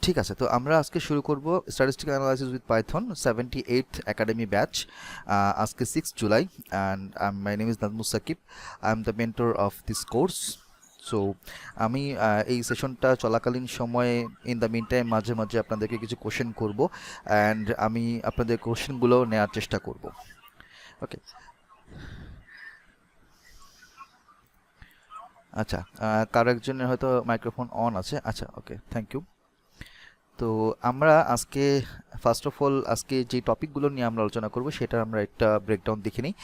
ঠিক আছে, তো আমরা আজকে শুরু করব statistical analysis with Python 78th academy batch. আজকে 6 July, and my name is Nazmus Sakib. I am the mentor of this course. So আমি এই সেশনটা চলাকালীন সময়ে ইন দ্য মিন টাইম মাঝে মাঝে আপনাদেরকে কিছু কোশ্চেন করব, অ্যান্ড আমি আপনাদের কোশ্চেনগুলো নেওয়ার চেষ্টা করব। ওকে, আচ্ছা, কারো একজনের হয়তো মাইক্রোফোন অন আছে। আচ্ছা, ওকে, থ্যাংক ইউ। তো আমরা আজকে ফার্স্ট অফ অল আজকে যে টপিকগুলো নিয়ে আমরা আলোচনা করব সেটা আমরা একটা ব্রেকডাউন দেখে নিই।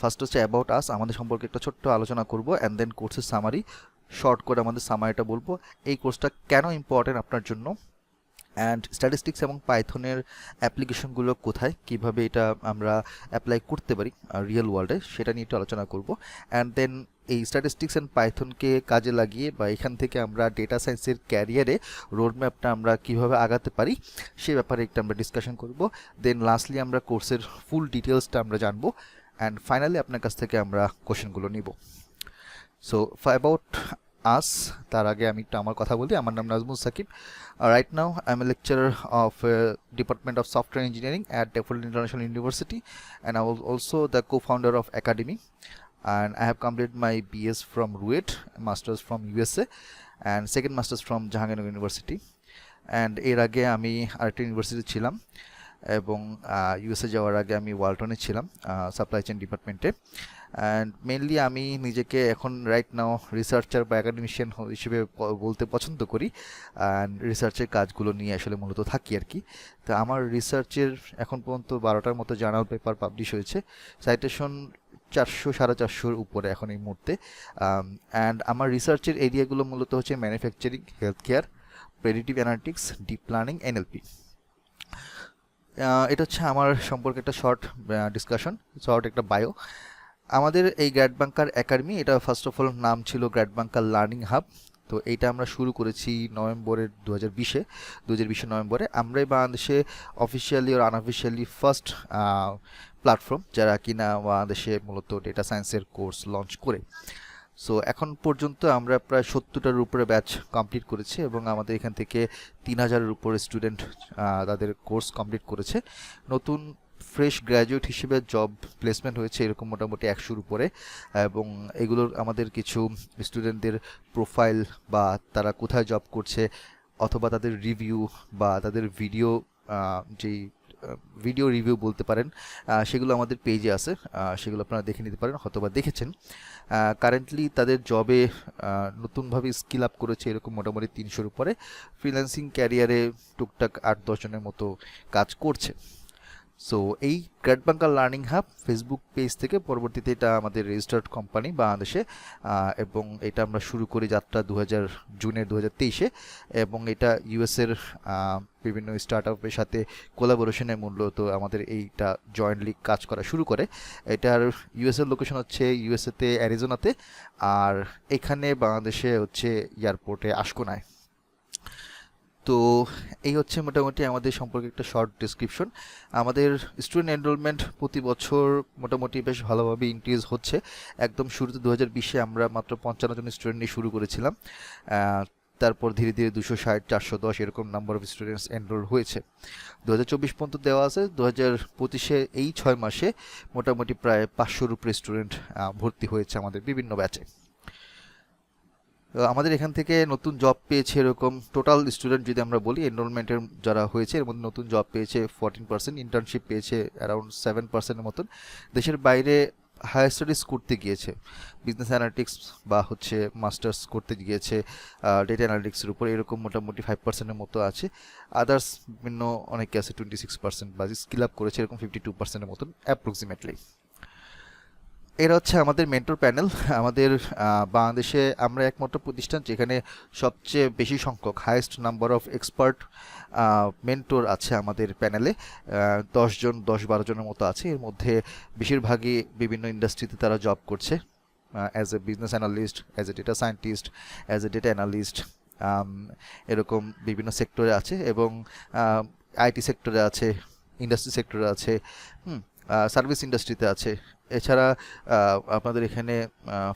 ফার্স্ট হচ্ছে অ্যাবাউট আস, আমাদের সম্পর্কে একটা ছোট্ট আলোচনা করব, অ্যান্ড দেন কোর্সের সামারি, শর্ট করে আমাদের সামারিটা বলবো, এই কোর্সটা কেন ইম্পর্টেন্ট আপনার জন্য, অ্যান্ড স্ট্যাটিস্টিক্স এবং পাইথনের অ্যাপ্লিকেশনগুলো কোথায়, কিভাবে এটা আমরা অ্যাপ্লাই করতে পারি রিয়েল ওয়ার্ল্ডে, সেটা নিয়ে একটু আলোচনা করব। অ্যান্ড দেন এই স্ট্যাটিস্টিক্স অ্যান্ড পাইথনকে কাজে লাগিয়ে বা এখান থেকে আমরা ডেটা সায়েন্সের ক্যারিয়ারে রোডম্যাপটা আমরা কিভাবে আগাতে পারি সে ব্যাপারে একটু আমরা ডিসকাশন করব। দেন লাস্টলি আমরা কোর্সের ফুল ডিটেলসটা আমরা জানবো, অ্যান্ড ফাইনালি আপনার কাছ থেকে আমরা কোশ্চেনগুলো নিব। সো অ্যাবাউট আস, তার আগে আমি একটু আমার কথা বলি। আমার নাম Nazmus Sakib. Right now I am a lecturer of department of software engineering at Daffodil International University, and I was also the co-founder of Academy, and I have completed my BS from RUET, Masters from USA, and second Masters from Jahangir University. And এর আগে আমি আরেকটা university ছিলাম, এবং USA যাওয়ার আগে আমি ওয়ালটনে ছিলাম সাপ্লাই চেইন ডিপার্টমেন্টে। অ্যান্ড মেনলি আমি নিজেকে এখন রাইট নাও রিসার্চার বা অ্যাকাডেমিশিয়ান হিসেবে বলতে পছন্দ করি, অ্যান্ড রিসার্চের কাজগুলো নিয়ে আসলে মূলত থাকি আর কি। তো আমার রিসার্চের এখন পর্যন্ত 12টার মতো জার্নাল পেপার পাবলিশ হয়েছে, সাইটেশন 400-450-র উপরে এখন এই মুহূর্তে। অ্যান্ড আমার রিসার্চের এরিয়াগুলো মূলত হচ্ছে manufacturing, health care, predictive analytics, deep planning, NLP. এটা হচ্ছে আমার সম্পর্কে একটা শর্ট ডিসকাশন, শর্ট একটা বায়ো। আমাদের এই গ্র্যাড বাঙ্কার একাডেমি, এটা ফার্স্ট অফ অল নাম ছিল গ্র্যাড বাঙ্কার লার্নিং হাব। তো এইটা আমরা শুরু করেছি নভেম্বরের 2020 নভেম্বরে। আমরাই বাংলাদেশে অফিসিয়ালি আর আনঅফিসিয়ালি ফার্স্ট প্ল্যাটফর্ম যারা কিনা বাংলাদেশে মূলত ডেটা সায়েন্সের কোর্স লঞ্চ করে। সো এখন পর্যন্ত আমরা প্রায় 70টার উপরে ব্যাচ কমপ্লিট করেছি, এবং আমাদের এখান থেকে 3000-এর উপরে স্টুডেন্ট তাদের কোর্স কমপ্লিট করেছে। নতুন ফ্রেশ গ্র্যাজুয়েট হিসেবে জব প্লেসমেন্ট হয়েছে এরকম মোটামুটি 100-র উপরে, এবং এগুলোর আমাদের কিছু স্টুডেন্টদের প্রোফাইল বা তারা কোথায় জব করছে অথবা তাদের রিভিউ বা তাদের যেই ভিডিও রিভিউ বলতে পারেন, সেগুলো আমাদের পেজে আছে, সেগুলো আপনারা দেখে নিতে পারেন, হয়তোবা দেখেছেন। কারেন্টলি তাদের জবে নতুনভাবে স্কিল আপ করেছে এরকম মোটামুটি 300-র উপরে, ফ্রিল্যান্সিং ক্যারিয়ারে টুকটাক 8-10 জনের মতো কাজ করছে। সো এই grad bunker learning hub Facebook page থেকে পরবর্তীতে এটা আমাদের রেজিস্টার্ড কোম্পানি বাংলাদেশে, এবং এটা আমরা শুরু করি যাত্রা জুনের 2023-এ, এবং এটা ইউএসের বিভিন্ন স্টার্ট আপের সাথে কোলাবোরেশনে মূলত আমাদের এইটা জয়েন্টলি কাজ করা শুরু করে। এটার ইউএসএর লোকেশন হচ্ছে ইউএসএতে অ্যারিজোনাতে, আর এখানে বাংলাদেশে হচ্ছে এয়ারপোর্টে আশকোনায়। তো এই হচ্ছে মোটামুটি আমাদের সম্পর্কে একটা শর্ট ডিসক্রিপশন। আমাদের স্টুডেন্ট এনরোলমেন্ট প্রতি বছর মোটামুটি বেশ ভালোভাবে ইনক্রিজ হচ্ছে। একদম শুরুতে 2020-এ আমরা মাত্র 55 জন স্টুডেন্ট নিয়ে শুরু করেছিলাম, তারপর ধীরে ধীরে 260, 410 এরকম নাম্বার অফ স্টুডেন্টস এনরোল হয়েছে। 2024 পর্যন্ত দেওয়া আছে। 2025-এ এই 6 মাসে মোটামুটি প্রায় 500-র উপরে স্টুডেন্ট ভর্তি হয়েছে আমাদের বিভিন্ন ব্যাচে। আমাদের এখান থেকে নতুন জব পেয়েছে এরকম টোটাল স্টুডেন্ট যদি আমরা বলি এনরোলমেন্টের যারা হয়েছে, এর মধ্যে নতুন জব পেয়েছে 14%, ইন্টার্নশিপ পেয়েছে অ্যারাউন্ড 7%-এর মতন, দেশের বাইরে হায়ার স্টাডিজ করতে গিয়েছে, বিজনেস অ্যানালিটিক্স বা হচ্ছে মাস্টার্স করতে গিয়েছে ডেটা অ্যানালিটিক্সের উপর, এরকম মোটামুটি 5%-এর মতো আছে। আদার্স বিভিন্ন অনেকে আছে 26%, বা স্কিল আপ করেছে এরকম 52%-এর মতন অ্যাপ্রক্সিমেটলি। এরা হচ্ছে আমাদের মেন্টর প্যানেল। আমাদের বাংলাদেশে আমরা একমাত্র প্রতিষ্ঠান যেখানে সবচেয়ে বেশি সংখ্যক highest number of expert mentor আছে আমাদের প্যানেলে। 10-12 জনের মতো আছে, এর মধ্যে বেশিরভাগই বিভিন্ন ইন্ডাস্ট্রিতে তারা জব করছে, as a business analyst, as a data scientist, as a data analyst, এরকম বিভিন্ন সেক্টরে আছে, এবং আইটি সেক্টরে আছে, ইন্ডাস্ট্রি সেক্টরে আছে, সার্ভিস ইন্ডাস্ট্রিতে আছে। এছাড়া আপনাদের এখানে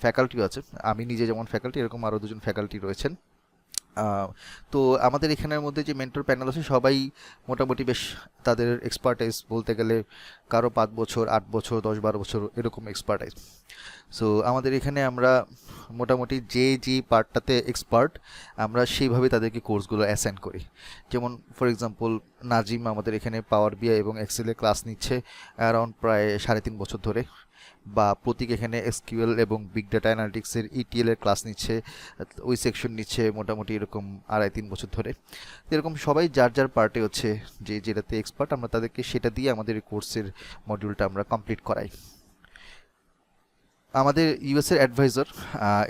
ফ্যাকাল্টিও আছে, আমি নিজে যেমন ফ্যাকাল্টি, এরকম আরও 2জন ফ্যাকাল্টি রয়েছেন। আহ, তো আমাদের এখানের মধ্যে যে মেন্টর প্যানেল আছে সবাই মোটামুটি বেশ তাদের এক্সপার্টাইজ বলতে গেলে কারো 5 বছর, 8 বছর, 10-12 বছর এরকম এক্সপার্টাইজ। সো আমাদের এখানে আমরা মোটামুটি যে পার্টটাতে এক্সপার্ট আমরা সেইভাবে তাদেরকে কোর্সগুলো অ্যাসাইন করি। যেমন ফর এক্সাম্পল নাজিম আমাদের এখানে পাওয়ার বিআই এবং এক্সেলে ক্লাস নিচ্ছে অ্যারাউন্ড প্রায় 3.5 বছর ধরে, বা প্রতীক এখানে এসকিউএল এবং বিগ ডাটা অ্যানালিটিক্সের ইটিএল এর ক্লাস নিচ্ছে, ওই সেকশন নিচ্ছে মোটামুটি এরকম 2.5-3 বছর ধরে। এরকম সবাই যার যার পার্টে হচ্ছে যে যেটাতে এক্সপার্ট আমরা তাদেরকে সেটা দিয়ে আমাদের কোর্সের মডিউলটা আমরা কমপ্লিট করাই। আমাদের ইউএস এর অ্যাডভাইজার,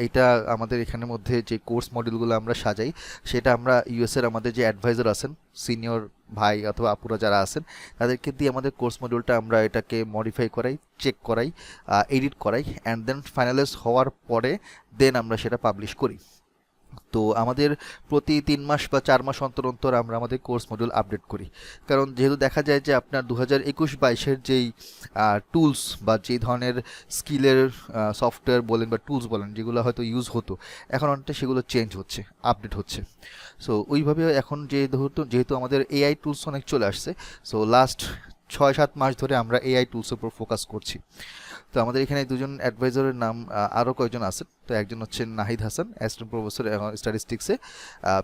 এটা আমাদের এখানের মধ্যে যে কোর্স মডিউলগুলো আমরা সাজাই সেটা আমরা ইউএস এর আমাদের যে অ্যাডভাইজার আছেন, সিনিয়র ভাই অথবা আপুরা যারা আছেন, তাদেরকে দিয়ে আমাদের কোর্স মডিউলটা আমরা এটাকে মডিফাই করাই, চেক করাই, এডিট করাই, অ্যান্ড দেন ফাইনালাইজ হওয়ার পরে দেন আমরা সেটা পাবলিশ করি। তো আমাদের প্রতি 3 মাস বা 4 মাস অন্তর অন্তর আমরা আমাদের কোর্স মডিউল আপডেট করি। কারণ যেহেতু দেখা যায় যে আপনার 2021-22-এর যেই টুলস বা যেই ধরনের স্কিলের সফটওয়্যার বলেন বা টুলস বলেন যেগুলো হয়তো ইউজ হতো, এখন অনেকটা সেগুলো চেঞ্জ হচ্ছে, আপডেট হচ্ছে। সো ওইভাবে এখন যেহেতু আমাদের এআই টুলস অনেক চলে আসছে, সো লাস্ট 6-7 মাস ধরে আমরা এআই টুলসের উপর ফোকাস করছি। তো আমাদের এখানে দুজন অ্যাডভাইজারের নাম, আরও কয়েকজন আছেন। তো একজন হচ্ছেন নাহিদ হাসান, অ্যাসিস্ট্যান্ট প্রফেসর স্ট্যাটিস্টিক্সে,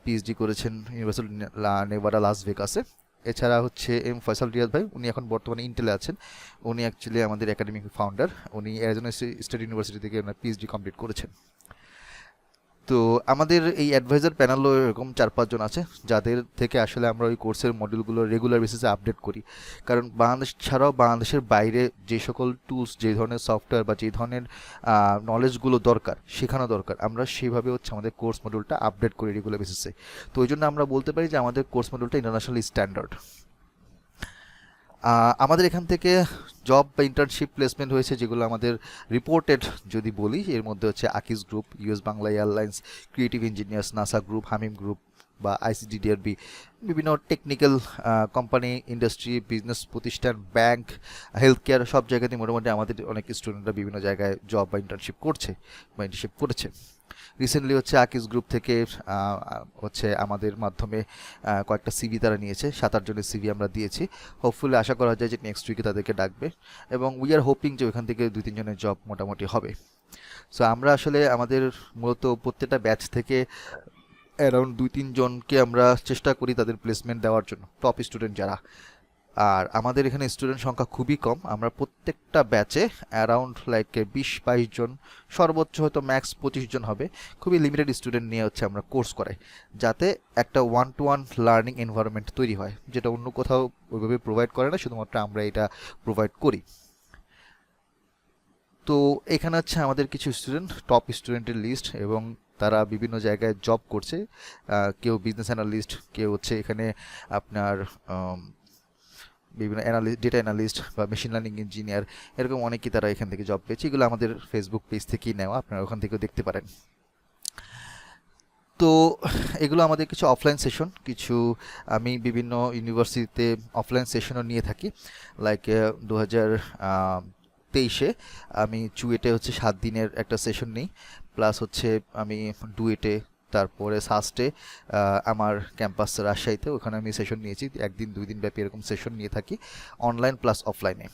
পিএইচডি করেছেন ইউনিভার্সিটি নেভাডা লাস ভেগাসে। এছাড়া হচ্ছে এম ফয়সাল রিয়াদ ভাই, উনি এখন বর্তমানে ইন্টেলে আছেন। উনি অ্যাকচুয়ালি আমাদের একাডেমিক ফাউন্ডার, উনি অ্যারিজোনা স্টেট ইউনিভার্সিটি থেকে ওনার পিএইচডি কমপ্লিট করেছেন। তো আমাদের এই অ্যাডভাইজার প্যানেলও এরকম 4-5 জন আছে যাদের থেকে আসলে আমরা ওই কোর্সের মডিউলগুলো রেগুলার বেসিসে আপডেট করি। কারণ বাংলাদেশ ছাড়াও বাংলাদেশের বাইরে যে সকল টুলস, যে ধরনের সফটওয়্যার বা যে ধরনের নলেজগুলো দরকার, শেখানো দরকার, আমরা সেইভাবে হচ্ছে আমাদের কোর্স মডিউলটা আপডেট করি রেগুলার বেসিসে। তো ওই জন্য আমরা বলতে পারি যে আমাদের কোর্স মডিউলটা ইন্টারন্যাশনাল স্ট্যান্ডার্ড। আমাদের এখান থেকে জব বা ইন্টার্নশিপ প্লেসমেন্ট হয়েছে যেগুলো আমাদের রিপোর্টেড যদি বলি, এর মধ্যে হচ্ছে Akij group, US Bangla airlines, creative engineers, Nasa group, Hamim group বা আইসিডিডিআরবি, বিভিন্ন টেকনিক্যাল কোম্পানি, ইন্ডাস্ট্রি, বিজনেস প্রতিষ্ঠান, ব্যাংক, হেলথ কেয়ার, সব জায়গাতেই মোটামুটি আমাদের অনেক স্টুডেন্টরা বিভিন্ন জায়গায় জব বা ইন্টার্নশিপ করছে বা ইন্টার্নশিপ করেছে। রিসেন্টলি হচ্ছে আকিজ গ্রুপ থেকে হচ্ছে আমাদের মাধ্যমে কয়েকটা সিভি তারা নিয়েছে, 7-8 জনের সিভি আমরা দিয়েছি। হোপফুলি আশা করা যায় যে নেক্সট উইকে তাদেরকে ডাকবে, এবং উই আর হোপিং যে ওইখান থেকে 2-3 জনের জব মোটামুটি হবে। সো আমরা আসলে আমাদের মূলত প্রত্যেকটা ব্যাচ থেকে অ্যারাউন্ড 2-3 জনকে আমরা চেষ্টা করি তাদের প্লেসমেন্ট দেওয়ার জন্য, টপ স্টুডেন্ট যারা। আর আমাদের এখানে স্টুডেন্ট সংখ্যা খুবই কম, আমরা প্রত্যেকটা ব্যাচে অ্যারাউন্ড লাইক 20-22 জন, সর্বোচ্চ হয়তো ম্যাক্স 25 জন হবে। খুবই লিমিটেড স্টুডেন্ট নিয়ে হচ্ছে আমরা কোর্স করাই, যাতে একটা 1-to-1 লার্নিং এনভায়রনমেন্ট তৈরি হয়, যেটা অন্য কোথাও ওইভাবে প্রোভাইড করে না, শুধুমাত্র আমরা এটা প্রোভাইড করি। তো এখানে হচ্ছে আমাদের কিছু স্টুডেন্ট, টপ স্টুডেন্টের লিস্ট, এবং তারা বিভিন্ন জায়গায় জব করছে। কেউ বিজনেস অ্যানালিস্ট, কেউ হচ্ছে এখানে আপনার বিভিন্ন ডেটা অ্যানালিস্ট বা মেশিন লার্নিং ইঞ্জিনিয়ার, এরকম অনেকেই তারা এখান থেকে জব পেয়েছে। এগুলো আমাদের ফেসবুক পেজ থেকেই নেওয়া, আপনারা ওখান থেকেও দেখতে পারেন। তো এগুলো আমাদের কিছু অফলাইন সেশন, কিছু আমি বিভিন্ন ইউনিভার্সিটিতে অফলাইন সেশনও নিয়ে থাকি। লাইক 2023-এ আমি চুয়েটে হচ্ছে 7 দিনের একটা সেশন নিই, প্লাস হচ্ছে আমি ডুয়েটে, তারপরে সাস্টে, আমার ক্যাম্পাস রাজশাহীতে, ওখানে আমি সেশন নিয়েছি 1-2 দিন ব্যাপী, এরকম সেশন নিয়ে থাকি অনলাইন প্লাস অফলাইনে।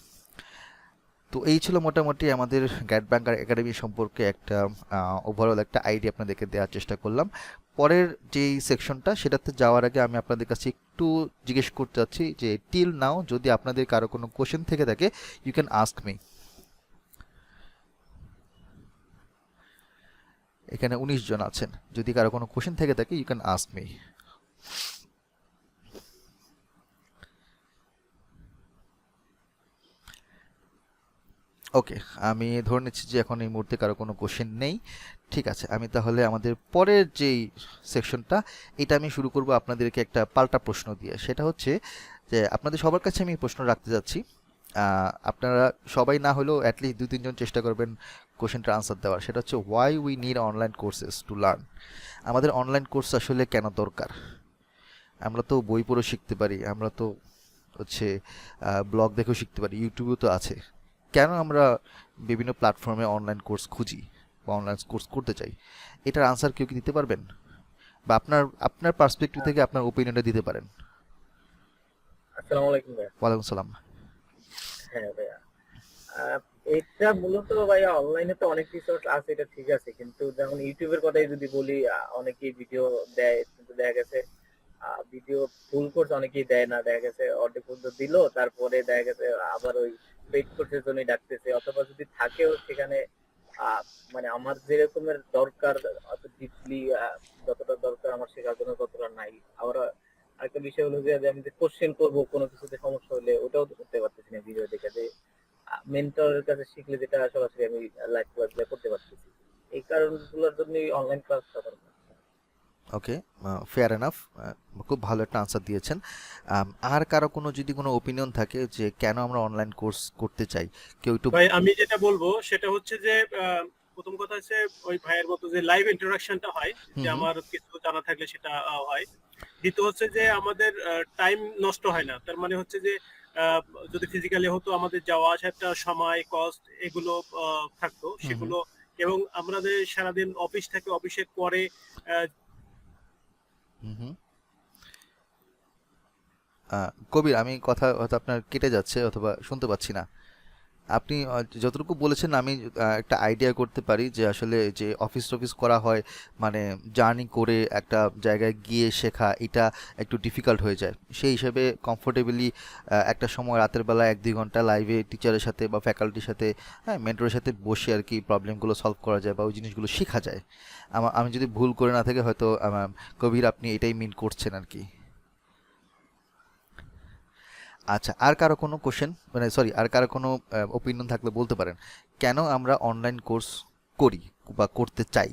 তো এই ছিল মোটামুটি আমাদের গ্যাট ব্যাংকার একাডেমি সম্পর্কে একটা ওভারঅল একটা আইডিয়া আপনাদেরকে দেওয়ার চেষ্টা করলাম। পরের যেই সেকশনটা সেটাতে যাওয়ার আগে আমি আপনাদের কাছে একটু জিজ্ঞেস করতে চাচ্ছি যে টিল নাও যদি আপনাদের কারো কোনো কোশ্চেন থেকে থাকে, ইউ ক্যান আস্ক মি। এখানে 19 জন আছেন, যদি কারো কোনো কোশ্চেন থেকে থাকে ইউ ক্যান আস্ক মি। ওকে, আমি ধরে নিচ্ছি যে এখন এই মুহূর্তে কারো কোনো কোশ্চেন নেই। ঠিক আছে, আমি তাহলে আমাদের পরের যেই সেকশনটা, এটা আমি শুরু করব আপনাদেরকে একটা পাল্টা প্রশ্ন দিয়ে। সেটা হচ্ছে যে আপনাদের সবার কাছে আমি প্রশ্ন রাখতে যাচ্ছি, আপনারা সবাই না হলেও অ্যাটলিস্ট 2-3 জন চেষ্টা করবেন কোশ্চেনটার আনসার দেওয়ার। সেটা হচ্ছে Y we need online courses to learn. আমাদের অনলাইন কোর্স আসলে কেন দরকার? আমরা তো বই পড়েও শিখতে পারি, আমরা তো হচ্ছে ব্লগ দেখেও শিখতে পারি, ইউটিউবেও তো আছে। কেন আমরা বিভিন্ন প্ল্যাটফর্মে অনলাইন কোর্স খুঁজি বা অনলাইন কোর্স করতে চাই? এটার আনসার কেউ কি দিতে পারবেন? বা আপনার আপনার পার্সপেক্টিভ থেকে আপনার ওপিনিয়নটা দিতে পারেন। আসসালামু আলাইকুম ভাইয়া। ওয়ালাইকুম সালাম। হ্যাঁ ভাইয়া, আহ, এটা মূলত ভাইয়া অনলাইনে তো অনেক রিসোর্স আছে, এটা ঠিক আছে, কিন্তু যেমন ইউটিউবের কথাই যদি বলি, অনেকেই ভিডিও দেয় কিন্তু দেখা গেছে ভিডিও ফুল কোর্স অনেকেই দেয় না, দেখা গেছে অর্ধেক পর্যন্ত দিল, তারপরে দেখা গেছে আবার ওই পেইড কোর্সের জন্যই ডাকতেছে, অথবা যদি থাকেও সেখানে আহ, মানে আমার যে রকমের দরকার অত ডিপলি যতটা দরকার আমার শেখার জন্য ততটা নাই। আবার আরেকটা বিষয় হলো যে আমি যে কোশ্চেন করবো কোনো কিছুতে সমস্যা হলে ওটাও তো করতে পারতেছি না ভিডিও দেখে, যে মেন্টরের কাছে শিখলে যেটা সরাসরি আমি লাইভ ক্লাসে করতে পারতেছি। এই কারণগুলোর জন্য অনলাইন ক্লাসটা দরকার। ওকে, ফেয়ার এনাফ। খুব ভালো একটা আনসার দিয়েছেন। আর কারো কোনো যদি কোনো ওপিনিয়ন থাকে যে কেন আমরা অনলাইন কোর্স করতে চাই, কেউ একটু। ভাই আমি যেটা বলবো সেটা হচ্ছে যে প্রথম কথা হচ্ছে ওই ভাইয়ের মতো যে লাইভ ইন্টারাকশনটা হয়, হুম যে হুম আমার কিছু জানা থাকলে সেটা হয়। দ্বিতীয় হচ্ছে যে আমাদের টাইম নষ্ট হয় না, তার মানে হচ্ছে যে আহ, যদি ফিজিক্যালি হতো আমাদের যাওয়া আসা একটা সময় কস্ট এগুলো থাকতো হুম হুম সেগুলো, এবং আমাদের সারাদিন অফিস থাকে, অফিসের পরে হুম হুম। কবির, আমি কথা হয়তো আপনার কেটে যাচ্ছে অথবা শুনতে পাচ্ছি না। আপনি যতটুকু বলেছেন আমি একটা আইডিয়া করতে পারি যে আসলে যে অফিস টফিস করা হয়, মানে জার্নি করে একটা জায়গায় গিয়ে শেখা এটা একটু ডিফিকাল্ট হয়ে যায়। সেই হিসেবে কমফোর্টেবলি একটা সময় রাতের বেলা 1-2 ঘন্টা লাইভে টিচারের সাথে বা ফ্যাকাল্টির সাথে, হ্যাঁ, মেন্টরের সাথে বসে আর কি প্রবলেমগুলো সলভ করা যায় বা ওই জিনিসগুলো শেখা যায়। আমি যদি ভুল করে না থাকি হয়তো কবির আপনি এটাই মিন করছেন আর কি। আচ্ছা, আর কারো কোনো কোশ্চেন, মানে সরি, আর কারো কোনো ওপিনিয়ন থাকলে বলতে পারেন কেন আমরা অনলাইন কোর্স করি বা করতে চাই।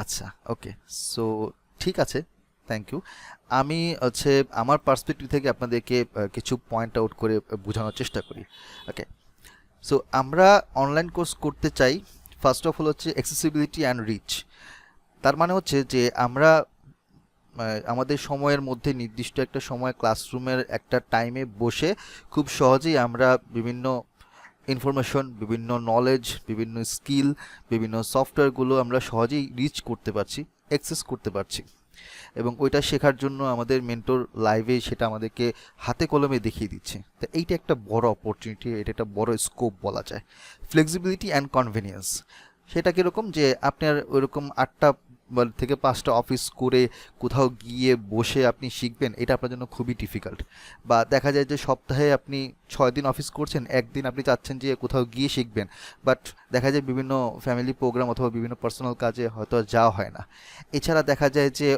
আচ্ছা, ওকে, সো ঠিক আছে, থ্যাংক ইউ। আমি হচ্ছে আমার পার্সপেক্টিভ থেকে আপনাদেরকে কিছু পয়েন্ট আউট করে বোঝানোর চেষ্টা করি। ওকে, সো আমরা অনলাইন কোর্স করতে চাই। ফার্স্ট অফ অল হচ্ছে অ্যাক্সেসিবিলিটি অ্যান্ড রিচ। তার মানে হচ্ছে যে আমরা আমাদের সময়ের মধ্যে নির্দিষ্ট একটা সময় ক্লাসরুমের একটা টাইমে বসে খুব সহজেই আমরা বিভিন্ন ইনফরমেশন, বিভিন্ন নলেজ, বিভিন্ন স্কিল, বিভিন্ন সফটওয়্যারগুলো আমরা সহজেই রিচ করতে পারছি, অ্যাক্সেস করতে পারছি। এবং ওইটা শেখার জন্য আমাদের মেন্টর লাইভে সেটা আমাদেরকে হাতে কলমে দেখিয়ে দিচ্ছে। তো এইটা একটা বড় অপরচুনিটি, এটা একটা বড় স্কোপ বলা যায়। ফ্লেক্সিবিলিটি অ্যান্ড কনভেনিয়েন্স, সেটা কীরকম যে আপনার ওইরকম 8টা থেকে 5টা অফিস করে কোথাও গিয়ে বসে আপনি শিখবেন, এটা আপনার জন্য খুবই ডিফিকাল্ট। বা দেখা যায় যে সপ্তাহে আপনি 6 দিন অফিস করছেন, একদিন আপনি চাচ্ছেন যে কোথাও গিয়ে শিখবেন, বাট দেখা যায় বিভিন্ন ফ্যামিলি প্রোগ্রাম অথবা বিভিন্ন পার্সোনাল কাজে হয়তো আর যাওয়া হয় না। এছাড়া দেখা যায় যে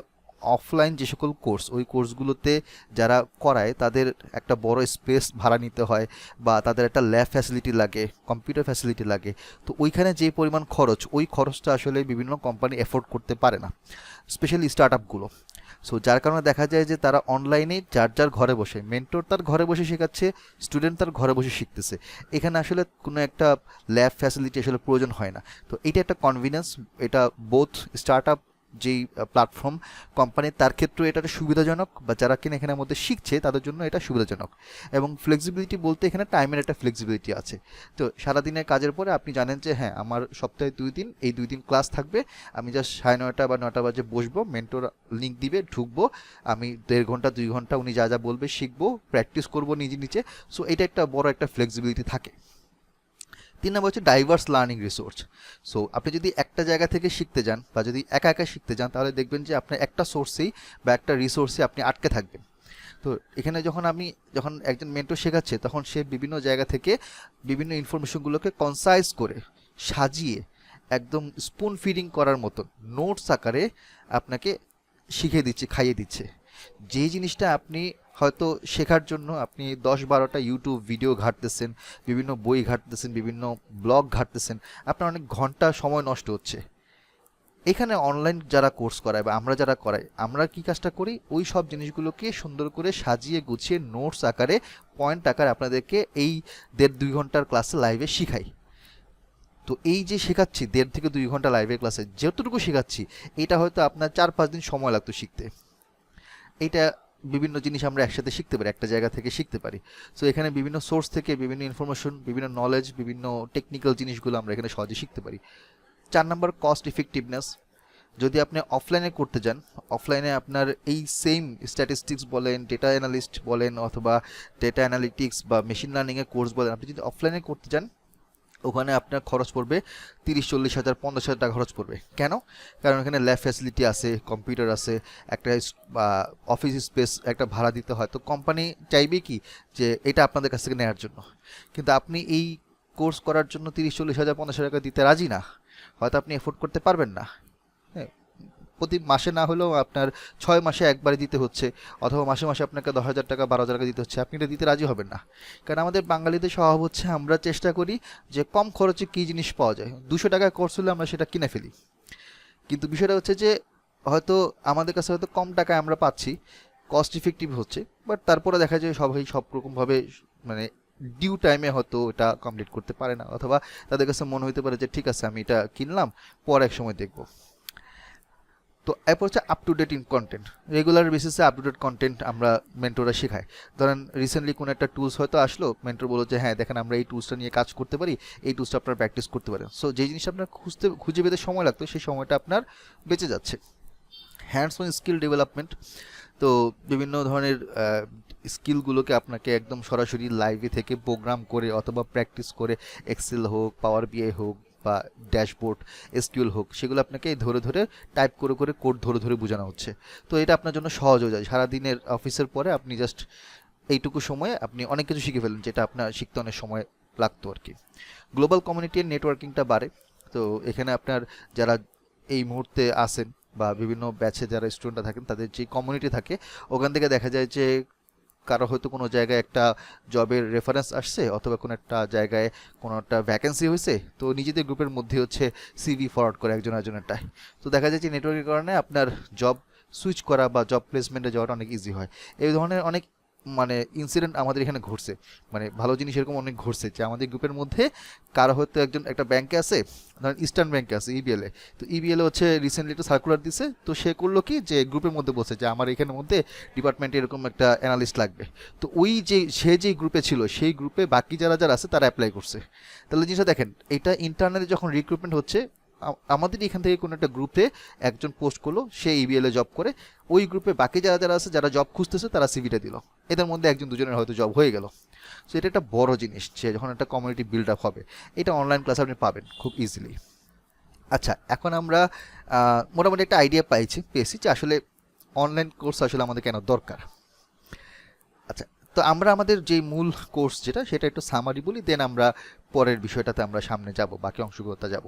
অফলাইন যে সকল কোর্স, ওই কোর্সগুলোতে যারা করায় তাদের একটা বড় স্পেস ভাড়া নিতে হয়, বা তাদের একটা ল্যাব ফ্যাসিলিটি লাগে, কম্পিউটার ফ্যাসিলিটি লাগে। তো ওইখানে যে পরিমাণ খরচ, ওই খরচটা আসলে বিভিন্ন কোম্পানি এফোর্ড করতে পারে না, স্পেশালি স্টার্ট আপগুলো। সো যার কারণে দেখা যায় যে তারা অনলাইনে যার যার ঘরে বসে, মেন্টর তার ঘরে বসে শেখাচ্ছে, স্টুডেন্ট তার ঘরে বসে শিখতেছে। এখানে আসলে কোনো একটা ল্যাব ফ্যাসিলিটি আসলে প্রয়োজন হয় না। তো এটা একটা কনভিনিয়েন্স, এটা বোথ স্টার্ট আপ যেই প্ল্যাটফর্ম কোম্পানি তার ক্ষেত্রে এটা একটা সুবিধাজনক, বা যারা কিনা এখানের মধ্যে শিখছে তাদের জন্য এটা সুবিধাজনক। এবং ফ্লেক্সিবিলিটি বলতে এখানে টাইমের একটা ফ্লেক্সিবিলিটি আছে। তো সারাদিনের কাজের পরে আপনি জানেন যে হ্যাঁ, আমার সপ্তাহে 2 দিন, এই 2 দিন ক্লাস থাকবে, আমি জাস্ট 9:30 বা 9টা বাজে বসবো, মেন্টর লিঙ্ক দিবে, ঢুকবো, আমি 1.5 ঘন্টা 2 ঘন্টা উনি যা যা বলবে শিখবো, প্র্যাকটিস করবো নিজে নিচে। সো এটা একটা বড় একটা ফ্লেক্সিবিলিটি থাকে। 3 নম্বর হচ্ছে ডাইভার্স লার্নিং রিসোর্স। সো আপনি যদি একটা জায়গা থেকে শিখতে যান বা যদি একা একা শিখতে যান, তাহলে দেখবেন যে আপনার একটা সোর্সেই বা একটা রিসোর্সে আপনি আটকে থাকবেন। তো এখানে যখন একজন মেন্টর শেখাচ্ছে, তখন সে বিভিন্ন জায়গা থেকে বিভিন্ন ইনফরমেশনগুলোকে কনসাইজ করে সাজিয়ে একদম স্পুন ফিডিং করার মতো নোটস আকারে আপনাকে শিখিয়ে দিচ্ছে, খাইয়ে দিচ্ছে। যেই জিনিসটা আপনি হয়তো শেখার জন্য আপনি 10-12টা ইউটিউব ভিডিও ঘাঁটতেছেন, বিভিন্ন বই ঘাঁটতেছেন, বিভিন্ন ব্লগ ঘাঁটতেছেন, আপনার অনেক ঘন্টা সময় নষ্ট হচ্ছে। এখানে অনলাইন যারা কোর্স করায় বা আমরা যারা করাই, আমরা কি কাজটা করি, ওই সব জিনিসগুলোকে সুন্দর করে সাজিয়ে গুছিয়ে নোটস আকারে, পয়েন্ট আকারে আপনাদেরকে এই 1.5-2 ঘন্টার ক্লাসে লাইভে শিখাই। তো এই যে শেখাচ্ছি 1.5 থেকে 2 ঘন্টা লাইভের ক্লাসে যতটুকু শেখাচ্ছি, এটা হয়তো আপনার 4-5 দিন সময় লাগতো শিখতে। এটা বিভিন্ন জিনিস আমরা একসাথে শিখতে পারি, একটা জায়গা থেকে শিখতে পারি। সো এখানে বিভিন্ন সোর্স থেকে বিভিন্ন ইনফরমেশন, বিভিন্ন নলেজ, বিভিন্ন টেকনিক্যাল জিনিসগুলো আমরা এখানে সহজে শিখতে পারি। 4 নাম্বার কস্ট ইফেক্টিভনেস। যদি আপনি অফলাইনে করতে যান, অফলাইনে আপনার এই সেম স্ট্যাটিস্টিক্স বলেন, ডেটা অ্যানালিস্ট বলেন, অথবা ডেটা অ্যানালিটিক্স বা মেশিন লার্নিংয়ের কোর্স বলেন, আপনি যদি অফলাইনে করতে যান ওখানে আপনার খরচ পড়বে 30-40 হাজার 50 হাজার টাকা খরচ পড়বে। কেন? কারণ এখানে ল্যাব ফ্যাসিলিটি আছে, কম্পিউটার আছে, একটা অফিস স্পেস একটা ভাড়া দিতে হয়। তো কোম্পানি চাইবে কি যে এটা আপনাদের কাছ থেকে নেওয়ার জন্য, কিন্তু আপনি এই কোর্স করার জন্য 30-40 হাজার 50 হাজার টাকা দিতে রাজি না, হয়তো আপনি এফোর্ড করতে পারবেন না। হ্যাঁ, প্রতি মাসে না হলেও আপনার 6 মাসে একবারে দিতে হচ্ছে, অথবা মাসে মাসে আপনাকে 10,000 টাকা 12,000 টাকা দিতে হচ্ছে, আপনি এটা দিতে রাজি হবেন না। কারণ আমাদের বাঙালিদের স্বভাব হচ্ছে আমরা চেষ্টা করি যে কম খরচে কী জিনিস পাওয়া যায়, 200 টাকায় কোর্স হলে আমরা সেটা কিনে ফেলি। কিন্তু বিষয়টা হচ্ছে যে হয়তো আমাদের কাছে হয়তো কম টাকায় আমরা পাচ্ছি, কস্ট ইফেক্টিভ হচ্ছে, বাট তারপরে দেখা যায় সবাই সব রকমভাবে মানে ডিউ টাইমে হয়তো এটা কমপ্লিট করতে পারে না, অথবা তাদের কাছে মনে হতে পারে যে ঠিক আছে আমি এটা কিনলাম, পরে এক সময় দেখবো। তো এরপর হচ্ছে up to date in content. Regular বেসিসে আপ টু ডেট কন্টেন্ট আমরা মেন্টররা শেখায়। ধরেন রিসেন্টলি কোনো একটা টুলস হয়তো আসলো, মেন্টর বললো যে হ্যাঁ দেখেন আমরা এই টুলসটা নিয়ে কাজ করতে পারি, এই টুলসটা আপনার প্র্যাকটিস করতে পারেন। সো যেই জিনিসটা আপনার খুঁজে পেতে সময় লাগতো সেই সময়টা আপনার বেঁচে যাচ্ছে। Hands on skill development. তো বিভিন্ন ধরনের স্কিলগুলোকে আপনাকে একদম সরাসরি লাইভে থেকে প্রোগ্রাম করে অথবা প্র্যাকটিস করে, এক্সেল হোক, পাওয়ার বিআই হোক বা ড্যাশবোর্ড এসকিউএল হোক, সেগুলো আপনাকে ধরে ধরে টাইপ করে করে কোড ধরে ধরে বোঝানো হচ্ছে। তো এটা আপনার জন্য সহজ হয়ে যায়। সারাদিনের অফিসের পরে আপনি জাস্ট এইটুকু সময়ে আপনি অনেক কিছু শিখে ফেলেন, যেটা আপনার শিখতে অনেক সময় লাগতো আর কি। গ্লোবাল কমিউনিটির নেটওয়ার্কিংটা বাড়ে। তো এখানে আপনার যারা এই মুহূর্তে আসেন বা বিভিন্ন ব্যাচে যারা স্টুডেন্টরা থাকেন, তাদের যে কমিউনিটি থাকে ওখান থেকে দেখা যায় যে কারো হয়তো কোনো জায়গায় একটা জবের রেফারেন্স আসছে, অথবা কোনো একটা জায়গায় কোনো একটা ভ্যাকেন্সি হয়েছে, তো নিজেদের গ্রুপের মধ্যে হচ্ছে সিভি ফরওয়ার্ড করে একজন একজনেরটায়। তো দেখা যায় যে নেটওয়ার্কের কারণে আপনার জব সুইচ করা বা জব প্লেসমেন্টে যাওয়াটা অনেক ইজি হয়। এই ধরনের অনেক মানে ইনসিডেন্ট আমাদের এখানে ঘটছে, মানে ভালো জিনিস এরকম অনেক ঘটছে যে আমাদের গ্রুপের মধ্যে কারো হয়তো একজন একটা ব্যাংকে আছে, ধরেন ইস্টার্ন ব্যাংকে আছে ইবিএলে, তো ইবিএলে হচ্ছে রিসেন্টলি একটা সার্কুলার দিছে, তো সে করলো কি যে গ্রুপের মধ্যে বলছে যে আমার এখানের মধ্যে ডিপার্টমেন্টে এরকম একটা অ্যানালিস্ট লাগবে। তো ওই যে সে যেই গ্রুপে ছিল সেই গ্রুপে বাকি যারা যারা আছে তারা অ্যাপ্লাই করছে। তাহলে জিনিসটা দেখেন, এটা ইন্টারনালি যখন রিক্রুটমেন্ট হচ্ছে, আমাদের এখান থেকে কোনো একটা গ্রুপে একজন পোস্ট করলো, সে ইবিএলে জব করে, ওই গ্রুপে বাকি যারা যারা আছে যারা জব খুঁজতেছে তারা সিভিটা দিল, এদের মধ্যে একজন দুজনের হয়তো জব হয়ে গেল। সো এটা একটা বড় জিনিস যে যখন একটা কমিউনিটি বিল্ড আপ হবে, এটা অনলাইন ক্লাসে আপনি পাবেন খুব ইজিলি। আচ্ছা, এখন আমরা মোটামুটি একটা আইডিয়া পেয়েছি যে আসলে অনলাইন কোর্স আসলে আমাদের কেন দরকার। আচ্ছা, তো আমরা আমাদের যে মূল কোর্স যেটা সেটা একটু সামারি বলি, দেন আমরা পরের বিষয়টাতে আমরা সামনে যাব, বাকি অংশগুলোতে যাব।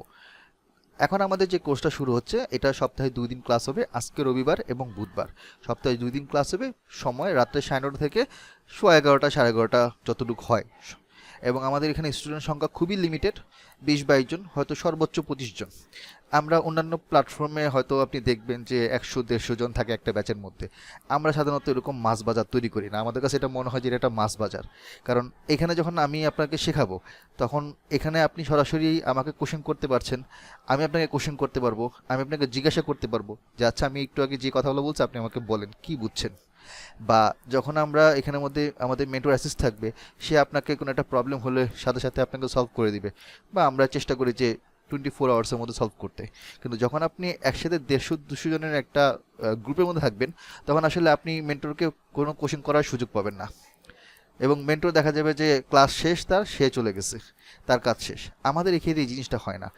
এখন আমাদের যে কোর্সটা শুরু হচ্ছে, এটা সপ্তাহে 2 দিন ক্লাস হবে, আজকে রবিবার এবং বুধবার। সপ্তাহে 2 দিন ক্লাস হবে, সময় রাত্রে 9:30 থেকে 11:30 11:30 যতটুকু হয়। এবং আমাদের এখানে স্টুডেন্ট সংখ্যা খুবই লিমিটেড, 20-22 জন, হয়তো সর্বোচ্চ 25 জন। আমরা অন্যান্য প্ল্যাটফর্মে হয়তো আপনি দেখবেন যে 100-150 জন থাকে একটা ব্যাচের মধ্যে। আমরা সাধারণত এরকম মাস বাজার তৈরি করি না, আমাদের কাছে এটা মনে হয় যে এটা একটা মাস বাজার। কারণ এখানে যখন আমি আপনাকে শেখাবো, তখন এখানে আপনি সরাসরি আমাকে কোশ্চেন করতে পারছেন, আমি আপনাকে কোশ্চেন করতে পারবো, আমি আপনাকে জিজ্ঞাসা করতে পারবো যে আচ্ছা আমি একটু আগে যে কথাগুলো বলছি আপনি আমাকে বলেন কি বুঝছেন। বা যখন আমরা এখানের মধ্যে আমাদের মেন্টর অ্যাসিস্ট থাকবে, সে আপনাকে কোনো একটা প্রবলেম হলে সাথে সাথে আপনাকে সলভ করে দিবে, বা আমরা চেষ্টা করি যে 24 আওয়ার্সের মধ্যে সলভ করতে। কিন্তু যখন আপনি একসাথে 150-200 জনের একটা গ্রুপের মধ্যে থাকবেন, তখন আসলে আপনি মেন্টরকে কোনো কোশ্চেন করার সুযোগ পাবেন না, এবং মেন্টর দেখা যাবে যে ক্লাস শেষ তার, সে চলে গেছে, তার কাজ শেষ। আমাদের এখানে এই জিনিসটা হয় না।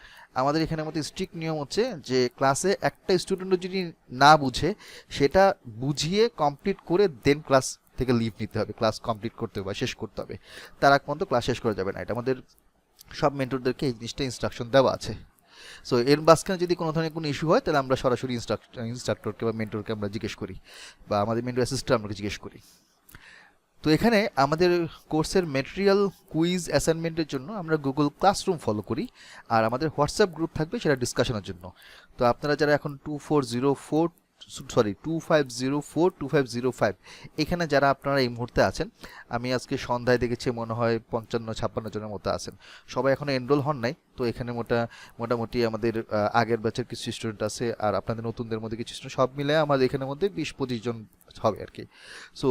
আমাদের এখানের মধ্যে স্ট্রিক্ট নিয়ম হচ্ছে যে ক্লাসে একটা স্টুডেন্টও যদি না বুঝে, সেটা বুঝিয়ে কমপ্লিট করে দেন ক্লাস থেকে লিভ নিতে হবে, ক্লাস কমপ্লিট করতে হবে, শেষ করতে হবে। তার আগ পর্যন্ত ক্লাস শেষ করা যাবে না। এটা আমাদের সব মেন্টরদেরকে এই জিনিসটা ইনস্ট্রাকশন দেওয়া আছে। সো এর মাঝখানে যদি কোনো ধরনের কোনো ইস্যু হয়, তাহলে আমরা সরাসরি ইনস্ট্রাক্টরকে বা মেন্টরকে আমরা জিজ্ঞেস করি, বা আমাদের মেন্টর অ্যাসিস্ট্যান্ট আমরা জিজ্ঞেস করি। তো এখানে আমাদের কোর্সের মেটেরিয়াল, কুইজ, অ্যাসাইনমেন্টের জন্য আমরা গুগল ক্লাসরুম ফলো করি, আর আমাদের হোয়াটসঅ্যাপ গ্রুপ থাকবে সেটা ডিসকাশনের জন্য। তো আপনারা যারা এখন 2404 সরি 2504 2505 এখানে যারা আপনারা এই মুহূর্তে আছেন, আমি আজকে সন্ধ্যায় দেখেছি মনে হয় 55-56 জনের মতো আছেন। সবাই এখনো এনরোল হন নাই, তো এখানে মোটামুটি আমাদের আগের ব্যাচের কিছু স্টুডেন্ট আছে, আর আপনাদের নতুনদের মধ্যে কিছু স্টুডেন্ট, সব মিলে আমাদের এখানের মধ্যে 20-25 জন হবে আর কি। সো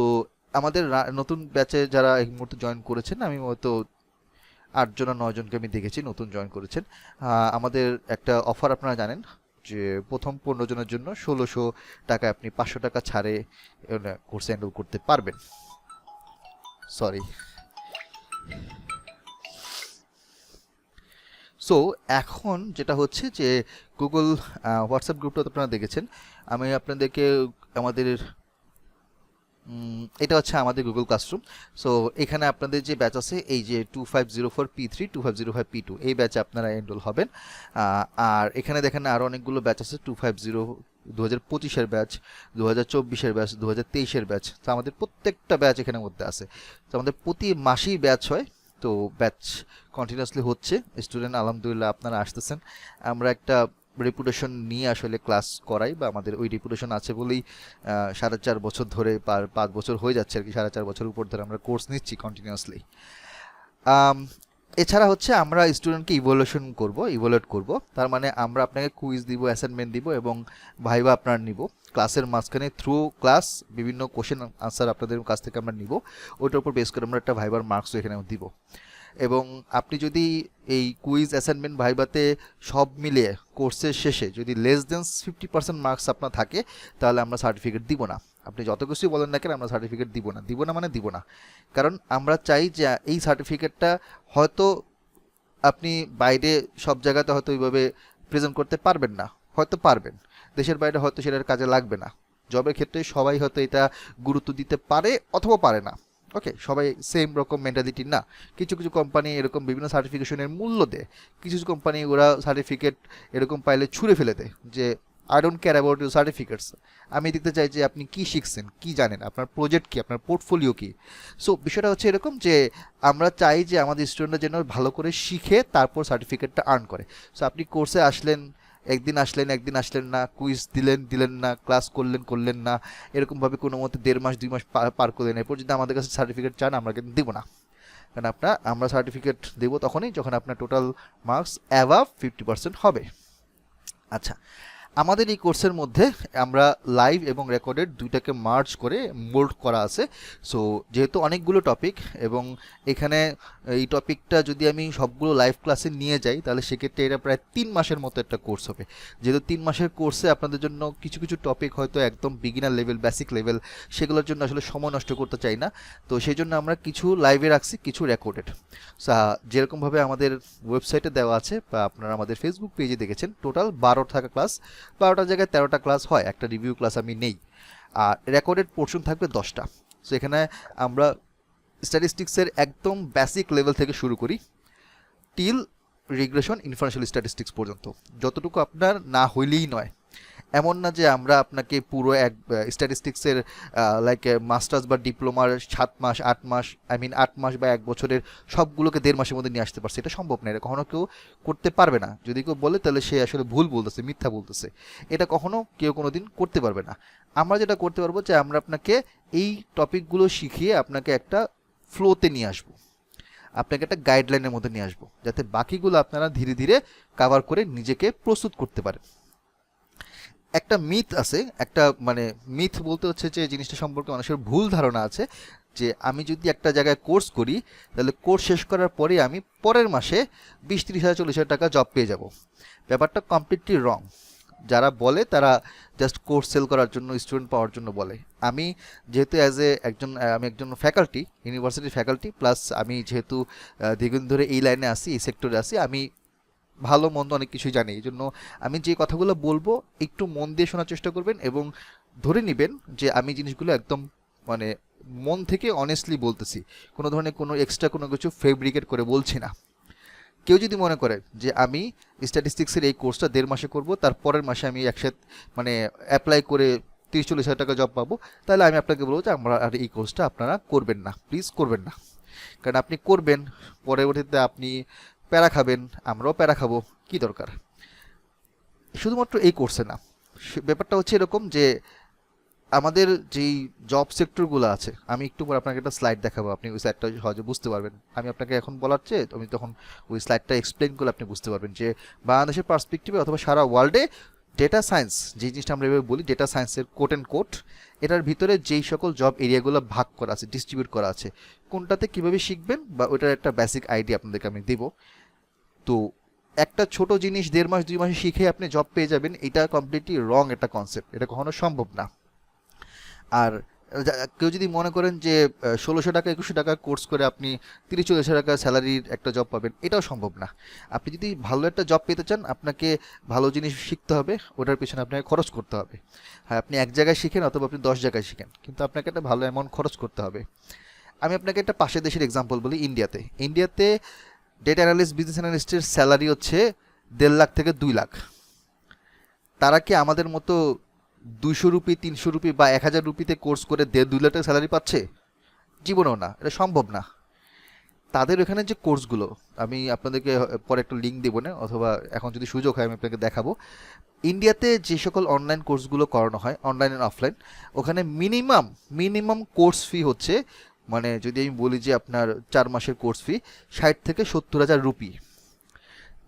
আমাদের নতুন ব্যাচে যারা এই মুহূর্তে জয়েন করেছেন, আমি হয়তো 8 জন আর 9 জনকে আমি দেখেছি নতুন জয়েন করেছেন। আমাদের একটা অফার আপনারা জানেন যে প্রথম 15 জনের জন্য 1600 টাকা আপনি 500 টাকা ছাড়ে কোর্সে এনরোল করতে পারবেন। সরি। সো এখন যেটা হচ্ছে যে গুগল হোয়াটসঅ্যাপ গ্রুপটা তো আপনারা দেখেছেন, আমি আপনাদেরকে আমাদের এটা হচ্ছে আমাদের গুগল ক্লাসরুম। সো এখানে আপনাদের যে ব্যাচ আছে এই যে 2504 P3 2505 P2 এই ব্যাচে আপনারা এনরোল হবেন। আর এখানে দেখেন আরও অনেকগুলো ব্যাচ আছে, 250 2025-এর ব্যাচ, 2024-এর ব্যাচ, 2023-এর ব্যাচ। তো আমাদের প্রত্যেকটা ব্যাচ এখানের মধ্যে আছে। তো আমাদের প্রতি মাসেই ব্যাচ হয়, তো ব্যাচ কন্টিনিউয়াসলি হচ্ছে। স্টুডেন্ট আলহামদুলিল্লাহ আপনারা আসতেছেন। আমরা একটা রেপুটেশন নিয়ে আসলে ক্লাস করাই, বা আমাদের ওই রেপুটেশন আছে বলেই 4.5 বছর ধরে 5 বছর হয়ে যাচ্ছে আর কি, 4.5 বছর উপর ধরে আমরা কোর্স নিচ্ছি কন্টিনিউয়াসলি। এছাড়া হচ্ছে আমরা স্টুডেন্টকে ইভ্যালুয়েট করব। তার মানে আমরা আপনাকে কুইজ দিব, অ্যাসাইনমেন্ট দিব এবং ভাইবা আপনার নিব। ক্লাসের মাঝখানে থ্রু ক্লাস বিভিন্ন কোশ্চেন আনসার আপনাদের কাছ থেকে আমরা নিব, ওইটার উপর বেস করে আমরা একটা ভাইবার মার্কসও এখানে দিব। এবং আপনি যদি এই কুইজ, অ্যাসাইনমেন্ট, ভাইভাতে সব মিলিয়ে কোর্সের শেষে যদি লেস দেন 50% মার্কস আপনার থাকে, তাহলে আমরা সার্টিফিকেট দিব না। আপনি যত কিছুই বলেন না কেন, আমরা সার্টিফিকেট দিব না মানে দিব না। কারণ আমরা চাই যে এই সার্টিফিকেটটা হয়তো আপনি বাইরে সব জায়গাতে হয়তো ওইভাবে প্রেজেন্ট করতে পারবেন না, হয়তো পারবেন, দেশের বাইরে হয়তো সেটার কাজে লাগবে না। জবের ক্ষেত্রে সবাই হয়তো এটা গুরুত্ব দিতে পারে অথবা পারে না। ওকে, সবাই সেম রকম মেন্টালিটি না। কিছু কিছু কোম্পানি এরকম বিভিন্ন সার্টিফিকেশনের মূল্য দেয়, কিছু কিছু কোম্পানি ওরা সার্টিফিকেট এরকম পাইলে ছুঁড়ে ফেলে দেয় যে I don't care about your certificates. আমি দেখতে চাই যে আপনি কি শিখছেন, কি জানেন, আপনার প্রজেক্ট কি, আপনার পোর্টফোলিও কি। সো বিষয়টা হচ্ছে এরকম যে আমরা চাই যে আমাদের স্টুডেন্টরা যেন ভালো করে শিখে তারপর সার্টিফিকেটটা আর্ন করে। সো আপনি কোর্সে আসলেন, একদিন আসলেন না, কুইজ দিলেন না, ক্লাস করলেন না, এরকমভাবে কোনো মতে 1.5 মাস 2 মাস পার করলেন, এরপর যদি আমাদের কাছে সার্টিফিকেট চান আমরা কিন্তু দিব না। কারণ আমরা সার্টিফিকেট দেবো তখনই যখন আপনার টোটাল মার্কস অ্যাবাভ 50% হবে। আচ্ছা, আমাদের এই কোর্সের মধ্যে আমরা লাইভ এবং রেকর্ডেড দুইটাকে মার্জ করে মোল্ড করা আছে। সো যেহেতু অনেকগুলো টপিক এবং এখানে এই টপিকটা যদি আমি সবগুলো লাইভ ক্লাসে নিয়ে যাই, তাহলে সেক্ষেত্রে এটা প্রায় 3 মাসের মতো একটা কোর্স হবে। যেহেতু 3 মাসের কোর্সে আপনাদের জন্য কিছু কিছু টপিক হয়তো একদম বিগিনার লেভেল, বেসিক লেভেল, সেগুলোর জন্য আসলে সময় নষ্ট করতে চাই না। তো সেই জন্য আমরা কিছু লাইভে রাখছি, কিছু রেকর্ডেড। যেরকমভাবে আমাদের ওয়েবসাইটে দেওয়া আছে বা আপনারা আমাদের ফেসবুক পেজে দেখেছেন, টোটাল 12 থাকা ক্লাস, 12টার জায়গায় 13টা ক্লাস হয়, একটা রিভিউ ক্লাস আমি নেই। আর রেকর্ডেড পোর্শন থাকবে 10টা। সো এখানে আমরা স্ট্যাটিস্টিক্সের একদম বেসিক লেভেল থেকে শুরু করি টিল রিগ্রেশন ইনফারেন্সিয়াল স্ট্যাটিস্টিক্স পর্যন্ত, যতটুকু আপনার না হইলেই নয়। এমন না যে আমরা আপনাকে পুরো এক স্ট্যাটিস্টিক্সের লাইক মাস্টার্স বা ডিপ্লোমার 7 মাস 8 মাস 8 মাস বা 1 বছরের সবগুলোকে 1.5 মাসের মধ্যে নিয়ে আসতে পারছে, এটা সম্ভব না। এটা কখনো কেউ করতে পারবে না। যদি কেউ বলে তাহলে সে আসলে ভুল বলতেছে, মিথ্যা বলতেছে। এটা কখনো কেউ কোনো দিন করতে পারবে না। আমরা যেটা করতে পারবো যে আমরা আপনাকে এই টপিকগুলো শিখিয়ে আপনাকে একটা ফ্লোতে নিয়ে আসবো, আপনাকে একটা গাইডলাইনের মধ্যে নিয়ে আসবো, যাতে বাকিগুলো আপনারা ধীরে ধীরে কাভার করে নিজেকে প্রস্তুত করতে পারেন। একটা মিথ আছে, একটা মানে মিথ বলতে হচ্ছে যে জিনিসটা সম্পর্কে মানুষের ভুল ধারণা আছে যে আমি যদি একটা জায়গায় কোর্স করি তাহলে কোর্স শেষ করার পরে আমি পরের মাসে 20-30 হাজার 40 হাজার টাকা জব পেয়ে যাব। ব্যাপারটা কমপ্লিটলি রং। যারা বলে তারা জাস্ট কোর্স সেল করার জন্য, স্টুডেন্ট পাওয়ার জন্য বলে। আমি যেহেতু আমি একজন ফ্যাকাল্টি, ইউনিভার্সিটির ফ্যাকাল্টি, প্লাস আমি যেহেতু দীর্ঘদিন ধরে এই লাইনে আসি, এই সেক্টরে আসি, আমি ভালো মন্দ অনেক কিছুই জানি। এই জন্য আমি যে কথাগুলো বলবো একটু মন দিয়ে শোনার চেষ্টা করবেন এবং ধরে নেবেন যে আমি জিনিসগুলো একদম মানে মন থেকে অনেস্টলি বলতেছি, কোনো ধরনের কোনো এক্সট্রা কোনো কিছু ফেব্রিকেট করে বলছি না। কেউ যদি মনে করে যে আমি স্ট্যাটিস্টিক্সের এই কোর্সটা 1.5 মাসে করব, তার পরের মাসে আমি একসাথে মানে অ্যাপ্লাই করে 30-40 হাজার টাকা জব পাবো, তাহলে আমি আপনাকে বলবো যে আর এই কোর্সটা আপনারা করবেন না, প্লিজ করবেন না। কারণ আপনি করবেন, পরবর্তীতে আপনি প্যারা খাবেন, আমরাও প্যারা খাবো, কি দরকার। শুধুমাত্র এই কোর্সে না, ব্যাপারটা হচ্ছে এরকম যে আমাদের যেই জব সেক্টরগুলো আছে, আমি একটু পর আপনাকে একটা স্লাইড দেখাবো, আপনি ওই স্লাইডটা সহজে বুঝতে পারবেন। আমি আপনাকে এখন বলার চেয়ে আমি তখন ওই স্লাইডটা এক্সপ্লেন করলে আপনি বুঝতে পারবেন যে বাংলাদেশের পার্সপেক্টিভে অথবা সারা ওয়ার্ল্ডে ডেটা সায়েন্স যে জিনিসটা আমরা এভাবে বলি ডেটা সায়েন্সের কোট অ্যান্ড কোট, এটার ভিতরে যেই সকল জব এরিয়াগুলো ভাগ করা আছে, ডিস্ট্রিবিউট করা আছে, কোনটাতে কীভাবে শিখবেন বা ওইটার একটা বেসিক আইডিয়া আপনাদেরকে আমি দেবো। তো একটা ছোট জিনিস 1.5 মাস 2 মাসে শিখে আপনি জব পেয়ে যাবেন, এটা কমপ্লিটলি রং একটা কনসেপ্ট, এটা কখনো সম্ভব না। আর কেউ যদি মনে করেন যে 1600 টাকা 2100 টাকা কোর্স করে আপনি 30-40 টাকা স্যালারির একটা জব পাবেন, এটাও সম্ভব না। আপনি যদি ভালো একটা জব পেতে চান, আপনাকে ভালো জিনিস শিখতে হবে, ওটার পিছনে আপনাকে খরচ করতে হবে। হ্যাঁ, আপনি এক জায়গায় শিখেন অথবা আপনি 10 জায়গায় শিখেন, কিন্তু আপনাকে একটা ভালো অ্যামাউন্ট খরচ করতে হবে। আমি আপনাকে একটা পাশের দেশের এক্সাম্পল বলি, ইন্ডিয়াতে ডেটা অ্যানালিস্ট, বিজনেস অ্যানালিস্টের স্যালারি হচ্ছে 1.5 লাখ থেকে 2 লাখ। তারা কি আমাদের মতো 200 রুপি 300 রুপি বা 1000 রুপিতে কোর্স করে 1.5-2 লাখ টাকা স্যালারি পাচ্ছে? জীবনেও না, এটা সম্ভব না। তাদের ওখানে যে কোর্সগুলো, আমি আপনাদেরকে পরে একটা লিঙ্ক দেবো না, অথবা এখন যদি সুযোগ হয় আমি আপনাকে দেখাবো। ইন্ডিয়াতে যে সকল অনলাইন কোর্সগুলো করানো হয়, অনলাইন অ্যান্ড অফলাইন, ওখানে মিনিমাম কোর্স ফি হচ্ছে, মানে যদি আমি বলি যে আপনার 4 মাসের কোর্স ফি 60 থেকে 70 হাজার রুপি।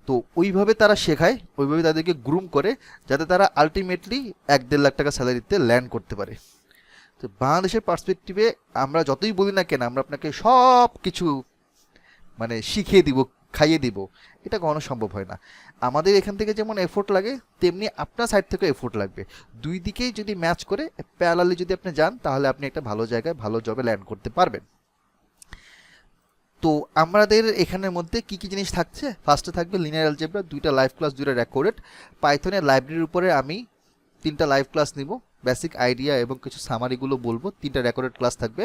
তো ওইভাবে তারা শেখায়, ওইভাবে তাদেরকে গ্রুম করে, যাতে তারা আলটিমেটলি 1-1.5 লাখ টাকা স্যালারিতে ল্যান্ড করতে পারে। তো বাংলাদেশের পার্সপেক্টিভে আমরা যতই বলি না কেন, আমরা আপনাকে সব কিছু মানে শিখিয়ে দিব, খাইয়ে দিব, এটা কখনো সম্ভব হয় না। আমাদের এখান থেকে যেমন এফোর্ট লাগে, তেমনি আপনার সাইড থেকে এফোর্ট লাগবে। দুই দিকেই যদি ম্যাচ করে প্যারালালি যদি আপনি যান, তাহলে আপনি একটা ভালো জায়গায় ভালো জবে ল্যান্ড করতে পারবেন। তো আমাদের এখানের মধ্যে কি কি জিনিস থাকছে, ফার্স্টে থাকবে লিনিয়ার অ্যালজেব্রা, 2টা লাইভ ক্লাস, 2টা রেকর্ডেড। পাইথনের লাইব্রেরির উপরে আমি 3টা লাইভ ক্লাস নিব, বেসিক আইডিয়া এবং কিছু সামারিগুলো বলবো। 3টা রেকর্ডেড ক্লাস থাকবে।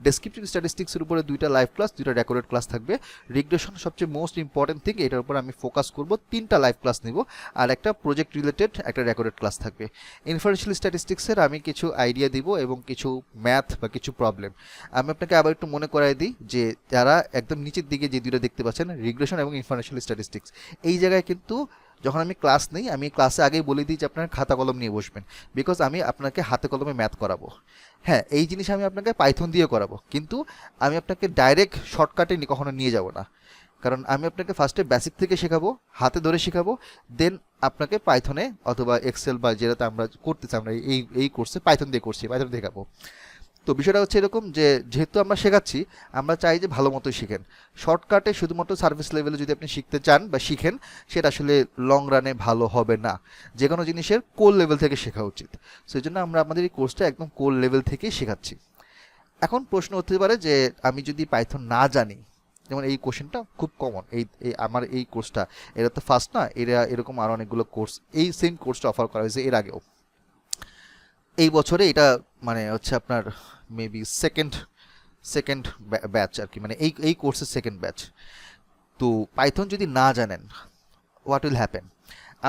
ডেসক্রিপটিভ স্ট্যাটিস্টিক্সের উপরে 2টা লাইভ ক্লাস, 2টা রেকর্ডেড ক্লাস থাকবে। রিগ্রেশন সবচেয়ে মোস্ট ইম্পর্টেন্ট থিং, এটার উপর আমি ফোকাস করব, 3টা লাইভ ক্লাস নিব, আর একটা প্রজেক্ট রিলেটেড একটা রেকর্ডেড ক্লাস থাকবে। ইনফারেন্সিয়াল স্ট্যাটিস্টিক্সের আমি কিছু আইডিয়া দিব এবং কিছু ম্যাথ বা কিছু প্রবলেম। আমি আপনাকে আবার একটু মনে করাই দিই যে যারা একদম নিচের দিকে যে 2টা দেখতে পাচ্ছেন, রিগ্রেশন এবং ইনফারেন্সিয়াল স্ট্যাটিস্টিক্স, এই জায়গায় কিন্তু যখন আমি ক্লাস নেই, আমি ক্লাসে আগেই বলে দিই যে আপনার খাতা কলম নিয়ে বসবেন, বিকজ আমি আপনাকে হাতে কলমে ম্যাথ করাবো। হ্যাঁ, এই জিনিস আমি আপনাকে পাইথন দিয়ে করাবো, কিন্তু আমি আপনাকে ডাইরেক্ট শর্টকাটে কখনো নিয়ে যাব না। কারণ আমি আপনাকে ফার্স্টে বেসিক থেকে শেখাবো, হাতে ধরে শেখাবো, দেন আপনাকে পাইথনে অথবা এক্সেল বা যেটাতে আমরা করতেছি, আমরা এই কোর্সে পাইথন দিয়ে করছি, পাইথন দেখাবো। তো বিষয়টা হচ্ছে এরকম যে যেহেতু আমরা শেখাচ্ছি, আমরা চাই যে ভালো মতো শিখেন। শর্টকাটে শুধুমাত্র সার্ভিস লেভেলে যদি আপনি শিখতে চান বা শিখেন, সেটা আসলে লং রানে ভালো হবে না। যে কোনো জিনিসের কোর লেভেল থেকে শেখা উচিত। সেই জন্য আমরা আমাদের এই কোর্সটা একদম কোর লেভেল থেকেই শেখাচ্ছি। এখন প্রশ্ন হতে পারে যে আমি যদি পাইথন না জানি, যেমন এই কোশ্চেনটা খুব কমন, আমার এই কোর্সটা এটা তো ফার্স্ট না, এরকম আরও অনেকগুলো কোর্স এই সেম কোর্সটা অফার করা হয়েছে এর আগেও। এই বছরে এটা মানে হচ্ছে আপনার মেবি সেকেন্ড ব্যাচ আর কি, মানে এই কোর্সের সেকেন্ড ব্যাচ। তো পাইথন যদি না জানেন, হোয়াট উইল হ্যাপেন,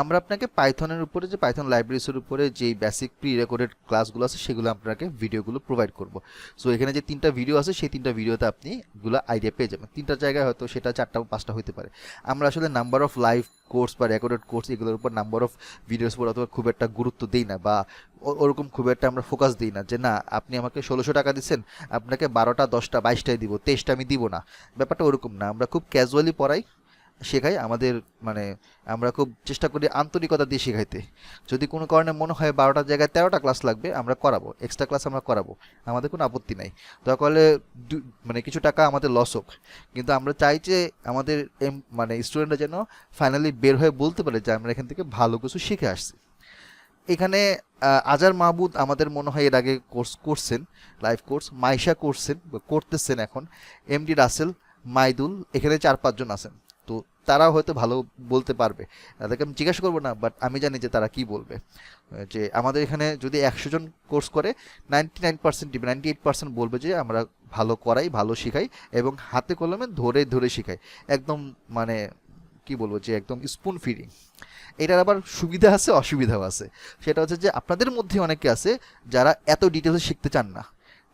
আমরা আপনাকে পাইথনের উপরে যে পাইথন লাইব্রেরিসের উপরে যেই বেসিক প্রি রেকর্ডেড ক্লাসগুলো আছে, সেগুলো আপনাকে ভিডিওগুলো প্রোভাইড করব। সো এখানে যে 3টা ভিডিও আছে, সেই 3টা ভিডিওতে আপনি এগুলো আইডিয়া পেয়ে যাবেন। 3টা জায়গায় হয়তো সেটা 4টা বা 5টা হতে পারে। আমরা আসলে নাম্বার অফ লাইভ কোর্স বা রেকর্ডেড কোর্স এগুলোর উপর, নাম্বার অফ ভিডিওস উপর অথবা খুব একটা গুরুত্ব দিই না, বা ওরকম খুব একটা আমরা ফোকাস দিই না যে না আপনি আমাকে 1600 টাকা দিচ্ছেন, আপনাকে 12টা 10টা 22টাই দিব, 23টা আমি দিব না। ব্যাপারটা ওরকম না, আমরা খুব ক্যাজুয়ালি পড়াই, শেখাই। আমাদের মানে আমরা খুব চেষ্টা করি আন্তরিকতা দিয়ে শেখাইতে। যদি কোনো কারণে মনে হয় 12টার জায়গায় 13টা ক্লাস লাগবে, আমরা করাবো, এক্সট্রা ক্লাস আমরা করাবো, আমাদের কোনো আপত্তি নাই। দয়া করলে মানে কিছু টাকা আমাদের লস হোক, কিন্তু আমরা চাই যে আমাদের মানে স্টুডেন্টরা যেন ফাইনালি বের হয়ে বলতে পারে যে আমরা এখান থেকে ভালো কিছু শিখে আসছি। এখানে আজার মাহবুদ আমাদের মনে হয় এর আগে কোর্স করছেন, লাইভ কোর্স। মাইশা করছেন বা করতেছেন এখন। এমডি রাসেল, মাইদুল, এখানে 4-5 জন আছেন। তো তারা হয়তো ভালো বলতে পারবে, তাদেরকে আমি জিজ্ঞাসা করবো না, বাট আমি জানি যে তারা কি বলবে। যে আমাদের এখানে যদি 100 জন কোর্স করে, 99% 98% বলবে যে আমরা ভালো করাই, ভালো শিখাই এবং হাতে কলমে ধরে ধরে শিখাই, একদম মানে কি বলবো যে একদম স্পুন ফিডিং। এটার আবার সুবিধা আছে, অসুবিধাও আছে। সেটা হচ্ছে যে আপনাদের মধ্যে অনেকে আছে যারা এত ডিটেলসে শিখতে চান না।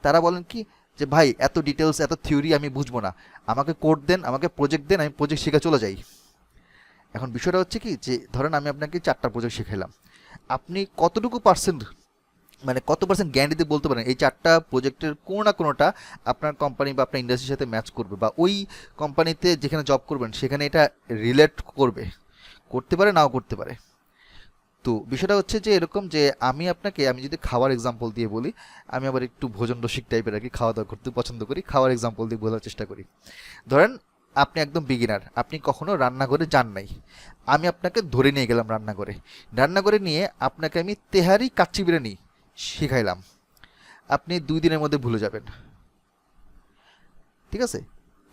তারা বলেন কি যে ভাই এত ডিটেলস, এত থিওরি আমি বুঝবো না, আমাকে কোড দেন, আমাকে প্রজেক্ট দেন, আমি প্রজেক্ট শিখে চলে যাই। এখন বিষয়টা হচ্ছে কি যে ধরেন আমি আপনাকে 4টা প্রজেক্ট শিখাইলাম, আপনি কতটুকু পার্সেন্ট মানে কত পার্সেন্ট গ্যারান্টি দিয়ে বলতে পারেন এই 4টা প্রজেক্টের কোনো না কোনোটা আপনার কোম্পানি বা আপনার ইন্ডাস্ট্রির সাথে ম্যাচ করবে, বা ওই কোম্পানিতে যেখানে জব করবেন সেখানে এটা রিলেট করবে? করতে পারে, নাও করতে পারে। তো বিষয়টা হচ্ছে যে এরকম যে আমি যদি খাওয়ার এক্সাম্পল দিয়ে বলি, আমি আবার একটু ভোজন রসিক টাইপের আর কি, খাওয়া দাওয়া করতে পছন্দ করি, খাওয়ার এক্সাম্পল দিয়ে বোঝার চেষ্টা করি। ধরেন আপনি একদম বিগিনার, আপনি কখনো রান্নাঘরে যান নাই, আমি আপনাকে ধরে নিয়ে গেলাম রান্নাঘরে নিয়ে আপনাকে আমি তেহারি কাচ্চি বিরিয়ানি শিখাইলাম, আপনি 2 দিনের মধ্যে ভুলে যাবেন, ঠিক আছে?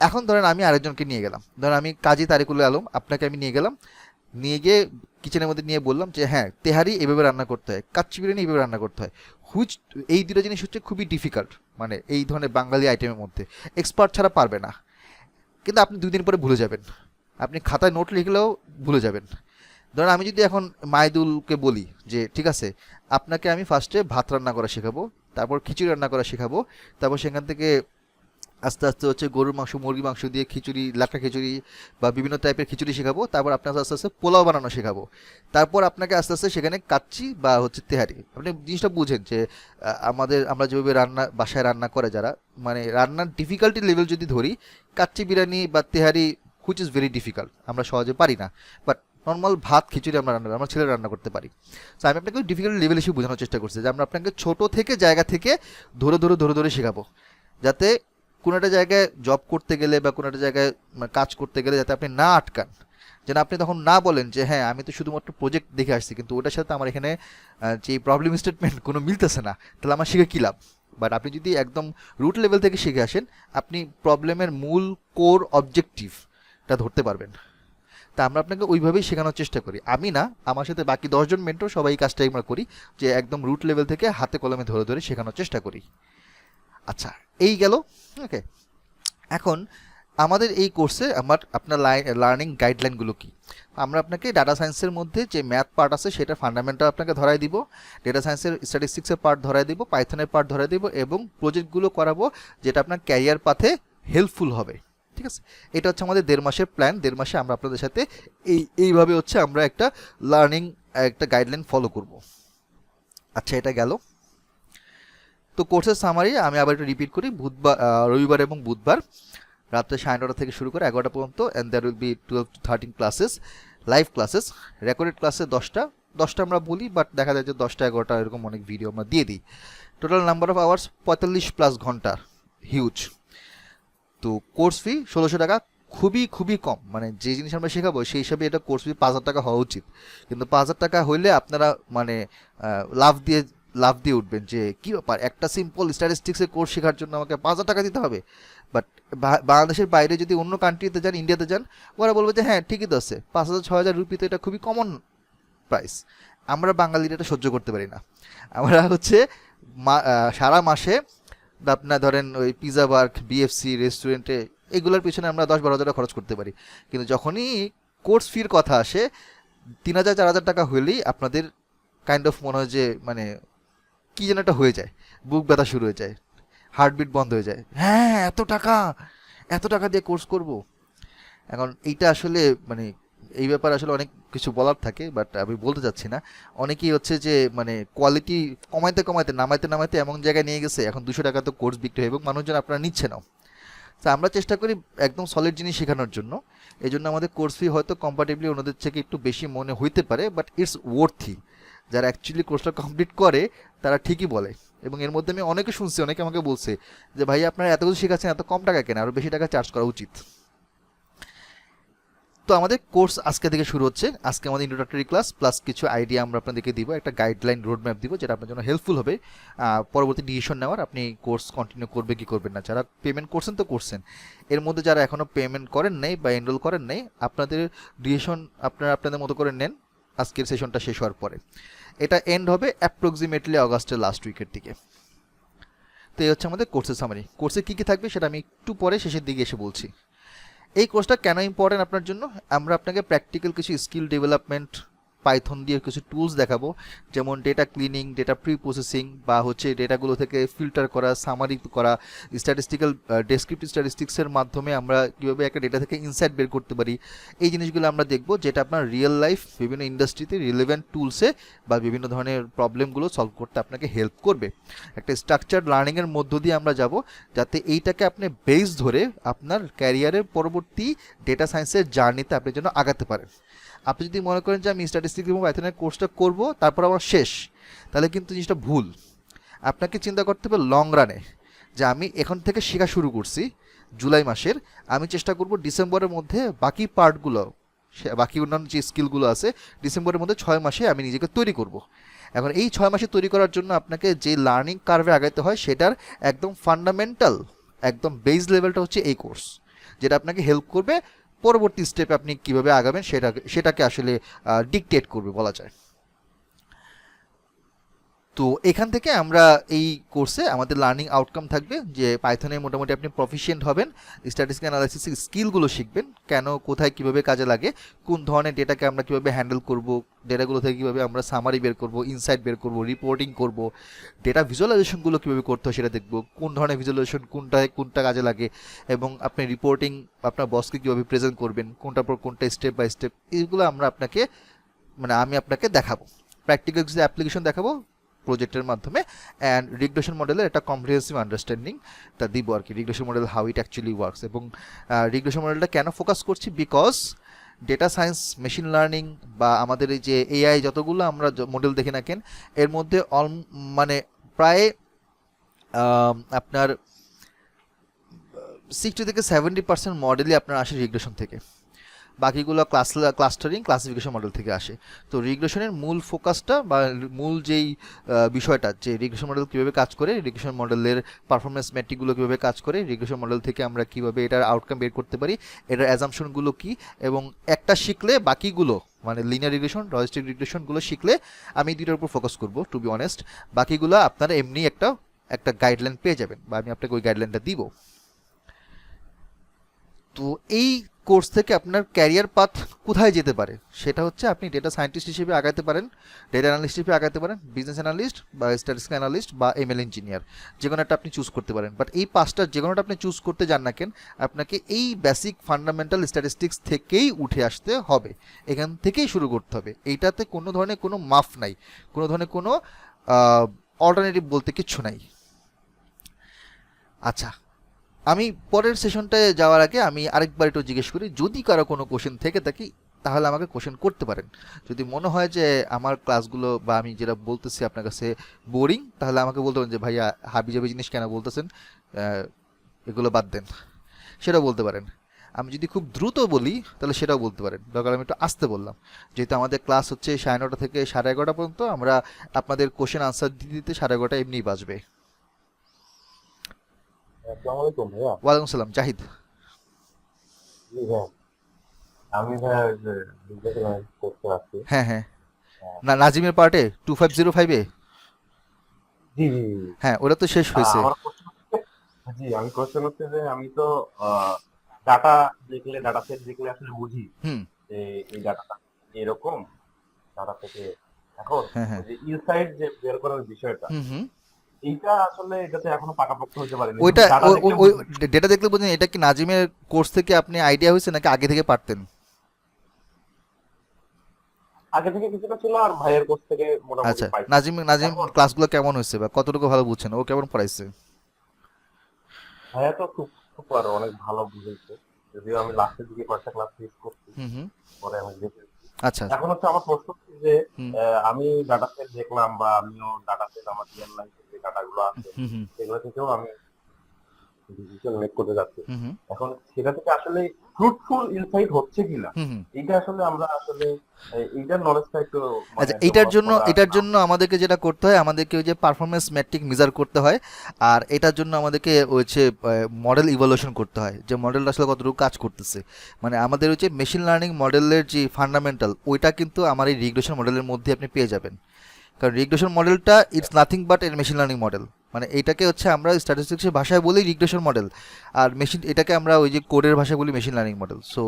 এখন ধরেন আমি আরেকজনকে নিয়ে গেলাম, ধরেন আমি কাজী তারিকুল আলম, আপনাকে আমি নিয়ে গিয়ে কিচেনের মধ্যে নিয়ে বললাম যে হ্যাঁ তেহারি এভাবে রান্না করতে হয়, কাচ্চি বিরিয়ানি এইভাবে রান্না করতে হয়, এই দুটো জিনিস হচ্ছে খুবই ডিফিকাল্ট, মানে এই ধরনের বাঙালি আইটেমের মধ্যে এক্সপার্ট ছাড়া পারবে না। কিন্তু আপনি 2 দিন পরে ভুলে যাবেন, আপনি খাতায় নোট লিখলেও ভুলে যাবেন। ধরুন আমি যদি এখন মাইদুলকে বলি যে ঠিক আছে আপনাকে আমি ফার্স্টে ভাত রান্না করা শেখাবো, তারপর খিচুড়ি রান্না করা শেখাবো, তারপর সেখান থেকে আস্তে আস্তে হচ্ছে গরুর মাংস মুরগির মাংস দিয়ে খিচুড়ি, লাকড়া খিচুড়ি বা বিভিন্ন টাইপের খিচুড়ি শেখাবো, তারপর আপনাকে আস্তে আস্তে পোলাও বানানো শেখাবো, তারপর আপনাকে আস্তে আস্তে সেখানে কাচ্চি বা হচ্ছে তেহারি, আপনি জিনিসটা বুঝেন যে আমরা যেভাবে বাসায় রান্না করে যারা, মানে রান্নার ডিফিকাল্টি লেভেল যদি ধরি, কাচ্চি বিরিয়ানি বা তেহারি হুইচ ইজ ভেরি ডিফিকাল্ট, আমরা সহজে পারি না, বাট নর্মাল ভাত খিচুড়ি আমরা ছেলেরা রান্না করতে পারি। তো আমি আপনাকে ডিফিকাল্ট লেভেল হিসেবে বোঝানোর চেষ্টা করছি যে আমরা আপনাকে ছোট থেকে জায়গা থেকে ধরে শেখাবো, যাতে কোনো একটা জায়গায় জব করতে গেলে বা কোনো একটা জায়গায় কাজ করতে গেলে যাতে আপনি না আটকান, যেন আপনি তখন না বলেন যে হ্যাঁ আমি তো শুধুমাত্র প্রজেক্ট দেখে আসছি কিন্তু ওটার সাথে আমার এখানে যে প্রবলেম স্টেটমেন্ট কোনো মিলতেছে না, তাহলে আমার শিখে কী লাভ? বাট আপনি যদি একদম রুট লেভেল থেকে শিখে আসেন, আপনি প্রবলেমের মূল কোর অবজেক্টিভটা ধরতে পারবেন। তা আমরা আপনাকে ওইভাবেই শেখানোর চেষ্টা করি, আমি না, আমার সাথে বাকি 10 জন মেন্টর সবাই এই কাজটাই আমরা করি, যে একদম রুট লেভেল থেকে হাতে কলমে ধরে শেখানোর চেষ্টা করি। আচ্ছা, এই গেল। ওকে, এখন আমাদের এই কোর্সে আপনার লার্নিং গাইডলাইনগুলো কি? আমরা আপনাকে ডাটা সায়েন্সের মধ্যে যে ম্যাথ পার্ট আছে সেটা ফান্ডামেন্টাল আপনাকে ধরাই দিব, ডেটা সায়েন্সের স্ট্যাটিস্টিক্সের পার্ট ধরাই দিব, পাইথনের পার্ট ধরাই দিব, এবং প্রজেক্টগুলো করাবো যেটা আপনার ক্যারিয়ার পাথে হেল্পফুল হবে। ঠিক আছে, এটা হচ্ছে আমাদের 1.5 মাসের প্ল্যান। 1.5 মাসে আমরা আপনাদের সাথে এইভাবে হচ্ছে আমরা একটা লার্নিং একটা গাইডলাইন ফলো করব। আচ্ছা, এটা গেল। তো কোর্সের সামারি আমি আবার একটু রিপিট করি, রবিবার এবং বুধবার রাত্রে 9:30 থেকে শুরু করে 11টা পর্যন্ত, and there will be 12 to 13 classes, live classes. Recorded ক্লাসে 10টা আমরা বলি, বাট দেখা যায় যে 10টা 11টা এরকম অনেক ভিডিও আমরা দিয়ে দিই। টোটাল নাম্বার অফ আওয়ার্স 45+ ঘন্টা, হিউজ। তো কোর্স ফি 1600 টাকা, খুবই কম, মানে যে জিনিস আমরা শেখাবো সেই হিসাবে এটা কোর্স ফি 5000 টাকা হওয়া উচিত, কিন্তু 5000 টাকা হইলে আপনারা মানে লাভ দিয়ে উঠবেন যে কী ব্যাপার, একটা সিম্পল স্ট্যাটিস্টিক্সের কোর্স শেখার জন্য আমাকে 5000 টাকা দিতে হবে। বাট বাংলাদেশের বাইরে যদি অন্য কান্ট্রিতে যান, ইন্ডিয়াতে যান, ওরা বলবে যে হ্যাঁ ঠিকই তো আছে, 5000-6000 রুপিতে এটা খুবই কমন প্রাইস। আমরা বাঙালিরা এটা সহ্য করতে পারি না। আমরা হচ্ছে সারা মাসে আপনার ধরেন ওই পিজা বার্গ, বিএফসি রেস্টুরেন্টে এগুলোর পিছনে আমরা 10-12 হাজার খরচ করতে পারি, কিন্তু যখনই কোর্স ফির কথা আসে 3000-4000 টাকা হলেই আপনাদের কাইন্ড অফ মনে হয় যে মানে কী যেন একটা হয়ে যায়, বুক ব্যথা শুরু হয়ে যায়, হার্টবিট বন্ধ হয়ে যায়, হ্যাঁ এত টাকা দিয়ে কোর্স করব। এখন এইটা আসলে মানে এই ব্যাপারে আসলে অনেক কিছু বলার থাকে, বাট আমি বলতে চাচ্ছি না। অনেকেই হচ্ছে যে মানে কোয়ালিটি কমাইতে নামাইতে এমন জায়গায় নিয়ে গেছে, এখন 200 টাকা তো কোর্স বিক্রি হয় এবং মানুষজন আপনারা নিচ্ছে না। তো আমরা চেষ্টা করি একদম সলিড জিনিস শেখানোর জন্য, এই জন্য আমাদের কোর্স ফি হয়তো কম্পারেটিভলি ওনাদের থেকে একটু বেশি মনে হইতে পারে, বাট ইটস ওয়ার্থি। যারা অ্যাকচুয়ালি কোর্সটা কমপ্লিট করে তারা ঠিকই বলে, এবং এর মধ্যে আমি অনেকে শুনছি, অনেকে আমাকে বলছে যে ভাই আপনারা এত কিছু শেখাচ্ছেন, এত কম টাকা কেন, আরও বেশি টাকা চার্জ করা উচিত। তো আমাদের কোর্স আজকে থেকে শুরু হচ্ছে। আজকে আমাদের ইন্ট্রোডাক্টরি ক্লাস প্লাস কিছু আইডিয়া আমরা আপনাদেরকে দিব, একটা গাইডলাইন রোডম্যাপ দিব যেটা আপনার জন্য হেল্পফুল হবে পরবর্তী ডিসিশন নেওয়ার, আপনি কোর্স কন্টিনিউ করবে কি করবেন না। যারা পেমেন্ট করছেন তো করছেন, এর মধ্যে যারা এখনও পেমেন্ট করেন নাই বা এনরোল করেন নাই, আপনাদের ডিসিশন আপনাদের মতো করে নেন আজকের সেশনটা শেষ হওয়ার পরে। এটা এন্ড হবে অ্যাপ্রক্সিমেটলি অগাস্টের লাস্ট উইকের দিকে। তো এই হচ্ছে আমাদের কোর্সের সামারি। কোর্সে কী কী থাকবে সেটা আমি একটু পরে শেষের দিকে এসে বলছি। এই কোর্সটা কেন ইম্পর্টেন্ট আপনার জন্য, আমরা আপনাকে প্র্যাকটিক্যাল কিছু স্কিল ডেভেলপমেন্ট পাইথন দিয়ে কিছু টুলস দেখাবো, যেমন data cleaning, data pre processing, বা হচ্ছে ডেটাগুলো থেকে ফিল্টার করা, সামারি করা, স্ট্যাটিস্টিক্যাল ডেসক্রিপটিভ স্ট্যাটিস্টিক্সের মাধ্যমে আমরা কীভাবে একটা ডেটা থেকে ইনসাইট বের করতে পারি। এই জিনিসগুলো আমরা দেখব, যেটা আপনার রিয়েল লাইফ বিভিন্ন ইন্ডাস্ট্রিতে রিলেভেন্ট টুলসে বা বিভিন্ন ধরনের প্রবলেমগুলো সলভ করতে আপনাকে হেল্প করবে। একটা স্ট্রাকচার্ড লার্নিংয়ের মধ্য দিয়ে আমরা যাব, যাতে এইটাকে আপনি বেস ধরে আপনার ক্যারিয়ারের পরবর্তী ডেটা সায়েন্সের জার্নিতে আপনি যেন আগাতে পারেন। আপনি যদি মনে করেন যে আমি স্ট্যাটিস্টিক্স এবং পাইথনের কোর্সটা করব তারপর আমার শেষ, তাহলে কিন্তু জিনিসটা ভুল। আপনাকে চিন্তা করতে হবে লং রানে, যে আমি এখন থেকে শেখা শুরু করছি জুলাই মাসের, আমি চেষ্টা করব ডিসেম্বরের মধ্যে বাকি পার্টগুলো, বাকি অন্যান্য যে স্কিলগুলো আছে ডিসেম্বরের মধ্যে 6 মাসে আমি নিজেকে তৈরি করব। এখন এই 6 মাসে তৈরি করার জন্য আপনাকে যে লার্নিং কার্ভে আগাইতে হয় সেটার একদম ফান্ডামেন্টাল, একদম বেস লেভেলটা হচ্ছে এই কোর্স, যেটা আপনাকে হেল্প করবে পরবর্তী স্টেপে আপনি কীভাবে আগাবেন সেটাকে আসলে ডিকটেট করবে বলা যায়। তো এখান থেকে আমরা এই কোর্সে আমাদের লার্নিং আউটকাম থাকবে যে পাইথনে মোটামুটি আপনি প্রফিশিয়েন্ট হবেন, স্ট্যাটিস্টিক্যাল অ্যানালাইসিসের স্কিলগুলো শিখবেন, কেন কোথায় কিভাবে কাজে লাগে, কোন ধরনের ডেটাকে আমরা কীভাবে হ্যান্ডেল করব, ডেটাগুলো থেকে কীভাবে আমরা সামারি বের করব, ইনসাইট বের করব, রিপোর্টিং করব, ডেটা ভিজুয়ালাইজেশনগুলো কীভাবে করতে হয় সেটা দেখব, কোন ধরনের ভিজুয়ালাইজেশন কোনটা কাজে লাগে, এবং আপনি রিপোর্টিং আপনার বসকে কীভাবে প্রেজেন্ট করবেন, কোনটার পর কোনটা স্টেপ বাই স্টেপ, এইগুলো আমি আপনাকে দেখাবো, প্র্যাকটিক্যাল কিছু অ্যাপ্লিকেশন দেখাবো প্রজেক্টের মাধ্যমে, অ্যান্ড রিগ্রেশন মডেলের একটা কম্প্রিহেন্সিভ আন্ডারস্ট্যান্ডিং তা দিব আর কি, regression model how it actually works. এবং রিগ্রেশন মডেলটা কেন ফোকাস করছি, because data science, machine learning বা আমাদের এই যে এআই যতগুলো আমরা মডেল দেখি না কেন, এর মধ্যে প্রায় আপনার 60 থেকে 70% মডেলই আপনার আসে রিগ্রেশন থেকে, বাকিগুলো ক্লাস্টারিং ক্লাসিফিকেশন মডেল থেকে আসে। তো রিগ্রেশনের মূল ফোকাসটা বা মূল যেই বিষয়টা, যে রিগ্রেশন মডেল কীভাবে কাজ করে, রিগ্রেশন মডেলের পারফরমেন্স মেট্রিকগুলো কীভাবে কাজ করে, রিগ্রেশন মডেল থেকে আমরা কীভাবে এটার আউটকাম বের করতে পারি, এটার অ্যাজাম্পশনগুলো কী, এবং একটা শিখলে বাকিগুলো লিনিয়ার রিগ্রেশন, লজিস্টিক রিগ্রেশনগুলো শিখলে আমি দুইটার উপর ফোকাস করব টু বি অনেস্ট, বাকিগুলো আপনারা এমনি একটা গাইডলাইন পেয়ে যাবেন বা আমি আপনাকে ওই গাইডলাইনটা দিব। তো এই কোর্স থেকে আপনার ক্যারিয়ার পাথ কোথায় যেতে পারে সেটা হচ্ছে, আপনি ডেটা সায়েন্টিস্ট হিসেবে আগাতে পারেন, ডেটা অ্যানালিস্ট হিসেবে আগাতে পারেন, বিজনেস অ্যানালিস্ট বা স্ট্যাটিস্টিক্যাল অ্যানালিস্ট বা এমএল ইঞ্জিনিয়ার, যে কোনো একটা আপনি চুজ করতে পারেন। বাট এই পাঁচটার যে কোনোটা আপনি চুজ করতে যান না কেন, আপনাকে এই বেসিক ফান্ডামেন্টাল স্ট্যাটিস্টিক্স থেকেই উঠে আসতে হবে, এখান থেকেই শুরু করতে হবে। এইটাতে কোনো ধরনের কোনো মাফ নাই, কোনো ধরনের কোনো অল্টারনেটিভ বলতে কিচ্ছু নাই। আচ্ছা, আমি পরের সেশনটায় যাওয়ার আগে আমি আরেকবার একটু জিজ্ঞেস করি, যদি কারো কোনো কোশ্চেন থেকে থাকি তাহলে আমাকে কোশ্চেন করতে পারেন। যদি মনে হয় যে আমার ক্লাসগুলো বা আমি যেটা বলতেছি আপনার কাছে বোরিং, তাহলে আমাকে বলতে পারেন যে ভাইয়া হাবিজাবি জিনিস কেন বলতেছেন, এগুলো বাদ দেন, সেটাও বলতে পারেন। আমি যদি খুব দ্রুত বলি তাহলে সেটাও বলতে পারেন, দরকার আমি একটু আসতে বললাম, যেহেতু আমাদের ক্লাস হচ্ছে 9:30 থেকে 11:30 পর্যন্ত, আমরা আপনাদের কোশ্চেন আনসার দিতে দিতে 11:30 এমনিই বাজবে। আসসালামু আলাইকুম ভাইয়া। ওয়ালাইকুম সালাম, জাহিদ। জি ভাইয়া, আমি ভাইয়া ওই যে বিজনেস অ্যানালিসিস করতে আসছি। হ্যাঁ হ্যাঁ, না নাজিমের পার্টে 2505-এ, জি জি জি। হ্যাঁ ওটা তো শেষ হয়েছে। আমার কোশ্চেন হচ্ছে, জি আমি কোশ্চেন হচ্ছে যে আমি তো ডাটা দেখলে, ডাটা সেট দেখলে আসলে বুঝি হুম, যে এই ডাটাটা এরকম, ডাটা থেকে এখন হ্যাঁ ওই হ্যাঁ, যে ইনসাইট যে বের করার বিষয়টা, হুম হুম, এইটা আসলে এটাতে এখনো পাকাপোক্ত হতে পারেনি। ওইটা ডাটা দেখলে ওই বুঝি। ডেটা দেখলে বোঝেন, এটা কি নাজিমের কোর্স থেকে আপনি আইডিয়া হয়েছে নাকি আগে থেকে পারতেন? আগে থেকে কিছুটা ছিল, আর ভাইয়ের কোর্স থেকে মোটামুটি আচ্ছা, পাইছি। নাজিম এখন ক্লাসগুলো কেমন হয়েছে বা কতটুকু ভালো বুঝছেন, ও কেমন পড়াইছে? ভাইয়া তো খুব সুপার, অনেক ভালো বুঝেছে। যদিও আমি লাস্টের দিকে কয়েকটা ক্লাস মিস করছি, হুম হুম, পরে আমি দেখেছি। আচ্ছা, এখন হচ্ছে আমার প্রশ্ন হচ্ছে যে হুম আমি ডাটা সেট দেখলাম, বা আমিও ডাটা সেট আমার রিয়েল লাইফে যে ডাটাগুলো আছে হুম হুম, সেগুলো থেকেও আমি ডিসিশন মেক করতে যাচ্ছি। হুম হুম, এখন সেটা থেকে আসলে ফ্রুটফুল ইনসাইট হচ্ছে কিনা, হুম হুম। এইটা আসলে আমরা আসলে এইটার নলেজটা একটু আচ্ছা, ডেভেলপ করা। এটার জন্য আমাদেরকে যেটা করতে হয়, আমাদেরকে ওই যে পারফরমেন্স মেট্রিক মেজার করতে হয়, আর এটার জন্য আমাদেরকে হচ্ছে মডেল ইভ্যালুয়েশন করতে হয়, যে মডেলটা আসলে কতটুকু কাজ করতেছে। আমাদের হচ্ছে মেশিন লার্নিং মডেলের যে ফান্ডামেন্টাল, ওইটা কিন্তু আমার এই রিগ্রেশন মডেলের মধ্যে আপনি পেয়ে যাবেন। কারণ রিগ্রেশন মডেলটা ইটস নাথিং বাট এর মেশিন লার্নিং মডেল, মানে এইটাকে হচ্ছে আমরা স্ট্যাটিস্টিক্সের ভাষায় বলি রিগ্রেশন মডেল, আর মেশিন এটাকে আমরা ওই যে কোডের ভাষায় বলি মেশিন লার্নিং মডেল। সো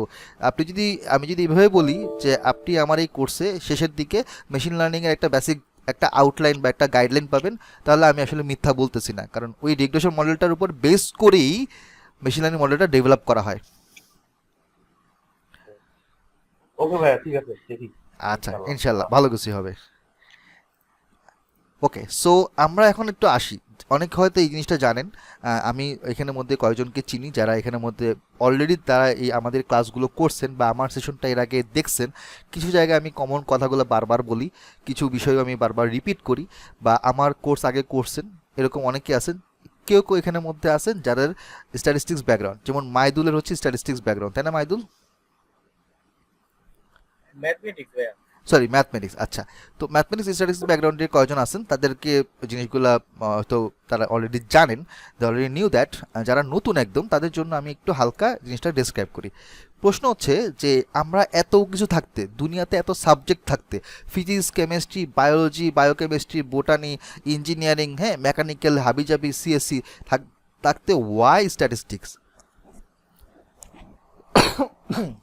আমি যদি এইভাবে বলি যে আপনি আমার এই কোর্সে শেষের দিকে মেশিন লার্নিংয়ের একটা বেসিক একটা আউটলাইন বা একটা গাইডলাইন পাবেন, তাহলে আমি আসলে মিথ্যা বলতেছি না, কারণ ওই রিগ্রেশন মডেলটার উপর বেস করেই মেশিন লার্নিং মডেলটা ডেভেলপ করা হয়। ওকে ভাইয়া, ঠিক আছে, দেখি আচ্ছা, ইনশাআল্লাহ। ইনশাল্লাহ ভালো কিছুই হবে। ওকে, সো আমরা এখন একটু আসি, অনেক হয়তো এই জিনিসটা জানেন, আমি এখানের মধ্যে কয়েকজনকে চিনি যারা এখানের মধ্যে অলরেডি তারা এই আমাদের ক্লাসগুলো করছেন বা আমার সেশনটা এর আগে দেখছেন। কিছু জায়গায় আমি কমন কথাগুলো বারবার বলি, কিছু বিষয় আমি বারবার রিপিট করি, বা আমার কোর্স আগে করছেন এরকম অনেকে আছেন। কেউ কেউ এখানের মধ্যে আছেন যাদের স্ট্যাটিস্টিক্স ব্যাকগ্রাউন্ড, যেমন মাইদুলের হচ্ছে স্ট্যাটিস্টিক্স ব্যাকগ্রাউন্ড, তাই না মাইদুল? ম্যাথমেটিক্স ভাইয়া। Sorry, mathematics. আচ্ছা, তো ম্যাথমেটিক্স স্ট্যাটিস্টিক্স ব্যাকগ্রাউন্ডের কয়জন আছেন তাদেরকে জিনিসগুলা তো তারা অলরেডি জানেন, দে অলরেডি নিউ দ্যাট। যারা নতুন একদম তাদের জন্য আমি একটু হালকা জিনিসটা ডেসক্রাইব করি। প্রশ্ন হচ্ছে যে আমরা এত কিছু থাকতে, দুনিয়াতে এত সাবজেক্ট থাকতে, physics, chemistry, biology, biochemistry, botany, engineering, হ্যাঁ, মেকানিক্যাল, হাবিজাবি, সিএসসি থাকতে ওয়াই স্ট্যাটিস্টিক্স?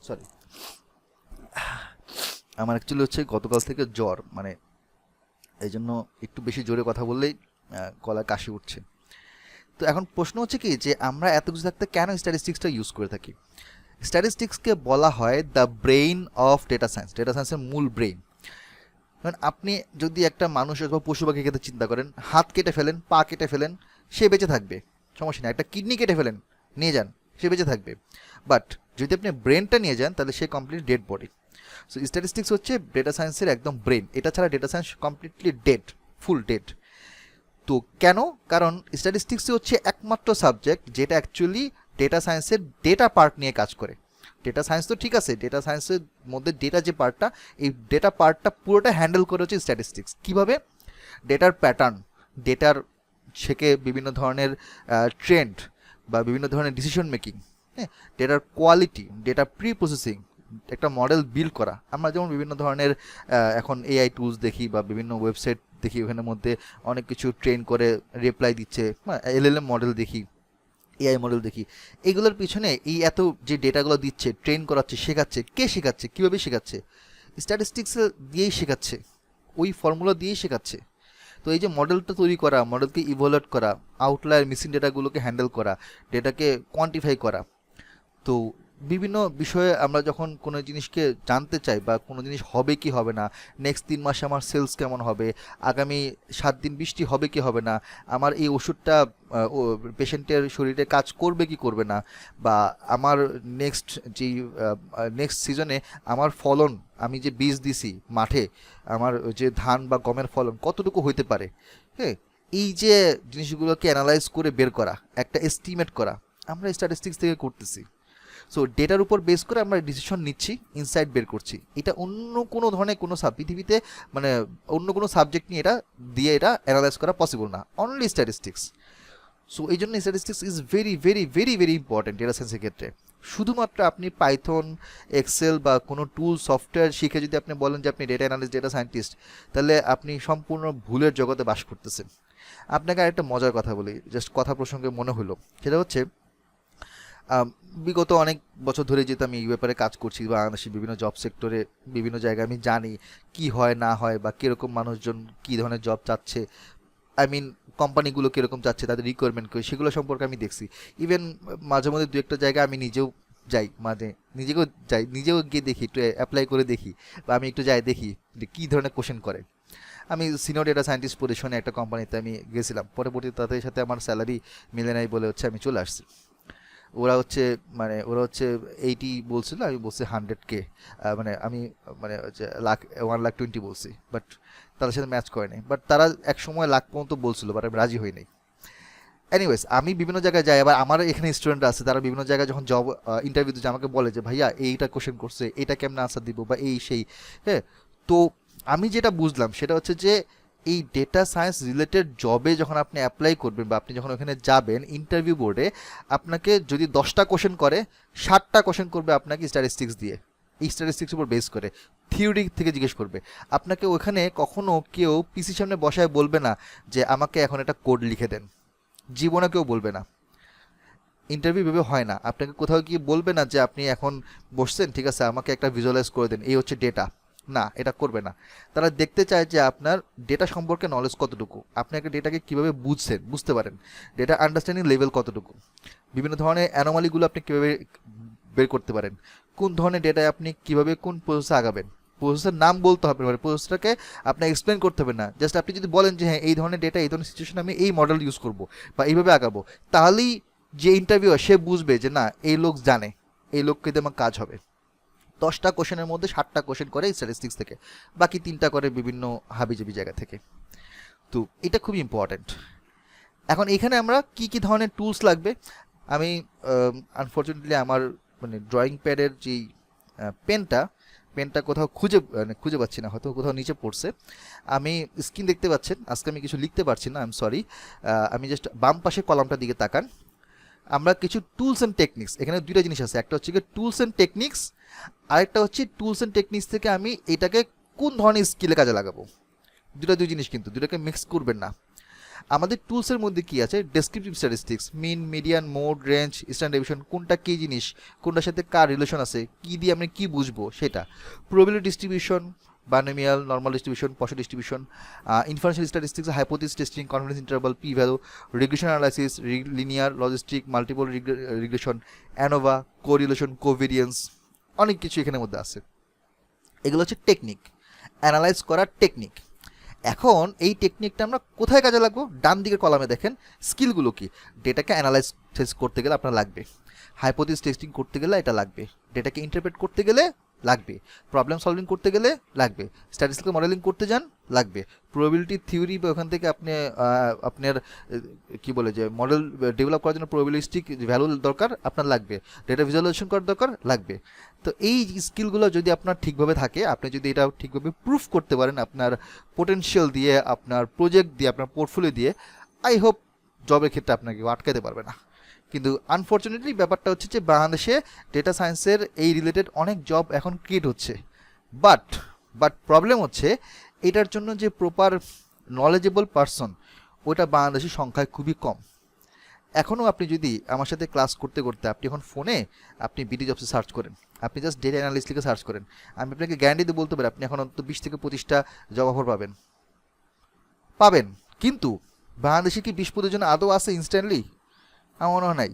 সরি, আমার অ্যাকচুয়ালি হচ্ছে গতকাল থেকে জ্বর, মানে এই জন্য একটু বেশি জোরে কথা বললেই গলায় কাশি উঠছে। তো এখন প্রশ্ন হচ্ছে কি যে আমরা এত কিছু থাকতে কেন স্ট্যাটিস্টিক্সটা ইউজ করে থাকি? স্ট্যাটিস্টিক্সকে বলা হয় the brain of data science, data সায়েন্সের মূল ব্রেইন। কারণ আপনি যদি একটা মানুষ অথবা পশু পাখির ক্ষেত্রে চিন্তা করেন, হাত কেটে ফেলেন, পা কেটে ফেলেন, সে বেঁচে থাকবে, সমস্যা নেই। একটা কিডনি কেটে ফেলেন, নিয়ে যান, সে বেঁচে থাকবে। বাট যদি আপনি ব্রেনটা নিয়ে যান তাহলে সে complete dead body. So statistics হচ্ছে ডেটা সায়েন্সের একদম ব্রেন, এটা ছাড়া data science completely dead, full dead. তো কেন? কারণ স্ট্যাটিস্টিক্সই হচ্ছে একমাত্র সাবজেক্ট যেটা অ্যাকচুয়ালি ডেটা সায়েন্সের ডেটা পার্ট নিয়ে কাজ করে। ডেটা সায়েন্স তো ঠিক আছে, ডেটা সায়েন্সের মধ্যে ডেটা যে পার্টটা, এই ডেটা পার্টটা পুরোটা হ্যান্ডেল করে হচ্ছে স্ট্যাটিস্টিক্স। কীভাবে? ডেটার প্যাটার্ন, ডেটার থেকে বিভিন্ন ধরনের ট্রেন্ড বা বিভিন্ন ধরনের ডিসিশন মেকিং, হ্যাঁ, ডেটার কোয়ালিটি, ডেটা প্রি প্রসেসিং, একটা মডেল বিল্ড করা। আমরা যেমন বিভিন্ন ধরনের এখন এআই টুলস দেখি বা বিভিন্ন ওয়েবসাইট দেখি, ওখানের মধ্যে অনেক কিছু ট্রেন করে রিপ্লাই দিচ্ছে, এলএলএম মডেল দেখি, এআই মডেল দেখি। এগুলোর পিছনে এই এত যে ডেটাগুলো দিচ্ছে, ট্রেন করাচ্ছে, শেখাচ্ছে, কে শেখাচ্ছে, কীভাবে শেখাচ্ছে? স্ট্যাটিস্টিক্স দিয়েই শেখাচ্ছে, ওই ফর্মুলা দিয়েই শেখাচ্ছে। তো এই যে মডেলটা তৈরি করা, মডেলকে ইভ্যালুয়েট করা, আউটলায়ার মিসিং ডেটাগুলোকে হ্যান্ডেল করা, ডেটাকে কোয়ান্টিফাই করা। তো বিভিন্ন বিষয়ে আমরা যখন কোনো জিনিসকে জানতে চাই বা কোনো জিনিস হবে কি হবে না, নেক্সট 3 মাসে আমার সেলস কেমন হবে, আগামী 7 দিন বৃষ্টি হবে কি হবে না, আমার এই ওষুধটা পেশেন্টের শরীরে কাজ করবে কি করবে না, বা আমার নেক্সট সিজনে আমার ফলন, আমি যে বীজ দিছি মাঠে, আমার যে ধান বা গমের ফলন কতটুকু হইতে পারে, হ্যাঁ, এই যে জিনিসগুলোকে অ্যানালাইজ করে বের করা, একটা এস্টিমেট করা, আমরা স্ট্যাটিস্টিক্স থেকে করতেছি। সো ডেটার উপর বেস করে আমরা ডিসিশন নিচ্ছি, ইনসাইট বের করছি। এটা অন্য কোনো ধরনের কোনো পৃথিবীতে, মানে অন্য কোনো সাবজেক্ট নিয়ে এটা দিয়ে এটা অ্যানালাইজ করা পসিবল না, অনলি স্ট্যাটিস্টিক্স। সো এই জন্য statistics is very very very very important data সায়েন্সের ক্ষেত্রে। শুধুমাত্র আপনি পাইথন, এক্সেল বা কোনো টুল সফটওয়্যার শিখে যদি আপনি বলেন যে আপনি ডেটা অ্যানালিস্ট, ডেটা সায়েন্টিস্ট, তাহলে আপনি সম্পূর্ণ ভুলের জগতে বাস করতেছেন। আপনাকে আরেকটা মজার কথা বলি, জাস্ট কথা প্রসঙ্গে মনে হলো, সেটা হচ্ছে বিগত অনেক বছর ধরে যেহেতু আমি এই ব্যাপারে কাজ করছি, বাংলাদেশের বিভিন্ন জব সেক্টরে বিভিন্ন জায়গায় আমি জানি কি হয় না হয়, বা কীরকম মানুষজন কী ধরনের জব চাচ্ছে, আই মিন কোম্পানিগুলো কীরকম চাচ্ছে, তাদের রিকোয়ারমেন্ট কী, সেগুলো সম্পর্কে আমি দেখছি। ইভেন মাঝে মধ্যে দু একটা জায়গায় আমি নিজেও যাই, নিজেও গিয়ে দেখি, একটু অ্যাপ্লাই করে দেখি, বা আমি একটু যাই দেখি যে কী ধরনের কোশ্চেন করে। আমি সিনিয়র ডেটা সায়েন্টিস্ট পজিশনে একটা কোম্পানিতে আমি গেছিলাম, পরবর্তীতে তাদের সাথে আমার স্যালারি মিলে নাই বলে হচ্ছে আমি চলে আসছি। ওরা হচ্ছে 80 বলছিল, আমি বলছি 100K, আমি হচ্ছে 1,20,000 বলছি, বাট তাদের সাথে ম্যাচ করে নাই। বাট তারা এক সময় লাখ পর্যন্ত বলছিল, বাট আমি রাজি হই নাই। এনিওয়েজ, আমি বিভিন্ন জায়গায় যাই, আবার আমার এখানে স্টুডেন্ট আছে, তারা বিভিন্ন জায়গায় যখন জব ইন্টারভিউ দিচ্ছে আমাকে বলে যে ভাইয়া এইটা কোশ্চেন করছে, এটা কেমন আনসার দিব, বা এই সেই, হ্যাঁ। তো আমি যেটা বুঝলাম সেটা হচ্ছে যে এই ডেটা সায়েন্স রিলেটেড জবে যখন আপনি অ্যাপ্লাই করবেন বা আপনি যখন ওখানে যাবেন ইন্টারভিউ বোর্ডে, আপনাকে যদি 10টা কোশ্চেন করে, 7টা কোশ্চেন করবে আপনাকে স্ট্যাটিস্টিক্স দিয়ে, এই স্ট্যাটিস্টিক্স উপর বেস করে। থিওরি থেকে জিজ্ঞেস করবে। আপনাকে ওখানে কখনো কেউ পিসির সামনে বসায় বলবে না যে আমাকে এখন একটা কোড লিখে দেন, জীবনে কেউ বলবে না। ইন্টারভিউ ভেবে হয় না, আপনাকে কোথাও গিয়ে বলবে না যে আপনি এখন বসছেন, ঠিক আছে আমাকে একটা ভিজুয়ালাইজ করে দেন, এই হচ্ছে ডেটা। না, এটা করবে না। তারা দেখতে চায় যে আপনার ডেটা সম্পর্কে নলেজ কতটুকু, আপনি একটা ডেটাকে কীভাবে বুঝতে পারেন, ডেটা আন্ডারস্ট্যান্ডিং লেভেল কতটুকু, বিভিন্ন ধরনের অ্যানোমালিগুলো আপনি কীভাবে বের করতে পারেন, কোন ধরনের ডেটায় আপনি কীভাবে কোন প্রসেসে আগাবেন। প্রসেসের নাম বলতে হবে, মানে প্রসেসটাকে আপনি এক্সপ্লেন করতে হবে না, জাস্ট আপনি যদি বলেন যে হ্যাঁ এই ধরনের ডেটা এই ধরনের সিচুয়েশন আমি এই মডেল ইউজ করব বা এইভাবে আগাবো, তাহলেই যে ইন্টারভিউ সে বুঝবে যে না এই লোক জানে, এই লোককে দিয়ে আমার কাজ হবে। 10টা কোশ্চেনের মধ্যে 7টা কোশ্চেন করে স্ট্যাটিস্টিক্স থেকে, বাকি 3টা করে বিভিন্ন হাবিজাবি জায়গা থেকে। তো এটা খুবই ইম্পর্ট্যান্ট। এখন এখানে আমরা কি কি ধরনের টুলস লাগবে, আমি আনফর্চুনেটলি আমার মানে ড্রয়িং প্যাডের যেই পেনটা কোথাও খুঁজে পাচ্ছি না, হয়তো কোথাও নিচে পড়ছে। আমি স্ক্রিন দেখতে পাচ্ছেন, আজকে আমি কিছু লিখতে পারছি না, আই এম সরি। আমি জাস্ট বাম পাশে কলামটার দিকে তাকান। আমরা কিছু টুলস অ্যান্ড টেকনিক্স, এখানে দুইটা জিনিস আছে, একটা হচ্ছে কি টুলস অ্যান্ড টেকনিক্স, আরেকটা হচ্ছে টুলস অ্যান্ড টেকনিক্স থেকে আমি এটাকে কোন ধরনের স্কিলে কাজে লাগাবো। দুই জিনিস, কিন্তু দুটাকে মিক্স করবেন না। আমাদের টুলসের মধ্যে কি আছে, descriptive statistics, mean, median, mode, range, standard deviation, কোনটা কী জিনিস, কোনটার সাথে কার রিলেশন আছে, কী দিয়ে আমি কী বুঝবো সেটা, probability distribution, binomial, normal distribution, Poisson distribution, inferential statistics, hypothesis testing, confidence interval, p value, regression analysis, linear logistic, multiple regression, ANOVA, correlation, covariance, অনেক কিছু এখানের মধ্যে আছে। এগুলো হচ্ছে টেকনিক, অ্যানালাইজ করার টেকনিক। এখন এই টেকনিকটা আমরা কোথায় কাজে লাগবো, ডান দিকের কলামে দেখেন স্কিলগুলো কি। ডেটাকে অ্যানালাইজ করতে গেলে আপনার লাগবে, হাইপোথিসিস টেস্টিং করতে গেলে এটা লাগবে, ডেটাকে ইন্টারপ্রেট করতে গেলে লাগবে, প্রবলেম সলভিং করতে গেলে লাগবে, স্ট্যাটিস্টিক্যাল মডেলিং করতে যান লাগবে, প্রবাবিলিটি থিওরি বা ওখান থেকে আপনি আপনার কি বলে যে মডেল ডেভেলপ করার জন্য প্রবাবিলিস্টিক ভ্যালু দরকার আপনার লাগবে, ডেটা ভিজুয়ালাইজেশন করার দরকার লাগবে। তো এই স্কিলগুলো যদি আপনার ঠিকভাবে থাকে, আপনি যদি এটা ঠিকভাবে প্রুফ করতে পারেন আপনার পোটেনশিয়াল দিয়ে, আপনার প্রজেক্ট দিয়ে, আপনার পোর্টফোলিও দিয়ে, আই হোপ জবের ক্ষেত্রে আপনাকে আটকাতে পারবে না। কিন্তু আনফর্চুনেটলি ব্যাপারটা হচ্ছে যে বাংলাদেশে ডেটা সায়েন্সের এই রিলেটেড অনেক জব এখন ক্রিয়েট হচ্ছে, বাট প্রবলেম হচ্ছে এটার জন্য যে প্রপার নলেজেবল পারসন ওটা বাংলাদেশের সংখ্যায় খুবই কম। এখনও আপনি যদি আমার সাথে ক্লাস করতে করতে আপনি এখন ফোনে আপনি বিডি জবসে সার্চ করেন, আপনি জাস্ট ডেটা অ্যানালিস্ট লিখে সার্চ করেন, আমি আপনাকে গ্যারান্টি দিয়ে বলতে পারি আপনি এখন অন্তত 20 থেকে 25টা জব অফার পাবেন। কিন্তু বাংলাদেশে কি 20-25 জন আদৌ আছে ইনস্ট্যান্টলি? আমার মনে হয় নাই।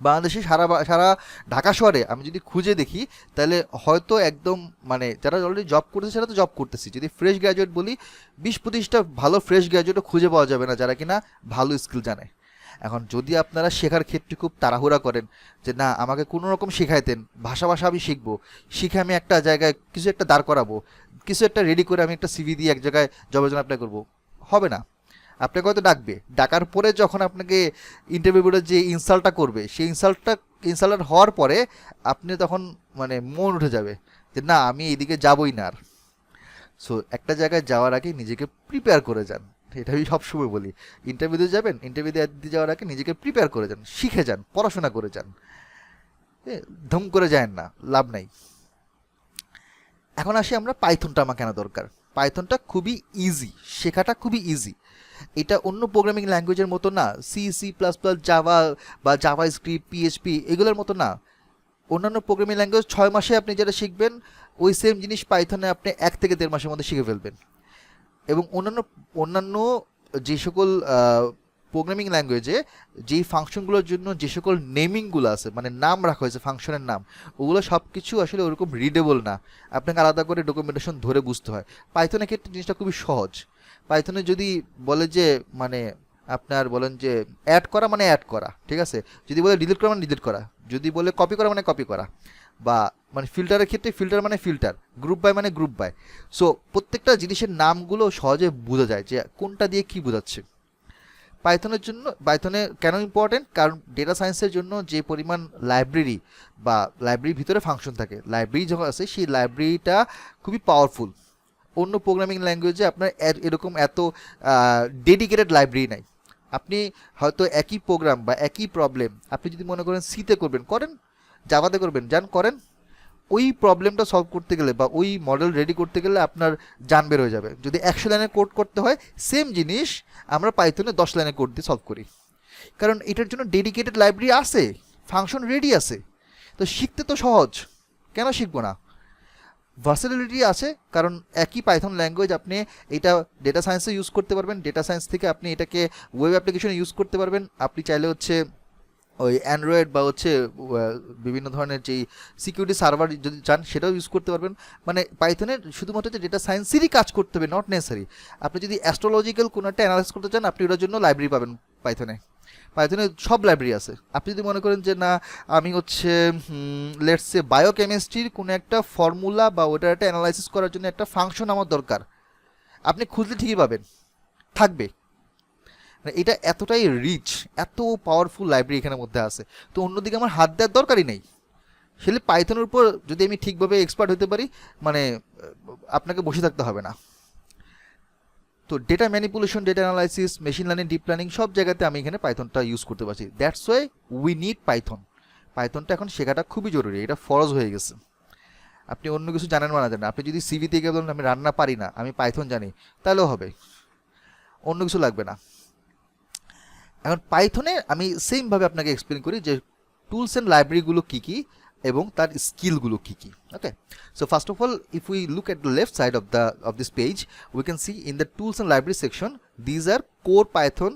বাংলাদেশে সারা ঢাকা শহরে আমি যদি খুঁজে দেখি তাহলে হয়তো একদম মানে যারা অলরেডি জব করতেছে সেটা তো জব করতেছি, যদি ফ্রেশ গ্র্যাজুয়েট বলি 20-25টা ভালো ফ্রেশ গ্র্যাজুয়েটও খুঁজে পাওয়া যাবে না যারা কিনা ভালো স্কিল জানে। এখন যদি আপনারা শেখার ক্ষেত্রে খুব তাড়াহুড়া করেন যে না আমাকে কোনো রকম শেখাই দেন, ভাষা আমি শিখবো, শিখে আমি একটা জায়গায় কিছু একটা দাঁড় করাবো, কিছু একটা রেডি করে আমি একটা সিভি দিয়ে এক জায়গায় জবের জন্য অ্যাপ্লাই করবো, হবে না। আপনাকে হয়তো ডাকবে, ডাকার পরে যখন আপনাকে ইন্টারভিউ বোর্ডে যে ইনসাল্টটা করবে সেই ইনসাল্ট হওয়ার পরে আপনি তখন মানে মন উঠে যাবে যে না আমি এইদিকে যাবই না আর। সো একটা জায়গায় যাওয়ার আগে নিজেকে প্রিপেয়ার করে যান, এটা আমি সবসময় বলি। ইন্টারভিউ দিয়ে যাওয়ার আগে নিজেকে প্রিপেয়ার করে যান, শিখে যান, পড়াশোনা করে যান, ধুম করে যান না, লাভ নাই। এখন আসি আমরা পাইথনটা আমার কেন দরকার। পাইথনটা খুবই ইজি, শেখাটা খুবই ইজি। এটা অন্য প্রোগ্রামিং ল্যাঙ্গুয়েজের মতো না, C++, জাভা বা জাভা স্ক্রিপ্ট, PHP এগুলোর মতো না। অন্যান্য প্রোগ্রামিং ল্যাঙ্গুয়েজ 6 মাসে আপনি যেটা শিখবেন ওই সেম জিনিস পাইথনে আপনি 1 থেকে 1.5 মাসের মধ্যে শিখে ফেলবেন। এবং অন্যান্য যে সকল প্রোগ্রামিং ল্যাঙ্গুয়েজে যেই ফাংশনগুলোর জন্য যে সকল নেমিংগুলো আছে, মানে নাম রাখা হয়েছে ফাংশনের নাম, ওগুলো সব কিছু আসলে ওরকম রিডেবল না, আপনাকে আলাদা করে ডকুমেন্টেশন ধরে বুঝতে হয়। পাইথনের ক্ষেত্রে জিনিসটা খুবই সহজ। পাইথনে যদি বলে যে মানে আপনার বলেন যে অ্যাড করা মানে অ্যাড করা, ঠিক আছে, যদি বলে ডিলিট করা মানে ডিলিট করা, যদি বলে কপি করা মানে কপি করা, বা মানে ফিল্টারের ক্ষেত্রে ফিল্টার মানে ফিল্টার, গ্রুপ বাই মানে গ্রুপ বাই। সো প্রত্যেকটা জিনিসের নামগুলো সহজে বোঝা যায় যে কোনটা দিয়ে কি বোঝাচ্ছে। পাইথনে কেন ইম্পর্টেন্ট, কারণ ডেটা সায়েন্সের জন্য যে পরিমাণ লাইব্রেরি বা লাইব্রেরির ভিতরে ফাংশন থাকে, লাইব্রেরি যখন আছে সেই লাইব্রেরিটা খুবই পাওয়ারফুল। অন্য প্রোগ্রামিং ল্যাঙ্গুয়েজে আপনার এরকম এত ডেডিকেটেড লাইব্রেরি নাই। আপনি হয়তো একই প্রোগ্রাম বা একই প্রবলেম আপনি যদি মনে করেন সিতে করেন, জাভাতে করবেন, করেন, ওই প্রবলেমটা সলভ করতে গেলে বা ওই মডেল রেডি করতে গেলে আপনার জান বের হয়ে যাবে। যদি 100 লাইনের কোড করতে হয়, সেম জিনিস আমরা পাইথনে 10 লাইনের কোড দিয়ে সলভ করি, কারণ এটার জন্য ডেডিকেটেড লাইব্রেরি আছে, ফাংশন রেডি আছে। তো শিখতে তো সহজ, কেন শিখবো না? ভার্সিটিলিটি আছে, কারণ একই পাইথন ল্যাঙ্গুয়েজ আপনি এটা ডেটা সায়েন্সে ইউজ করতে পারবেন, ডেটা সায়েন্স থেকে আপনি এটাকে ওয়েব অ্যাপ্লিকেশনে ইউজ করতে পারবেন। আপনি চাইলে হচ্ছে ওই অ্যান্ড্রয়েড বা হচ্ছে বিভিন্ন ধরনের যেই সিকিউরিটি সার্ভার যদি চান সেটাও ইউজ করতে পারবেন। মানে পাইথনের শুধুমাত্র যে ডেটা সায়েন্সেরই কাজ করতে হবে, নট নেসেসারি। আপনি যদি অ্যাস্ট্রোলজিক্যাল কোনো একটা অ্যানালাইসিস করতে চান, আপনি ওটার জন্য লাইব্রেরি পাবেন পাইথনে। পাইথনে সব লাইব্রেরি আছে। আপনি যদি মনে করেন যে না আমি হচ্ছে লেটস সে বায়োকেমিস্ট্রির কোনো একটা ফর্মুলা বা ওটার একটা অ্যানালাইসিস করার জন্য একটা ফাংশন আমার দরকার, আপনি খুঁজলে ঠিকই পাবেন, থাকবে। মানে এটা এতটাই রিচ, এত পাওয়ারফুল লাইব্রেরি এখানের মধ্যে আছে। তো অন্যদিকে আমার হাত দেওয়ার দরকারই নেই। সেলে পাইথনের উপর যদি আমি ঠিকভাবে এক্সপার্ট হতে পারি, মানে আপনাকে বসে থাকতে হবে না। তো data manipulation, data analysis, machine learning, deep learning সব জায়গাতে আমি এখানে পাইথনটা ইউজ করতে পারছি। That's why we need Python. পাইথনটা এখন শেখাটা খুবই জরুরি, এটা ফরজ হয়ে গেছে। আপনি অন্য কিছু জানেন বা না জানেন, আপনি যদি সিভি থেকে বলেন আমি রান্না পারি না, আমি পাইথন জানি, তাহলেও হবে, অন্য কিছু লাগবে না। এখন পাইথনে আমি সেমভাবে আপনাকে এক্সপ্লেন করি যে টুলস অ্যান্ড লাইব্রেরিগুলো কী কী এবং তার স্কিলগুলো কী কী। Okay, so first of all if we look at the left side of this page, we can see in the tools and library section these are core Python,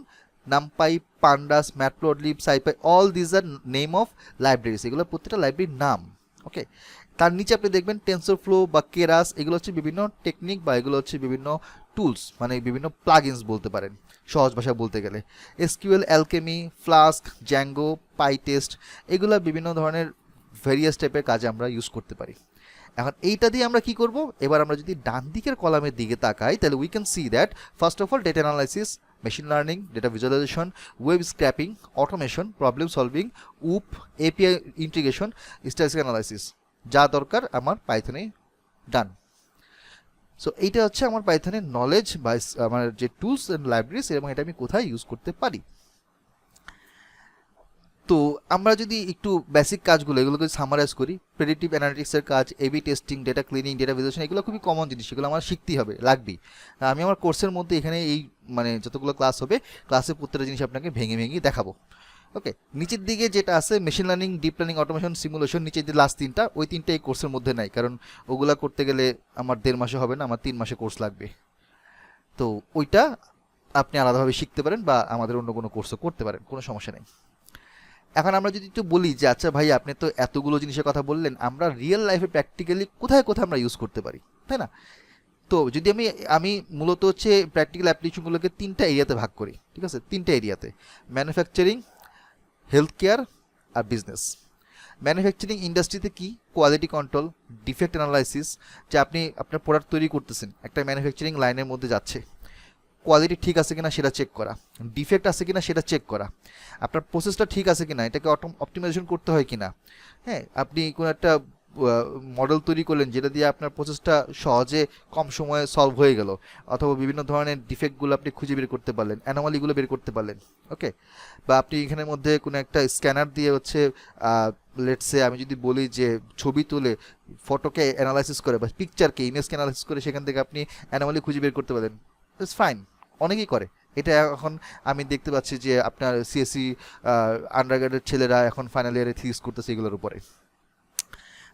NumPy, Pandas, Matplotlib, SciPy, all these are name of libraries, এগুলো প্রত্যেকটা লাইব্রেরির নাম। ওকে, তার নিচে আপনি দেখবেন টেনসরফ্লো বা কেরাস, এগুলো হচ্ছে বিভিন্ন টেকনিক বা এগুলো হচ্ছে বিভিন্ন টুলস, মানে বিভিন্ন প্লাগইনস বলতে পারেন সহজ ভাষা বলতে গেলে। এসকিউএল, অ্যালকেমি, ফ্লাস্ক, জ্যাঙ্গো, পাইটেস্ট, এগুলো বিভিন্ন ধরনের ভেরিয়াস টাইপের কাজে আমরা ইউজ করতে পারি। এখন এইটা দিয়ে আমরা কি করব, এবার আমরা যদি ডান দিকের কলামের দিকে তাকাই, তাহলে we can see that first of all data analysis, machine learning, data visualisation, web scraping, automation, problem solving, উপ, এপিআই ইন্টিগ্রেশন, স্ট্যাটিস্টিক্যাল অ্যানালাইসিস, যা দরকার আমার পাইথনে ডান। সো এইটা হচ্ছে আমার পাইথনের নলেজ বা আমার যে টুলস অ্যান্ড লাইব্রেরিজ, এবং এটা আমি কোথায় ইউজ করতে পারি। তো আমরা যদি একটু বেসিক কাজগুলো এগুলোকে সামারাইজ করি, প্রেডিক্টিভ অ্যানালিটিক্সের কাজ, AB testing, data cleaning, data visualisation, এগুলো খুবই কমন জিনিস, এগুলো আমার শিখতেই হবে, লাগবেই। আমি আমার কোর্সের মধ্যে এখানে এই মানে যতগুলো ক্লাস হবে, ক্লাসে প্রত্যেকটা জিনিস আপনাকে ভেঙে ভেঙে দেখাবো। ওকে, নিচের দিকে যেটা আছে machine learning, deep learning, automation, simulation, নিচের যে লাস্ট তিনটা, ওই তিনটা এই কোর্সের মধ্যে নাই, কারণ ওগুলা করতে গেলে আমার 1.5 মাসে হবে না, আমার 3 মাসে কোর্স লাগবে। তো ওইটা আপনি আলাদাভাবে শিখতে পারেন বা আমাদের অন্য কোনো কোর্সও করতে পারেন, কোনো সমস্যা নেই। এখন আমরা যদি একটু বলি যে আচ্ছা ভাই আপনি তো এতগুলো জিনিসের কথা বললেন, আমরা রিয়েল লাইফে প্র্যাকটিক্যালি কোথায় কোথায় আমরা ইউজ করতে পারি, তাই না? তো যদি আমি মূলত হচ্ছে প্র্যাকটিক্যাল অ্যাপ্লিকেশনগুলোকে 3টা এরিয়াতে ভাগ করি, ঠিক আছে? 3টা এরিয়াতে, ম্যানুফ্যাকচারিং, হেলথ কেয়ার আর বিজনেস। ম্যানুফ্যাকচারিং ইন্ডাস্ট্রিতে কি কোয়ালিটি কন্ট্রোল, ডিফেক্ট অ্যানালাইসিস, যে আপনি আপনার প্রোডাক্ট তৈরি করতেছেন, একটা ম্যানুফ্যাকচারিং লাইনের মধ্যে যাচ্ছে, কোয়ালিটি ঠিক আছে কিনা সেটা চেক করা, ডিফেক্ট আছে কিনা সেটা চেক করা, আপনার প্রসেসটা ঠিক আছে কিনা, এটাকে অপটিমাইজেশন করতে হয় কিনা। হ্যাঁ, আপনি কোনো একটা মডেল তৈরি করলেন যেটা দিয়ে আপনার প্রসেসটা সহজে কম সময়ে সলভ হয়ে গেল, অথবা বিভিন্ন ধরনের ডিফেক্টগুলো আপনি খুঁজে বের করতে পারলেন, অ্যানোমালিগুলো বের করতে পারলেন। ওকে, বা আপনি এখানের মধ্যে কোনো একটা স্ক্যানার দিয়ে হচ্ছে লেটসে আমি যদি বলি যে ছবি তুলে ফটোকে অ্যানালাইসিস করে বা পিকচারকে ইমেজকে অ্যানালাইসিস করে সেখান থেকে আপনি অ্যানোমালি খুঁজে বের করতে পারলেন, ইটস ফাইন, অনেকেই করে এটা। এখন আমি দেখতে পাচ্ছি যে আপনার সিএসসি আন্ডারগ্রেডের ছেলেরা এখন ফাইনাল ইয়ারে থিস করতেছে এগুলোর উপরে।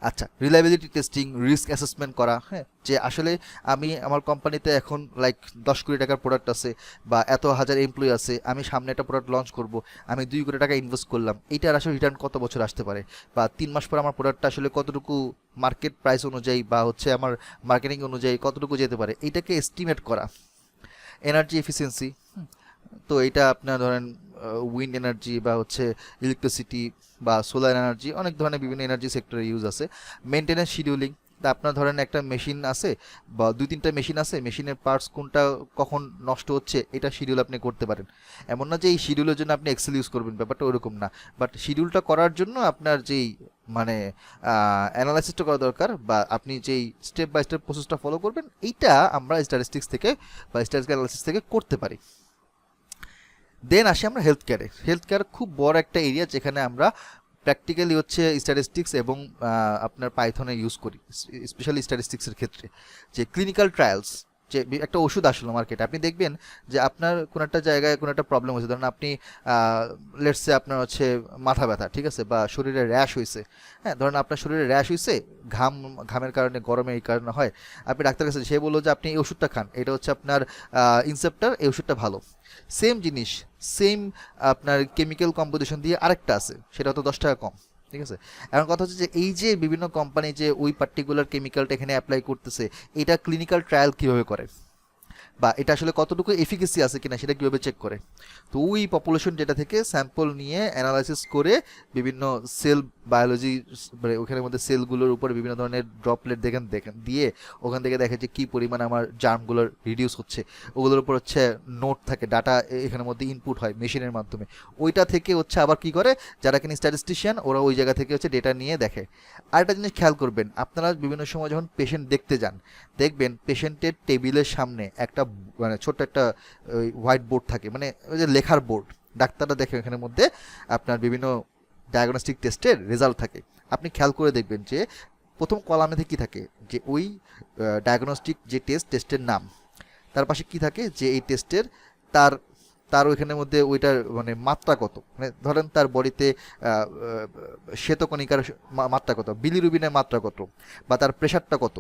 আচ্ছা, রিলায়েবিলিটি টেস্টিং, রিস্ক অ্যাসেসমেন্ট করা, হ্যাঁ, যে আসলে আমি আমার কোম্পানিতে এখন লাইক 10 কোটি টাকার প্রোডাক্ট আছে বা এত হাজার এমপ্লয়ি আছে, আমি সামনে একটা প্রোডাক্ট লঞ্চ করব, আমি 2 কোটি টাকা ইনভেস্ট করলাম, এইটার আসলে রিটার্ন কত বছর আসতে পারে, বা 3 মাস পর আমার প্রোডাক্টটা আসলে কতটুকু মার্কেট প্রাইস অনুযায়ী বা হচ্ছে আমার মার্কেটিং অনুযায়ী কতটুকু যেতে পারে, এইটাকে এস্টিমেট করা। এনার্জি এফিসিয়েন্সি, তো এটা আপনার ধরেন উইন্ড এনার্জি বা হচ্ছে ইলেকট্রিসিটি বা সোলার এনার্জি, অনেক ধরনের বিভিন্ন এনার্জি সেক্টরে ইউজ আছে। মেনটেন্যান্স শিডিউলিং, তা আপনার ধরেন একটা মেশিন আছে বা 2-3টা মেশিন আছে, মেশিনের পার্টস কোনটা কখন নষ্ট হচ্ছে এটা শিডিউল আপনি করতে পারেন। এমন না যে এই শিডিউলের জন্য আপনি এক্সেল ইউজ করবেন, ব্যাপারটা ওরকম না, বাট শিডিউলটা করার জন্য আপনার যেই মানে অ্যানালাইসিসটা করা দরকার বা আপনি যেই স্টেপ বাই স্টেপ প্রসেসটা ফলো করবেন, এইটা আমরা স্ট্যাটিস্টিক্স থেকে বা স্ট্যাটিস্টিক্যাল অ্যানালাইসিস থেকে করতে পারি। দেন আসি আমরা হেলথ কেয়ারে। হেলথ কেয়ার খুব বড় একটা এরিয়া যেখানে আমরা প্র্যাকটিক্যালি হচ্ছে স্ট্যাটিস্টিক্স এবং আপনার পাইথনে ইউজ করি, স্পেশালি স্ট্যাটিস্টিক্সের ক্ষেত্রে। যে ক্লিনিক্যাল ট্রায়ালস, যে একটা ওষুধ আসলো মার্কেটে, আপনি দেখবেন যে আপনার কোনো একটা জায়গায় কোনো একটা প্রবলেম হয়েছে, ধরুন আপনি লেটসে আপনার হচ্ছে মাথা ব্যথা, ঠিক আছে, বা শরীরে র্যাশ হয়েছে, হ্যাঁ ধরুন আপনার শরীরে র্যাশ হয়েছে, ঘামের কারণে, গরমে এই কারণে হয়, আপনি ডাক্তার কাছে, সে বললো যে আপনি এই ওষুধটা খান, এটা হচ্ছে আপনার ইনসেপ্টার, এই ওষুধটা ভালো। সেম জিনিস, সেম আপনার কেমিক্যাল কম্পোজিশন দিয়ে আরেকটা আছে, সেটা তো 10 টাকা কম, ঠিক আছে। এখন কথা হচ্ছে যে এই যে বিভিন্ন কোম্পানি যে ওই পার্টিকুলার কেমিক্যালটা এখানে অ্যাপ্লাই করতেছে, এটা ক্লিনিক্যাল ট্রায়াল কীভাবে করে, বা এটা আসলে কতটুকু এফিকেসি আছে কিনা সেটা কীভাবে চেক করে। তো ওই পপুলেশন যেটা থেকে স্যাম্পল নিয়ে অ্যানালাইসিস করে বিভিন্ন সেল বায়োলজি, মানে ওখানের মধ্যে সেলগুলোর উপর বিভিন্ন ধরনের ড্রপলেট দেখেন দিয়ে ওখান থেকে দেখে যে কী পরিমাণ আমার জার্মগুলোর রিডিউস হচ্ছে, ওগুলোর উপর হচ্ছে নোট থাকে, ডাটা এখানের মধ্যে ইনপুট হয় মেশিনের মাধ্যমে। ওইটা থেকে হচ্ছে আবার কি করে, যারা কিনা স্ট্যাটিস্টিশিয়ান, ওরা ওই জায়গা থেকে হচ্ছে ডেটা নিয়ে দেখে। আরেকটা জিনিস খেয়াল করবেন, আপনারা বিভিন্ন সময় যখন পেশেন্ট দেখতে যান, দেখবেন পেশেন্টের টেবিলের সামনে একটা মানে ছোট্ট একটা হোয়াইট বোর্ড থাকে, মানে ওই যে লেখার বোর্ড, ডাক্তাররা দেখে এখানের মধ্যে আপনার বিভিন্ন ডায়াগনস্টিক টেস্টের রেজাল্ট থাকে। আপনি খেয়াল করে দেখবেন যে প্রথম কলামেতে কি থাকে, যে ওই ডায়াগনস্টিক যে টেস্টের নাম, তার পাশে কি থাকে, যে এই টেস্টের তার তার ওইখানের মধ্যে ওইটার মানে মাত্রা কত, মানে ধরেন তার বডিতে শ্বেতকণিকার মাত্রা কত, বিলিরুবিনের মাত্রা কত, বা তার প্রেশারটা কত,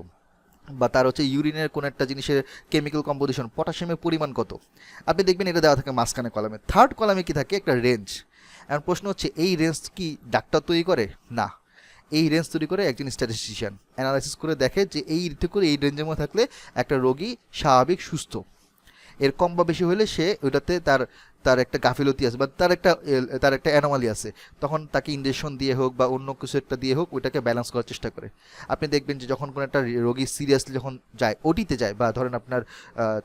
বা তার হচ্ছে ইউরিনের কোনো একটা জিনিসের কেমিক্যাল কম্পোজিশন, পটাশিয়ামের পরিমাণ কত, আপনি দেখবেন এটা দেওয়া থাকে মাঝখানে কলামে। থার্ড কলামে কি থাকে, একটা রেঞ্জ। এখন প্রশ্ন হচ্ছে এই রেঞ্জ কি ডাক্তার তৈরি করে? না, এই রেঞ্জ তৈরি করে একজন স্ট্যাটিস্টিশিয়ান, অ্যানালাইসিস করে দেখে যে এই করে এই রেঞ্জের মধ্যে থাকলে একটা রোগী স্বাভাবিক সুস্থ, এর কম বা বেশি হলে সে ওইটাতে তার তার একটা গাফিলতি আছে, বা তার একটা অ্যানোমালি আছে, তখন তাকে ইনজেকশন দিয়ে হোক বা অন্য কিছু একটা দিয়ে হোক ওইটাকে ব্যালেন্স করার চেষ্টা করে। আপনি দেখবেন যে যখন কোনো একটা রোগী সিরিয়াসলি যখন যায়, ওটিতে যায়, বা ধরেন আপনার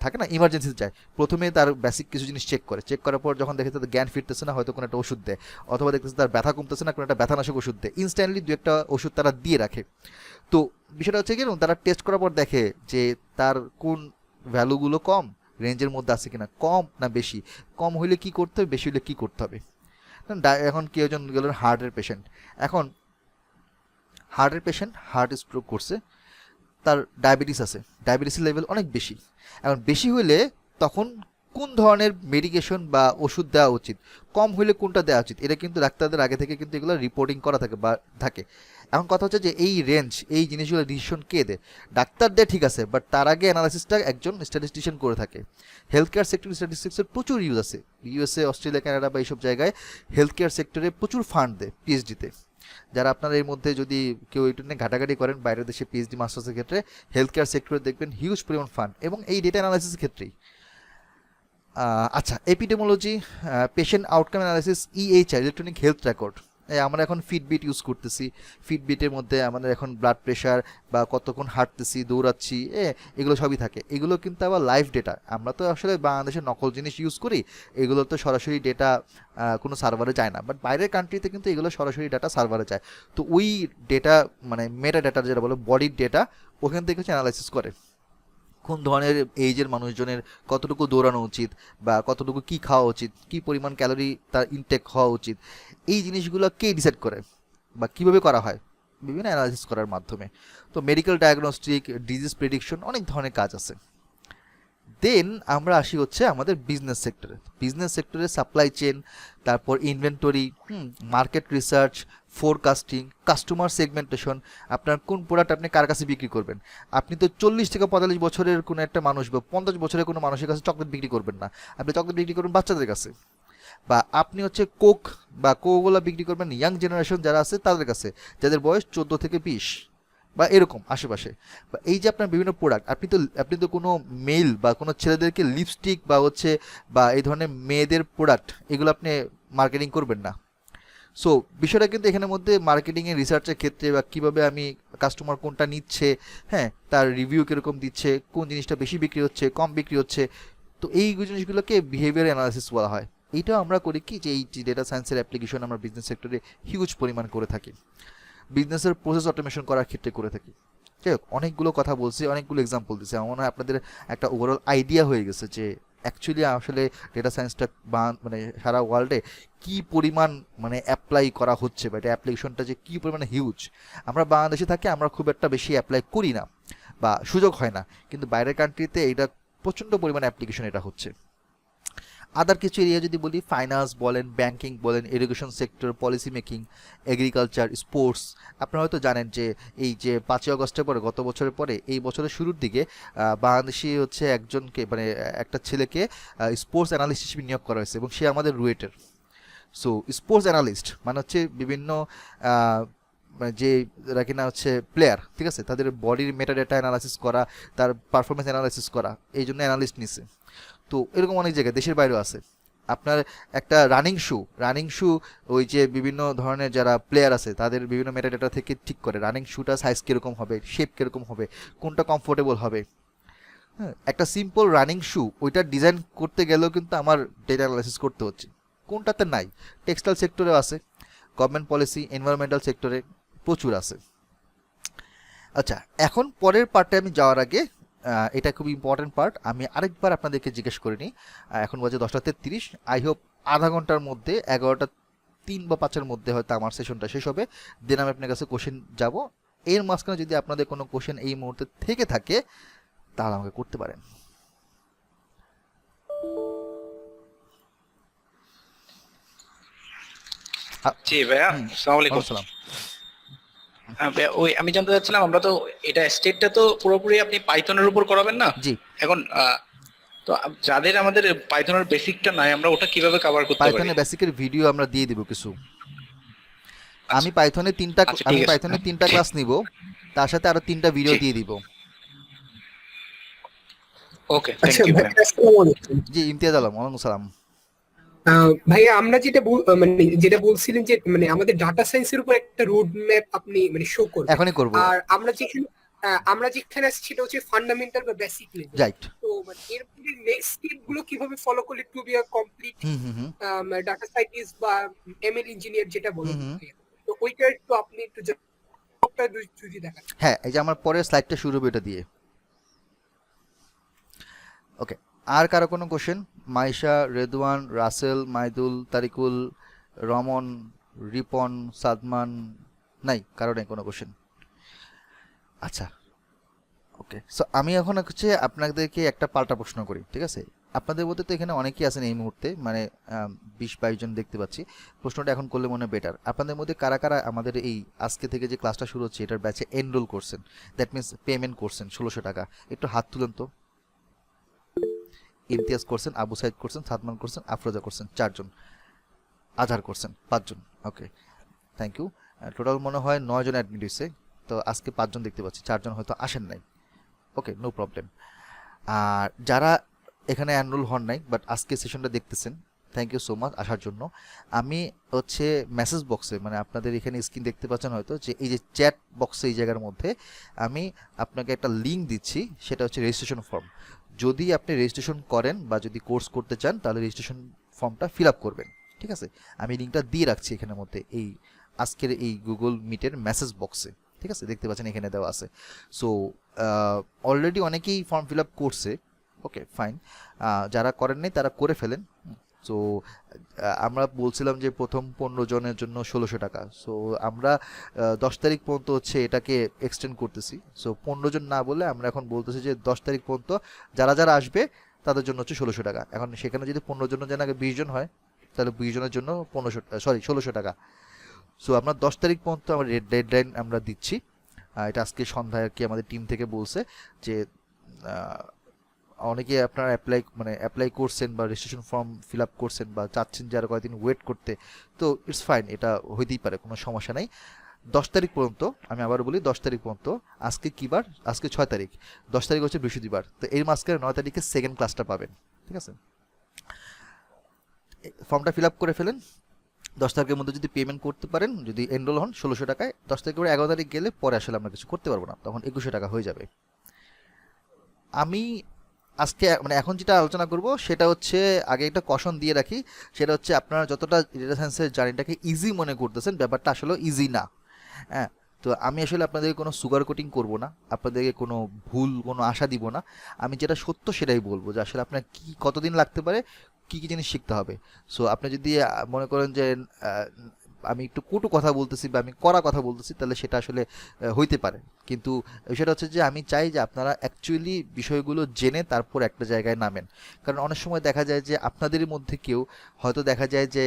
থাকে না ইমার্জেন্সিতে যায়, প্রথমে তার বেসিক কিছু জিনিস চেক করার পর যখন দেখে তাদের জ্ঞান ফিরতেছে না, হয়তো কোনো একটা ওষুধ দেয়, অথবা দেখতেছে তার ব্যথা কমতেছে না, কোনো একটা ব্যথানাশক ওষুধ দেয়, ইনস্ট্যান্টলি দু একটা ওষুধ তারা দিয়ে রাখে। তো বিষয়টা হচ্ছে কি, তারা টেস্ট করার পর দেখে যে তার কোন ভ্যালুগুলো কম, রেঞ্জের মধ্যে আছে কিনা, কম না বেশি, কম হইলে কি করতে হবে, বেশি হইলে কি করতে হবে। এখন কেউ জন গেল হার্টের পেশেন্ট, এখন হার্ট স্ট্রোক করছে, তার ডায়াবেটিস আছে, ডায়াবেটিসের লেভেল অনেক বেশি। এখন বেশি হইলে তখন কোন ধরনের মেডিকেশন বা ওষুধ দেওয়া উচিত, কম হইলে কোনটা দেওয়া উচিত, এটা কিন্তু ডাক্তারদের আগে থেকে কিন্তু এগুলো রিপোর্টিং করা থাকে। এখন কথা হচ্ছে যে এই রেঞ্জ, এই জিনিসগুলো ডিসিশন কে দেয়? ডাক্তার দেয়, ঠিক আছে, বাট তার আগে অ্যানালাইসিসটা একজন স্ট্যাটিস্টিশিয়ান করে থাকে। হেলথ কেয়ার সেক্টরে স্ট্যাটিস্টিক্সের প্রচুর ইউজ আছে, ইউএসএ, অস্ট্রেলিয়া, কানাডা বা এইসব জায়গায় হেলথ কেয়ার সেক্টরে প্রচুর ফান্ড দেয় পিএইচডিতে। যারা আপনারা এর মধ্যে যদি কেউ এটা নিয়ে ঘাটাঘাটি করেন বাইরের দেশে পিএইচডি মাস্টার্সের ক্ষেত্রে, হেলথ কেয়ার সেক্টরে দেখবেন হিউজ পরিমাণ ফান্ড, এবং এই ডেটা অ্যানালাইসিসের ক্ষেত্রেই। আচ্ছা, epidemiology, patient outcome analysis, EHR, electronic health record, আমরা এখন ফিটবিট ইউজ করতেছি, ফিটবিটের মধ্যে আমাদের এখন ব্লাড প্রেশার বা কতক্ষণ হাঁটতেছি, দৌড়াচ্ছি, এগুলো সবই থাকে। এগুলো কিন্তু আবার লাইভ ডেটা, আমরা তো আসলে বাংলাদেশের নকল জিনিস ইউজ করি, এগুলো তো সরাসরি ডেটা কোনো সার্ভারে যায় না, বাট বাইরের কান্ট্রিতে কিন্তু এগুলো সরাসরি ডাটা সার্ভারে যায়। তো ওই ডেটা মানে মেটা ডেটা যেটা বলে বডির ডেটা, ওখান থেকে হচ্ছে অ্যানালাইসিস করে কোন ধরনের এইজের মানুষজনের কতটুকু দৌড়ানো উচিত, বা কতটুকু কি খাওয়া উচিত, কি পরিমাণ ক্যালোরি তার ইনটেক হওয়া উচিত, এই জিনিসগুলো কে ডিসাইড করে বা কিভাবে করা হয়, বিভিন্ন অ্যানালাইসিস করার মাধ্যমে। তো মেডিকেল ডায়াগনস্টিক, ডিজিজ প্রেডিকশন, অনেক ধরনের কাজ আছে। দেন আমরা আসি হচ্ছে আমাদের বিজনেস সেক্টরে সাপ্লাই চেন, তারপর inventory, market research, forecasting, customer segmentation, আপনার কোন প্রোডাক্ট আপনি কার কাছে বিক্রি করবেন। আপনি তো 40 থেকে 45 বছরের কোনো একটা মানুষ বা 50 বছরের কোনো মানুষের কাছে চকলেট বিক্রি করবেন না, আপনি চকলেট বিক্রি করবেন বাচ্চাদের কাছে। বা আপনি হচ্ছে কোকোলা বিক্রি করবেন ইয়াং জেনারেশন যারা আছে তাদের কাছে, যাদের বয়স 14 থেকে 20 বা এরকম আশেপাশে। বা এই যে আপনার বিভিন্ন প্রোডাক্ট, আপনি তো কোনো মেল বা কোনো ছেলেদেরকে লিপস্টিক বা হচ্ছে বা এই ধরনের মেয়েদের প্রোডাক্ট এগুলো আপনি মার্কেটিং করবেন না। সো বিষয়টা কিন্তু এখানের মধ্যে মার্কেটিংয়ের রিসার্চের ক্ষেত্রে, বা কীভাবে আমি কাস্টমার কোনটা নিচ্ছে, হ্যাঁ তার রিভিউ কীরকম দিচ্ছে, কোন জিনিসটা বেশি বিক্রি হচ্ছে, কম বিক্রি হচ্ছে, তো এই জিনিসগুলোকে বিহেভিয়ার অ্যানালাইসিস বলা হয়। এইটাও আমরা করি কি, যে এই ডেটা সায়েন্সের অ্যাপ্লিকেশন আমরা বিজনেস সেক্টরে হিউজ পরিমাণ করে থাকি, বিজনেসের প্রসেস অটোমেশন করার ক্ষেত্রে করে থাকি। যাই হোক, অনেকগুলো কথা বলছি, অনেকগুলো এক্সাম্পল দিচ্ছি, আমার মনে হয় আপনাদের একটা ওভারঅল আইডিয়া হয়ে গেছে যে অ্যাকচুয়ালি আসলে ডেটা সায়েন্সটা মানে সারা ওয়ার্ল্ডে কি পরিমাণ মানে অ্যাপ্লাই করা হচ্ছে বা এটা অ্যাপ্লিকেশনটা যে কি পরিমাণে হিউজ। আমরা বাংলাদেশে থাকি, আমরা খুব একটা বেশি অ্যাপ্লাই করি না বা সুযোগ হয় না, কিন্তু বাইরের কান্ট্রিতে এটা প্রচণ্ড পরিমাণে অ্যাপ্লিকেশন এটা হচ্ছে। আদার কিছু এরিয়া যদি বলি, ফাইন্যান্স বলেন, ব্যাংকিং বলেন, education sector, policy making, agriculture, sports. আপনারা হয়তো জানেন যে এই যে 5ই আগস্টের পরে, গত বছরের পরে, এই বছরের শুরুর দিকে বাংলাদেশি হচ্ছে একজনকে মানে একটা ছেলেকে স্পোর্টস অ্যানালিস্ট হিসেবে নিয়োগ করা হয়েছে এবং সে আমাদের রুয়েটের। সো স্পোর্টস অ্যানালিস্ট মানে হচ্ছে বিভিন্ন মানে যে যারা কিনা হচ্ছে প্লেয়ার, ঠিক আছে, তাদের বডির মেটাডেটা অ্যানালাইসিস করা, তার পারফরমেন্স অ্যানালাইসিস করা, এই জন্য অ্যানালিস্ট নিছে। তো এরকম অনেক জায়গায় দেশের বাইরেও আছে। আপনার একটা রানিং শু ওই যে বিভিন্ন ধরনের যারা প্লেয়ার আছে তাদের বিভিন্ন মেটাডেটা থেকে ঠিক করে রানিং শুটা সাইজ কীরকম হবে, শেপ কীরকম হবে, কোনটা কমফোর্টেবল হবে। হ্যাঁ, একটা সিম্পল রানিং শু ওইটা ডিজাইন করতে গেলেও কিন্তু আমার ডেটা অ্যানালাইসিস করতে হচ্ছে, কোনটাতে নাই। টেক্সটাইল সেক্টরেও আছে, গভর্নমেন্ট পলিসি, এনভায়রনমেন্টাল সেক্টরে প্রচুর আছে। আচ্ছা, এখন পরের পার্টে আমি যাওয়ার আগে এটা খুব ইম্পর্টেন্ট পার্ট, আমি আরেকবার আপনাদেরকে জিজ্ঞেস করে নিই। এখন বাজে 10:33, আই হোপ আধা ঘন্টার মধ্যে 11:03 বা 5-এর মধ্যে হয়তো আমার সেশনটা শেষ হবে। দেন আমি আপনার কাছে কোশ্চেন যাব। এর মাঝখানে যদি আপনাদের কোনো কোশ্চেন এই মুহূর্তে থেকে থাকে তাহলে আমাকে করতে পারেন। জি ভাইয়া, আসসালামু আলাইকুম। সালাম। ভাইয়া, ওই আমি জানতে চাচ্ছিলাম, আমরা তো এটা স্টেটটা তো পুরোপুরি আপনি পাইথনের উপর করাবেন না জি, এখন? তো যাদের আমাদের পাইথনের বেসিকটা নাই, আমরা ওটা কিভাবে কভার করতে পারি? পাইথনের বেসিকের ভিডিও আমরা দিয়ে দিব কিছু। আচ্ছা, আমি পাইথনের তিনটা আচ্ছা, ঠিক আছে। ক্লাস নিব, তার সাথে আরো 3টা ভিডিও জি। দিয়ে দিব। ওকে, আচ্ছা থ্যাংক ইউ ভাই, ভাইয়া। আসসালামু আলাইকুম। জি, ইমতিয়াজ আলম, ওয়ালাইকুম সালাম। ভাইয়া, আমরা মানে যেটা বলছিলেন যে মানে আমাদের ডাটা সায়েন্সের উপর একটা রোড ম্যাপ আপনি মানে শো করবেন, এখনই করব। আর আমরা যেখানে আছি সেটা হচ্ছে ফান্ডামেন্টাল বা বেসিক লেভেল। রাইট। তো মানে এরপরে নেক্সট স্টেপ গুলো কিভাবে ফলো করলে to be a complete hmm hmm hmm data scientist বা এমএল ইঞ্জিনিয়ার যেটা বলেন হুম হুম। ভাইয়া, তো ওইটা একটু আপনি একটু যদি দেখান। হ্যাঁ, এই যে আমার পরের স্লাইডটা শুরু হবে এটা দিয়ে। ওকে, আর কারো কোনো কোশ্চেন? মাইশা, রেদওয়ান, রাসেল, মাইদুল, তারিকুল, রমন, রিপন, সাদমান, নাই কারো নেই কোনো কোশ্চেন? আচ্ছা, ওকে। সো আমি এখন হচ্ছে আপনাদেরকে একটা পাল্টা প্রশ্ন করি, ঠিক আছে? আপনাদের মধ্যে তো এখানে অনেকেই আছেন এই মুহূর্তে, মানে 20-22 জন দেখতে পাচ্ছি। প্রশ্নটা এখন করলে মনে হয় বেটার। আপনাদের মধ্যে কারা কারা আমাদের এই আজকে থেকে যে ক্লাসটা শুরু হচ্ছে এটার ব্যাচে এনরোল করছেন, দ্যাট মিনস পেমেন্ট করছেন 1600 টাকা? একটু হাত তুলেন তো। ইমতিয়াজ করছেন, আবু সাইদ করছেন, সাদমান করছেন, আফরোজা করছেন 4 জন, আজহার করছেন 5 জন। ওকে, থ্যাংক ইউ। টোটাল মনে হয় 9 জন অ্যাডমিট হয়েছে, তো আজকে 5 জন দেখতে পাচ্ছি, 4 জন হয়তো আসেন নাই। ওকে, নো প্রবলেম। আর যারা এখানে এনরোল হন নাই বাট আজকে সেশনটা দেখতেছেন, থ্যাংক ইউ সো মাচ আসার জন্য। আমি হচ্ছে মেসেজ বক্সে, মানে আপনাদের এখানে স্ক্রিন দেখতে পাচ্ছেন হয়তো, যে এই যে চ্যাট বক্সে এই জায়গার মধ্যে আমি আপনাকে একটা লিঙ্ক দিচ্ছি, সেটা হচ্ছে রেজিস্ট্রেশন ফর্ম। যদি আপনি রেজিস্ট্রেশন করেন বা যদি কোর্স করতে চান তাহলে রেজিস্ট্রেশন ফর্মটা ফিল আপ করবেন, ঠিক আছে? আমি লিঙ্কটা দিয়ে রাখছি এখানের মধ্যে, এই আজকের এই গুগল মিটের মেসেজ বক্সে, ঠিক আছে? দেখতে পাচ্ছেন এখানে দেওয়া আছে। সো অলরেডি অনেকেই ফর্ম ফিল আপ করছে, ওকে ফাইন। যারা করেন নাই তারা করে ফেলেন। সো আমরা বলছিলাম যে প্রথম 15 জনের জন্য 1600 টাকা। সো আমরা 10 তারিখ পর্যন্ত হচ্ছে এটাকে এক্সটেন্ড করতেছি। সো 15 জন না বলে আমরা এখন বলতেছি যে 10 তারিখ পর্যন্ত যারা যারা আসবে তাদের জন্য হচ্ছে 1600 টাকা। এখন সেখানে যদি 15 জনের জন্য আগে 20 জন হয় তাহলে 20 জনের জন্য 1600 টাকা। সো আমরা 10 তারিখ পর্যন্ত আমরা ডেডলাইন আমরা দিচ্ছি। এটা আজকে সন্ধ্যায় আর কি আমাদের টিম থেকে বলছে যে অনেকে আপনারা অ্যাপ্লাই করছেন বা রেজিস্ট্রেশন ফর্ম ফিল আপ করছেন বা চাচ্ছেন যে আরও কয়েকদিন ওয়েট করতে, তো ইটস ফাইন, এটা হইতেই পারে, কোনো সমস্যা নাই। 10 তারিখ পর্যন্ত, আমি আবার বলি 10 তারিখ পর্যন্ত। আজকে কী বার? আজকে 6 তারিখ, 10 তারিখ হচ্ছে বৃহস্পতিবার, তো এর মাঝখানে 9 তারিখে সেকেন্ড ক্লাসটা পাবেন, ঠিক আছে? ফর্মটা ফিল আপ করে ফেলেন। 10 তারিখের মধ্যে যদি পেমেন্ট করতে পারেন, যদি এনরোল হন 1600 টাকায়, 10 তারিখ করে 11 তারিখ গেলে পরে আসলে আমরা কিছু করতে পারবো না, তখন 2100 টাকা হয়ে যাবে। আমি আজকে মানে এখন যেটা আলোচনা করব সেটা হচ্ছে, আগে একটা কশন দিয়ে রাখি, সেটা হচ্ছে আপনারা যতটা ডেটা সায়েন্সের জার্নিটাকে ইজি মনে করতেছেন, ব্যাপারটা আসলে ইজি না। হ্যাঁ, তো আমি আসলে আপনাদেরকে কোনো সুগার কোটিং করবো না, আপনাদেরকে কোনো ভুল কোনো আশা দিব না। আমি যেটা সত্য সেটাই বলবো, যে আসলে আপনার কি কতদিন লাগতে পারে, কি কি জিনিস শিখতে হবে। সো আপনি যদি মনে করেন যে আহ, আমি একটু কটু কথা বলতেছি বা আমি কড়া কথা বলতেছি, তাহলে সেটা আসলে হইতে পারে। কিন্তু বিষয়টা হচ্ছে যে আমি চাই যে আপনারা অ্যাকচুয়ালি বিষয়গুলো জেনে তারপর একটা জায়গায় নামেন। কারণ অনেক সময় দেখা যায় যে আপনাদের মধ্যে কেউ হয়তো দেখা যায় যে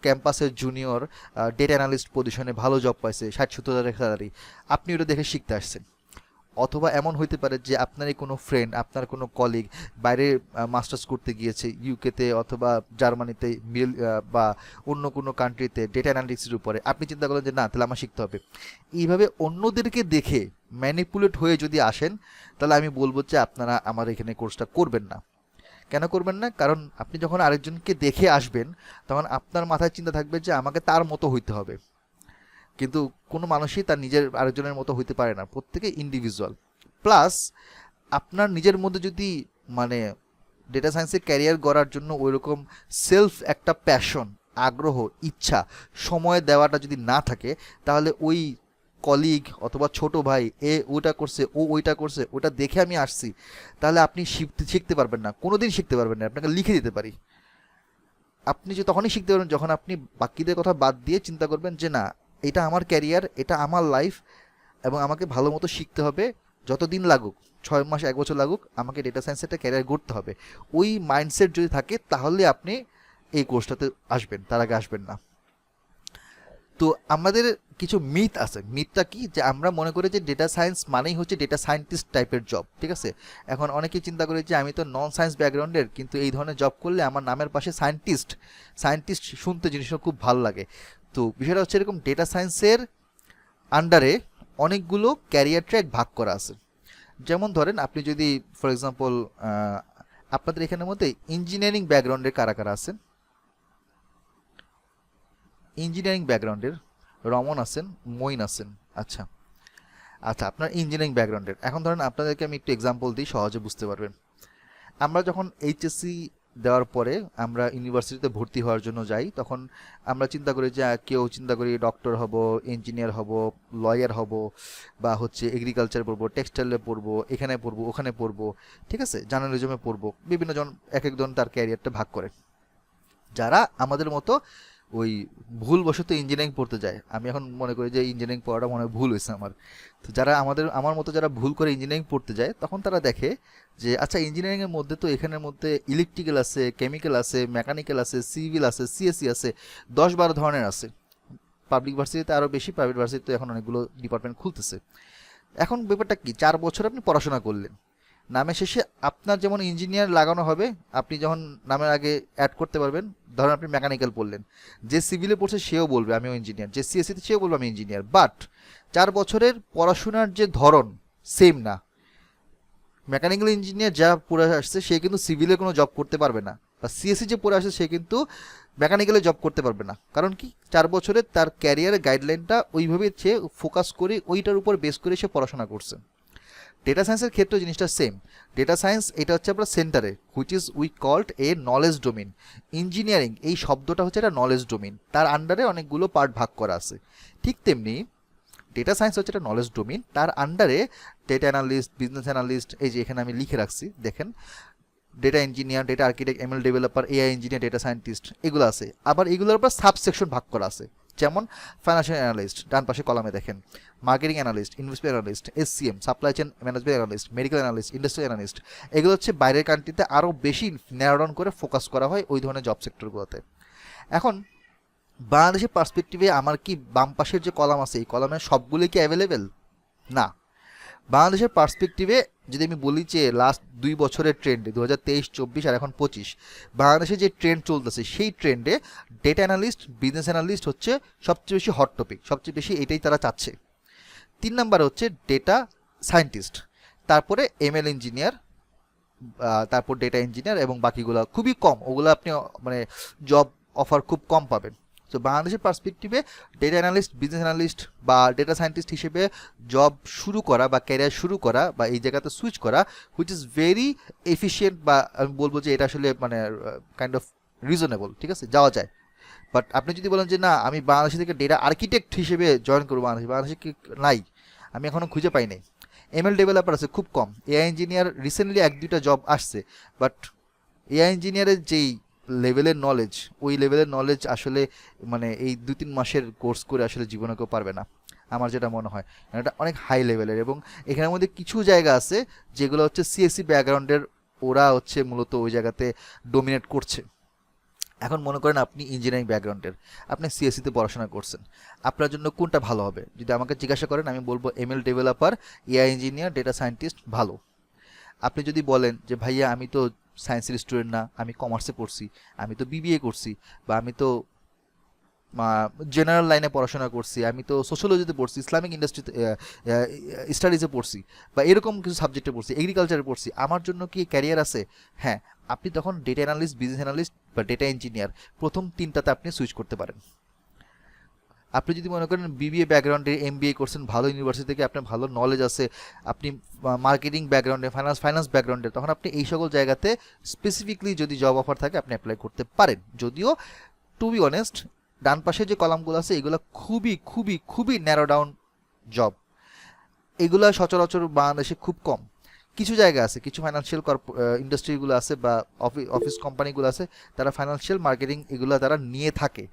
ক্যাম্পাসের জুনিয়র ডেটা অ্যানালিস্ট পজিশনে ভালো জব পাইছে, 60-70 হাজার স্যালারি, আপনি ওটা দেখে শিখতে আসছেন। অথবা এমন হইতে পারে যে আপনারই কোনো ফ্রেন্ড, আপনার কোনো কলিগ বাইরে মাস্টার্স করতে গিয়েছে ইউকেতে অথবা জার্মানিতে, বা অন্য কোনো কান্ট্রিতে ডেটা অ্যানালিটিক্সের উপরে। আপনি চিন্তা করলেন যে না, তাহলে আমার শিখতে হবে। এইভাবে অন্যদেরকে দেখে ম্যানিপুলেট হয়ে যদি আসেন, তাহলে আমি বলবো যে আপনারা আমার এখানে কোর্সটা করবেন না। কেন করবেন না? কারণ আপনি যখন আরেকজনকে দেখে আসবেন, তখন আপনার মাথায় চিন্তা থাকবে যে আমাকে তার মতো হইতে হবে। কিন্তু কোনো মানুষই তার নিজের আরেকজনের মতো হইতে পারে না, প্রত্যেকে ইন্ডিভিজুয়াল। প্লাস আপনার নিজের মধ্যে যদি মানে ডেটা সায়েন্সে ক্যারিয়ার গড়ার জন্য ওইরকম সেলফ একটা প্যাশন, আগ্রহ, ইচ্ছা, সময় দেওয়াটা যদি না থাকে, তাহলে ওই কলিগ অথবা ছোট ভাই এ ওইটা করছে, ও ওইটা করছে, ওটা দেখে আমি আসছি, তাহলে আপনি শিখতে পারবেন না, কোনোদিন শিখতে পারবেন না। আপনাকে লিখে দিতে পারি, আপনি যে তখনই শিখতে পারবেন যখন আপনি বাকিদের কথা বাদ দিয়ে চিন্তা করবেন যে না, এটা আমার ক্যারিয়ার, এটা আমার লাইফ, এবং আমাকে ভালো মতো শিখতে হবে। যতদিন লাগুক, 6 মাস 1 বছর লাগুক, আমাকে ডেটা সায়েন্সে একটা ক্যারিয়ার গড়তে হবে। ওই মাইন্ডসেট যদি থাকে, তাহলে আপনি এই কোর্সটাতে আসবেন, তার আগে আসবেন না। তো আমাদের কিছু মিথ আছে। মিথটা কি? যে আমরা মনে করি যে ডেটা সায়েন্স মানেই হচ্ছে ডেটা সায়েন্টিস্ট টাইপের জব, ঠিক আছে? এখন অনেকেই চিন্তা করে যে আমি তো নন সায়েন্স ব্যাকগ্রাউন্ডের, কিন্তু এই ধরনের জব করলে আমার নামের পাশে সায়েন্টিস্ট, সায়েন্টিস্ট শুনতে জিনিসটা খুব ভালো লাগে। তো বিষয়টা হচ্ছে এরকম, ডেটা সায়েন্সের আন্ডারে অনেকগুলো ক্যারিয়ার ট্র্যাক ভাগ করা আছে। যেমন ধরেন, আপনি যদি ফর এক্সাম্পল আপনাদের এখানের মধ্যে ইঞ্জিনিয়ারিং ব্যাকগ্রাউন্ডের কারা কারা আছেন? ইঞ্জিনিয়ারিং ব্যাকগ্রাউন্ডের রমন আছেন, মঈন আছেন। আচ্ছা আচ্ছা, আপনার ইঞ্জিনিয়ারিং ব্যাকগ্রাউন্ডের। এখন ধরেন আপনাদেরকে আমি একটু এক্সাম্পল দিই, সহজে বুঝতে পারবেন। আমরা যখন এইচএসসি দেওয়ার পরে আমরা ইউনিভার্সিটিতে ভর্তি হওয়ার জন্য যাই, তখন আমরা চিন্তা করি যে কেউ চিন্তা করি ডক্টর হব, ইঞ্জিনিয়ার হব, লয়ার হব, বা হচ্ছে এগ্রিকালচার পড়বো, টেক্সটাইলে পড়বো, এখানে পড়বো, ওখানে পড়বো, ঠিক আছে, জার্নালিজমে পড়বো। বিভিন্ন জন এক একজন তার ক্যারিয়ারটা ভাগ করে। যারা আমাদের মতো ওই ভুলবশত ইঞ্জিনিয়ারিং পড়তে যায়, আমি এখন মনে করি যে ইঞ্জিনিয়ারিং পড়াটা মনে হয় ভুল হয়েছে আমার। তো যারা আমার মতো যারা ভুল করে ইঞ্জিনিয়ারিং পড়তে যায়, তখন তারা দেখে যে আচ্ছা, ইঞ্জিনিয়ারিংয়ের মধ্যে তো এখানের মধ্যে ইলেকট্রিক্যাল আছে, কেমিক্যাল আছে, মেকানিক্যাল আছে, সিভিল আছে, সিএসসি আছে, 10-12 ধরনের আছে। পাবলিক ভার্সিটিতে আরও বেশি, প্রাইভেট ভার্সিটিতে এখন অনেকগুলো ডিপার্টমেন্ট খুলতেছে। এখন ব্যাপারটা কি, 4 বছর আপনি পড়াশোনা করলেন, নামের শেষে আপনার যেমন ইঞ্জিনিয়ার লাগানো হবে, আপনি যখন নামের আগে অ্যাড করতে পারবেন। ধরেন আপনি মেকানিক্যাল পড়লেন, যে সিভিলে পড়ছে সেও বলবে আমিও ইঞ্জিনিয়ার, যে সিএসসিতে সেও বলবে আমি ইঞ্জিনিয়ার। বাট 4 বছরের পড়াশোনার যে ধরন সেম না। মেকানিক্যাল ইঞ্জিনিয়ার যা পড়ে আসছে সে কিন্তু সিভিলে কোনো জব করতে পারবে না, বা সিএসসি যে পড়ে আসছে সে কিন্তু মেকানিক্যালে জব করতে পারবে না। কারণ কি, 4 বছরের তার ক্যারিয়ারের গাইডলাইনটা ওইভাবে সে ফোকাস করে ওইটার উপর বেস করে সে পড়াশোনা করছে। ডেটা সায়েন্সের ক্ষেত্রে জিনিসটা সেম। ডেটা সায়েন্স এটা হচ্ছে আপনার সেন্টারে, which is we called a knowledge domain. Engineering এই শব্দটা হচ্ছে একটা নলেজ ডোমেন, তার আন্ডারে অনেকগুলো পার্ট ভাগ করা আছে। ঠিক তেমনি ডেটা সায়েন্স হচ্ছে একটা নলেজ ডোমেন, তার আন্ডারে ডেটা অ্যানালিস্ট, বিজনেস অ্যানালিস্ট, এই যে এখানে আমি লিখে রাখছি দেখেন, data engineer, data architect, ML developer, AI engineer, data scientist, এগুলো আছে। আবার এগুলোর উপর সাবসেকশন ভাগ করা আছে। যেমন ফাইন্যান্সিয়াল অ্যানালিস্ট, ডান পাশে কলামে দেখেন, marketing analyst, investment analyst, SCM, supply chain management analyst, medical analyst, industrial analyst. এগুলো হচ্ছে বাইরের কান্ট্রিতে আরও বেশি ন্যারো ডাউন করে ফোকাস করা হয় ওই ধরনের জব সেক্টরগুলোতে। এখন বাংলাদেশের পার্সপেক্টিভে আমার কি বাম পাশের যে কলাম আছে, এই কলামের সবগুলোই কি অ্যাভেলেবেল? না। বাংলাদেশের পার্সপেক্টিভে যদি আমি বলি যে লাস্ট 2 বছরের ট্রেন্ডে, 2023-24 আর এখন 25, বাংলাদেশে যে ট্রেন্ড চলতেছে, সেই ট্রেন্ডে ডেটা অ্যানালিস্ট, বিজনেস অ্যানালিস্ট হচ্ছে সবচেয়ে বেশি হট টপিক, সবচেয়ে বেশি এটাই তারা চাচ্ছে। 3 নাম্বার হচ্ছে ডেটা সায়েন্টিস্ট, তারপরে এমএল ইঞ্জিনিয়ার, তারপর ডেটা ইঞ্জিনিয়ার, এবং বাকিগুলো খুবই কম, ওগুলো আপনি মানে জব অফার খুব কম পাবেন। তো বাংলাদেশের পার্সপেক্টিভে ডেটা অ্যানালিস্ট, বিজনেস অ্যানালিস্ট বা ডেটা সায়েন্টিস্ট হিসেবে জব শুরু করা বা ক্যারিয়ার শুরু করা বা এই জায়গাতে সুইচ করা, হুইচ ইজ ভেরি এফিশিয়েন্ট, বা আমি বলবো যে এটা আসলে মানে কাইন্ড অফ রিজনেবল, ঠিক আছে, যাওয়া যায়। বাট আপনি যদি বলেন যে না আমি বাংলাদেশ থেকে ডেটা আর্কিটেক্ট হিসেবে জয়েন করবো, বাংলাদেশে কি নাই, আমি এখনও খুঁজে পাই নাই। এমএল ডেভেলপার আছে খুব কম, এআই ইঞ্জিনিয়ার রিসেন্টলি 1-2টা জব আসছে, বাট এআই ইঞ্জিনিয়ারের যেই লেভেলের নলেজ, ওই লেভেলের নলেজ আসলে মানে এই 2-3 মাসের কোর্স করে আসলে জীবনে কেউ পারবে না, আমার যেটা মনে হয়। কারণ এটা অনেক হাই লেভেলের, এবং এখানের মধ্যে কিছু জায়গা আছে যেগুলো হচ্ছে সিএসসি ব্যাকগ্রাউন্ডের, ওরা হচ্ছে মূলত ওই জায়গাতে ডোমিনেট করছে। এখন মনে করেন আপনি ইঞ্জিনিয়ারিং ব্যাকগ্রাউন্ডের, আপনি সিএসসিতে পড়াশোনা করছেন, আপনার জন্য কোনটা ভালো হবে যদি আমাকে জিজ্ঞাসা করেন, আমি বলবো ML developer, AI engineer, data scientist ভালো। আপনি যদি বলেন যে ভাইয়া আমি তো সায়েন্সের স্টুডেন্ট না, আমি কমার্সে পড়ছি, আমি তো বিবিএ করছি, বা আমি তো জেনারেল লাইনে পড়াশোনা করছি, আমি তো সোশ্যোলজিতে পড়ছি, ইসলামিক ইন্ডাস্ট্রিতে স্টাডিজে পড়ছি, বা এরকম কিছু সাবজেক্টে পড়ছি, এগ্রিকালচারে পড়ছি, আমার জন্য কি ক্যারিয়ার আছে? হ্যাঁ, আপনি তখন ডেটা অ্যানালিস্ট, বিজনেস অ্যানালিস্ট বা ডেটা ইঞ্জিনিয়ার, প্রথম 3টাতে আপনি সুইচ করতে পারেন। আপনি যদি মনে করেন বিবিএ ব্যাকগ্রাউন্ডে এমবিএ করছেন, ভালো ইউনিভার্সিটি থেকে আপনার ভালো নলেজ আছে, আপনি মার্কেটিং ব্যাকগ্রাউন্ডে, ফাইন্যান্স ব্যাকগ্রাউন্ডে, তখন আপনি এই সকল জায়গাতে স্পেসিফিকলি যদি জব অফার থাকে আপনি অ্যাপ্লাই করতে পারেন। যদিও টু বি অনেস্ট, ডান পাশে যে কলামগুলো আছে এগুলো খুবই খুবই খুবই ন্যারো ডাউন জব, এগুলো সচরাচর বাংলাদেশে খুব কম। কিছু জায়গা আছে, কিছু ফাইন্যান্সিয়াল ইন্ডাস্ট্রিগুলো আছে বা অফিস কোম্পানিগুলো আছে, তারা ফাইন্যান্সিয়াল মার্কেটিং এগুলো তারা নিয়ে থাকে,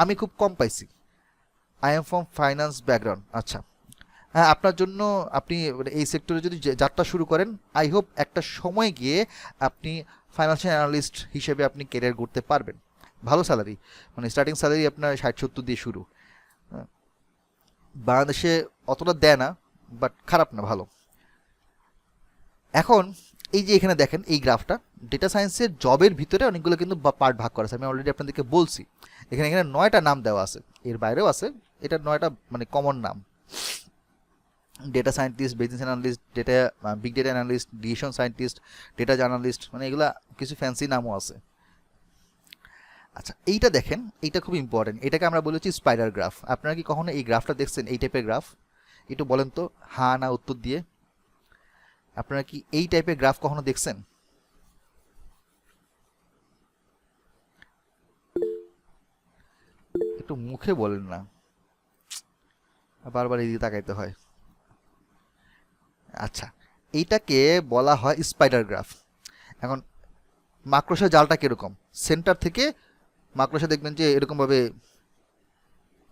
আমি খুব কম পাইছি। I am from finance background. আচ্ছা, হ্যাঁ, আপনার জন্য আপনি এই সেক্টরে যদি যাত্রা শুরু করেন, আই হোপ একটা সময় গিয়ে আপনি ফাইন্যান্সিয়াল অ্যানালিস্ট হিসেবে আপনি ক্যারিয়ার করতে পারবেন। ভালো স্যালারি, মানে স্টার্টিং স্যালারি আপনার 60-70 দিয়ে শুরু। বাংলাদেশে অতটা দেয় না, বাট খারাপ না, ভালো। এখন এই যে এখানে দেখেন এই গ্রাফটা, ডেটা সায়েন্সের জবের ভিতরে অনেকগুলো কিন্তু পার্ট ভাগ করা আছে, আমি অলরেডি আপনাদেরকে বলছি। এখানে 9টা নাম দেওয়া আছে, এর বাইরেও আছে, এটা 9টা মানে কমন নাম। Data scientist, business analyst, data big data analyst, decision scientist, data journalist, মানে এগুলা কিছু ফ্যান্সি নামও আছে। আচ্ছা, এইটা দেখেন, এইটা খুব ইম্পর্টেন্ট, এটাকে আমরা বলেছি স্পাইডার গ্রাফ। আপনারা কি কখনো এই গ্রাফটা দেখছেন, এই টাইপের গ্রাফ? একটু বলেন তো, হ্যাঁ না উত্তর দিয়ে। আপনারা কি এই টাইপের গ্রাফ কখনো দেখছেন? একটু মুখে বলেন না, বারবার এদিকে তাকাইতে হয়। আচ্ছা, এইটাকে বলা হয় স্পাইডার গ্রাফ। এখন মাকড়সা জালটা কিরকম, সেন্টার থেকে মাকড়সা দেখবেন যে এরকমভাবে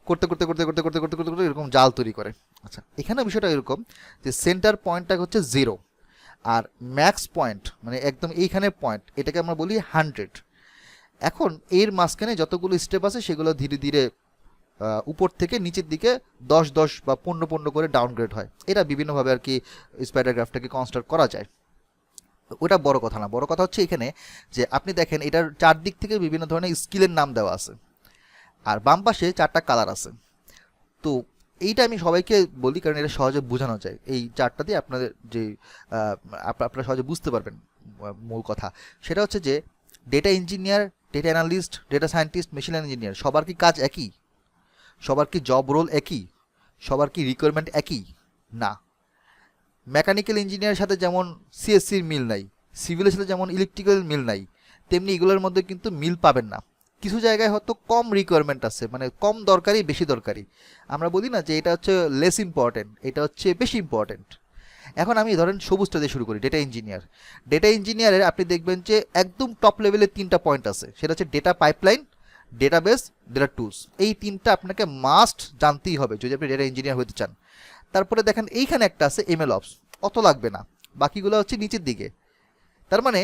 করতে করতে করতে করতে করতে করতে করতে করতে এরকম জাল তৈরি করে। আচ্ছা, এখানে বিষয়টা এরকম যে সেন্টার পয়েন্টটা হচ্ছে 0, আর ম্যাক্স পয়েন্ট মানে একদম এইখানে পয়েন্ট, এটাকে আমরা বলি 100। এখন এর মাঝখানে যতগুলো স্টেপ আছে সেগুলো ধীরে ধীরে উপর থেকে নিচের দিকে 10-10 বা 15-15 করে ডাউনগ্রেড হয়। এটা বিভিন্নভাবে আর কি স্পাইডার গ্রাফটাকে কনস্ট্রাক্ট করা যায়। ওটা বড় কথা না, বড় কথা হচ্ছে এখানে যে আপনি দেখেন এটার চারদিক থেকে বিভিন্ন ধরনের স্কিলের নাম দেওয়া আছে, আর বাম পাশে 4টা কালার আছে। তো এইটা আমি সবাইকে বলি কারণ এটা সহজে বোঝানো যায়, এই 4টা দিয়ে আপনাদের যে আপনারা সহজে বুঝতে পারবেন। মূল কথা সেটা হচ্ছে যে data engineer, data analyst, data scientist, machine engineer সবার কি কাজ একই? সবার কি জব রোল একই? সবার কি রিকোয়ারমেন্ট একই? না। মেকানিক্যাল ইঞ্জিনিয়ারের সাথে যেমন সিএসসির মিল নাই, সিভিলের সাথে যেমন ইলেকট্রিক্যাল মিল নাই, তেমনি এগুলোর মধ্যে কিন্তু মিল পাবেন না। কিছু জায়গায় হয়তো কম রিকোয়ারমেন্ট আছে, মানে কম দরকারি বেশি দরকারি। আমরা বলি না যে এটা হচ্ছে লেস ইম্পর্টেন্ট, এটা হচ্ছে বেশি ইম্পর্টেন্ট। এখন আমি ধরেন সবুজটা দিয়ে শুরু করি, ডেটা ইঞ্জিনিয়ার। ডেটা ইঞ্জিনিয়ারের আপনি দেখবেন যে একদম টপ লেভেলের 3টা পয়েন্ট আছে, সেটা হচ্ছে data pipeline, database, data tools. এই 3টা আপনাকে মাস্ট জানতেই হবে যদি আপনি ডেটা ইঞ্জিনিয়ার হতে চান। তারপরে দেখেন এইখানে একটা আছে এমএল অপস, অত লাগবে না, বাকিগুলো হচ্ছে নিচের দিকে। তার মানে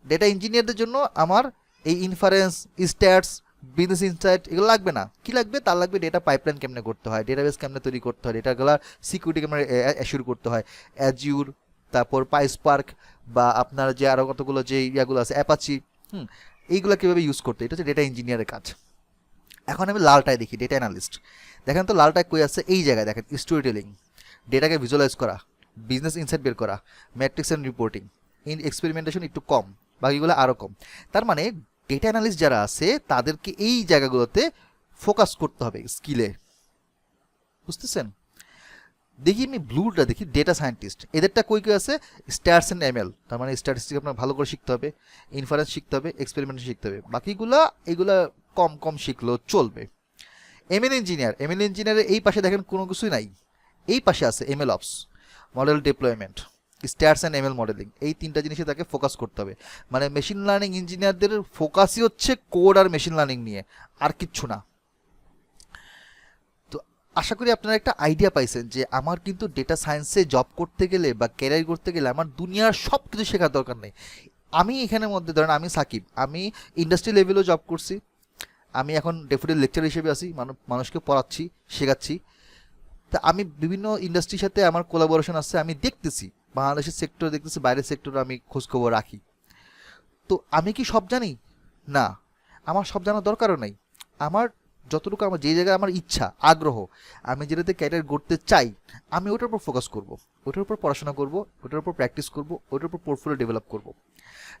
ডেটা ইঞ্জিনিয়ারদের জন্য আমার এই ইনফারেন্স, স্ট্যাটস, বিজনেস ইনসাইট এগুলো লাগবে না। কি লাগবে? তার লাগবে ডেটা পাইপলাইন কেমনে করতে হয়, ডেটাবেস কেমনে তৈরি করতে হয়, ডেটাগুলো সিকিউরিটি কেমনে অ্যাসিওর করতে হয়, অ্যাজিউর, তারপর পাইস্পার্ক বা আপনার যে আরও কতগুলো যে ইয়াগুলো আছে অ্যাপাচি, এইগুলো কীভাবে ইউজ করতে, এটা হচ্ছে ডেটা ইঞ্জিনিয়ারের কাজ। এখন আমি লালটায় দেখি ডেটা অ্যানালিস্ট। দেখেন তো লালটায় কই আছে, এই জায়গায় দেখেন স্টোরি টেলিং, ডেটাকে ভিজুয়ালাইজ করা, বিজনেস ইনসাইট বের করা, ম্যাট্রিক্স অ্যান্ড রিপোর্টিং, এক্সপেরিমেন্টেশন একটু কম, বাকিগুলো আরও কম। তার মানে ডেটা অ্যানালিস্ট যারা আছে তাদেরকে এই জায়গাগুলোতে ফোকাস করতে হবে স্কিলে, বুঝতেছেন? দেখি আমি ব্লুটা দেখি ডেটা সায়েন্টিস্ট, এদেরটা কই কই আছে, স্ট্যাটস অ্যান্ড এমএল, তার মানে স্ট্যাটিস্টিক আপনার ভালো করে শিখতে হবে, ইনফারেন্স শিখতে হবে, এক্সপেরিমেন্টেশন শিখতে হবে। বাকিগুলা এইগুলা কম কম শিখলেও চলবে। এমএল ইঞ্জিনিয়ারের এই পাশে দেখেন কোনো কিছুই নাই, এই পাশে আছে ML ops, model deployment, stats and ML modelling, এই তিনটা জিনিসে তাকে ফোকাস করতে হবে। মানে মেশিন লার্নিং ইঞ্জিনিয়ারদের ফোকাসই হচ্ছে কোড আর মেশিন লার্নিং নিয়ে, আর কিচ্ছু না। তো আশা করি আপনারা একটা আইডিয়া পাইছেন যে আমার কিন্তু ডেটা সায়েন্সে জব করতে গেলে বা ক্যারিয়ার করতে গেলে আমার দুনিয়ার সব কিছু শেখার দরকার নেই। আমি এখানের মধ্যে ধরেন আমি সাকিব, আমি ইন্ডাস্ট্রি লেভেলেও জব করছি, আমি এখন ডেপুটি লেকচার হিসেবে আছি, মানুষকে পড়াচ্ছি, শেখাচ্ছি। তা আমি বিভিন্ন ইন্ডাস্ট্রির সাথে আমার কোলাবোরেশন আছে, আমি দেখতেছি বাংলাদেশের সেক্টর দেখতেছি, বাইরের সেক্টরে আমি খোঁজখবর রাখি। তো আমি কি সব জানি? না, আমার সব জানার দরকারও নেই। আমার যতটুকু আমার যে জায়গায় আমার ইচ্ছা আগ্রহ, আমি যেটাতে ক্যারিয়ার গড়তে চাই, আমি ওটার উপর ফোকাস করব, ওটার উপর পড়াশোনা করব, ওটার উপর প্র্যাকটিস করব, ওটার উপর পোর্টফোলিও ডেভেলপ করব।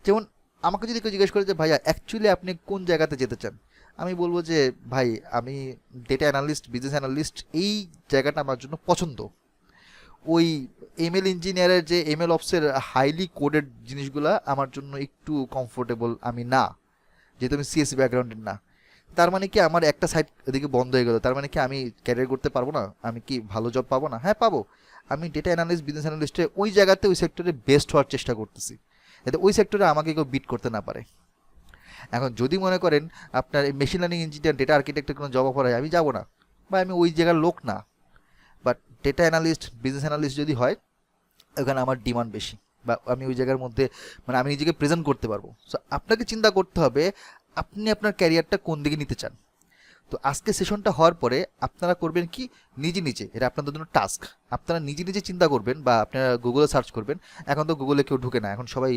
যেমন আমাকে যদি কেউ জিজ্ঞেস করে যে ভাইয়া অ্যাকচুয়ালি আপনি কোন জায়গাতে যেতে চান, আমি বলবো যে ভাই আমি ডেটা অ্যানালিস্ট, বিজনেস অ্যানালিস্ট, এই জায়গাটা আমার জন্য পছন্দ। ওই এমএল ইঞ্জিনিয়ারের যে এমএল অপসের হাইলি কোডেড জিনিসগুলো আমার জন্য একটু কমফোর্টেবল আমি না, যেহেতু আমি সিএসসি ব্যাকগ্রাউন্ডের না। তার মানে কি আমার একটা সাইড এদিকে বন্ধ হয়ে গেল, তার মানে কি আমি ক্যারিয়ার করতে পারবো না? আমি কি ভালো জব পাবো না? হ্যাঁ পাবো। আমি ডেটা অ্যানালিস্ট, বিজনেস অ্যানালিস্টে ওই জায়গাতে ওই সেক্টরে বেস্ট হওয়ার চেষ্টা করতেছি, যাতে ওই সেক্টরে আমাকে কেউ বিট করতে না পারে। এখন যদি মনে করেন আপনার মেশিন লার্নিং ইঞ্জিনিয়ার, ডেটা আর্কিটেক্টের কোনো জব অফার হয়, আমি যাবো না, বা আমি ওই জায়গার লোক না। But data analyst, business analyst যদি হয়, ওখানে আমার ডিমান্ড বেশি, বা আমি ওই জায়গার মধ্যে মানে আমি নিজেকে প্রেজেন্ট করতে পারবো। সো আপনাকে চিন্তা করতে হবে আপনি আপনার ক্যারিয়ারটা কোন দিকে নিতে চান। তো আজকে সেশনটা হওয়ার পরে আপনারা করবেন কি, নিজে নিজে, এটা আপনাদের জন্য টাস্ক, আপনারা নিজে নিজে চিন্তা করবেন, বা আপনারা গুগলে সার্চ করবেন। এখন তো গুগলে কেউ ঢুকে না, এখন সবাই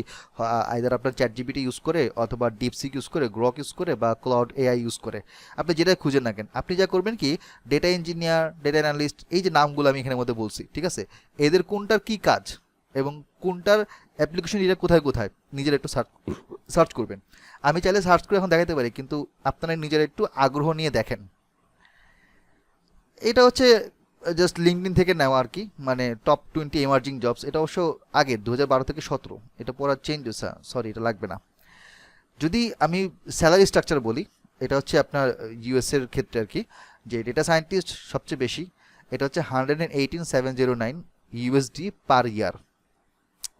আইদার আপনার চ্যাট জিপিটি ইউজ করে, অথবা ডিপসিক ইউজ করে, গ্রক ইউজ করে, বা ক্লাউড এআই ইউজ করে। আপনি যেটা খুঁজেন না কেন, আপনি যা করবেন কি, ডেটা ইঞ্জিনিয়ার, ডেটা অ্যানালিস্ট, এই যে নামগুলো আমি এখানের মধ্যে বলছি, ঠিক আছে, এদের কোনটার কি কাজ এবং কোনটার অ্যাপ্লিকেশন এটা কোথায় কোথায়, নিজের একটু সার্চ করবেন। আমি চাইলে সার্চ করে এখন দেখাতে পারি, কিন্তু আপনারা নিজের একটু আগ্রহ নিয়ে দেখেন। এটা হচ্ছে জাস্ট লিঙ্কডইন থেকে নেওয়া আর কি, মানে টপ 20 এমার্জিং জবস। এটা অবশ্য আগে 2012 থেকে 17, এটা পড়া চেঞ্জ হয়েছে, সরি এটা লাগবে না। যদি আমি স্যালারি স্ট্রাকচার বলি, এটা হচ্ছে আপনার ইউএস এর ক্ষেত্রে আর কি, যে ডেটা সায়েন্টিস্ট সবচেয়ে বেশি, এটা হচ্ছে 118,709 USD per year.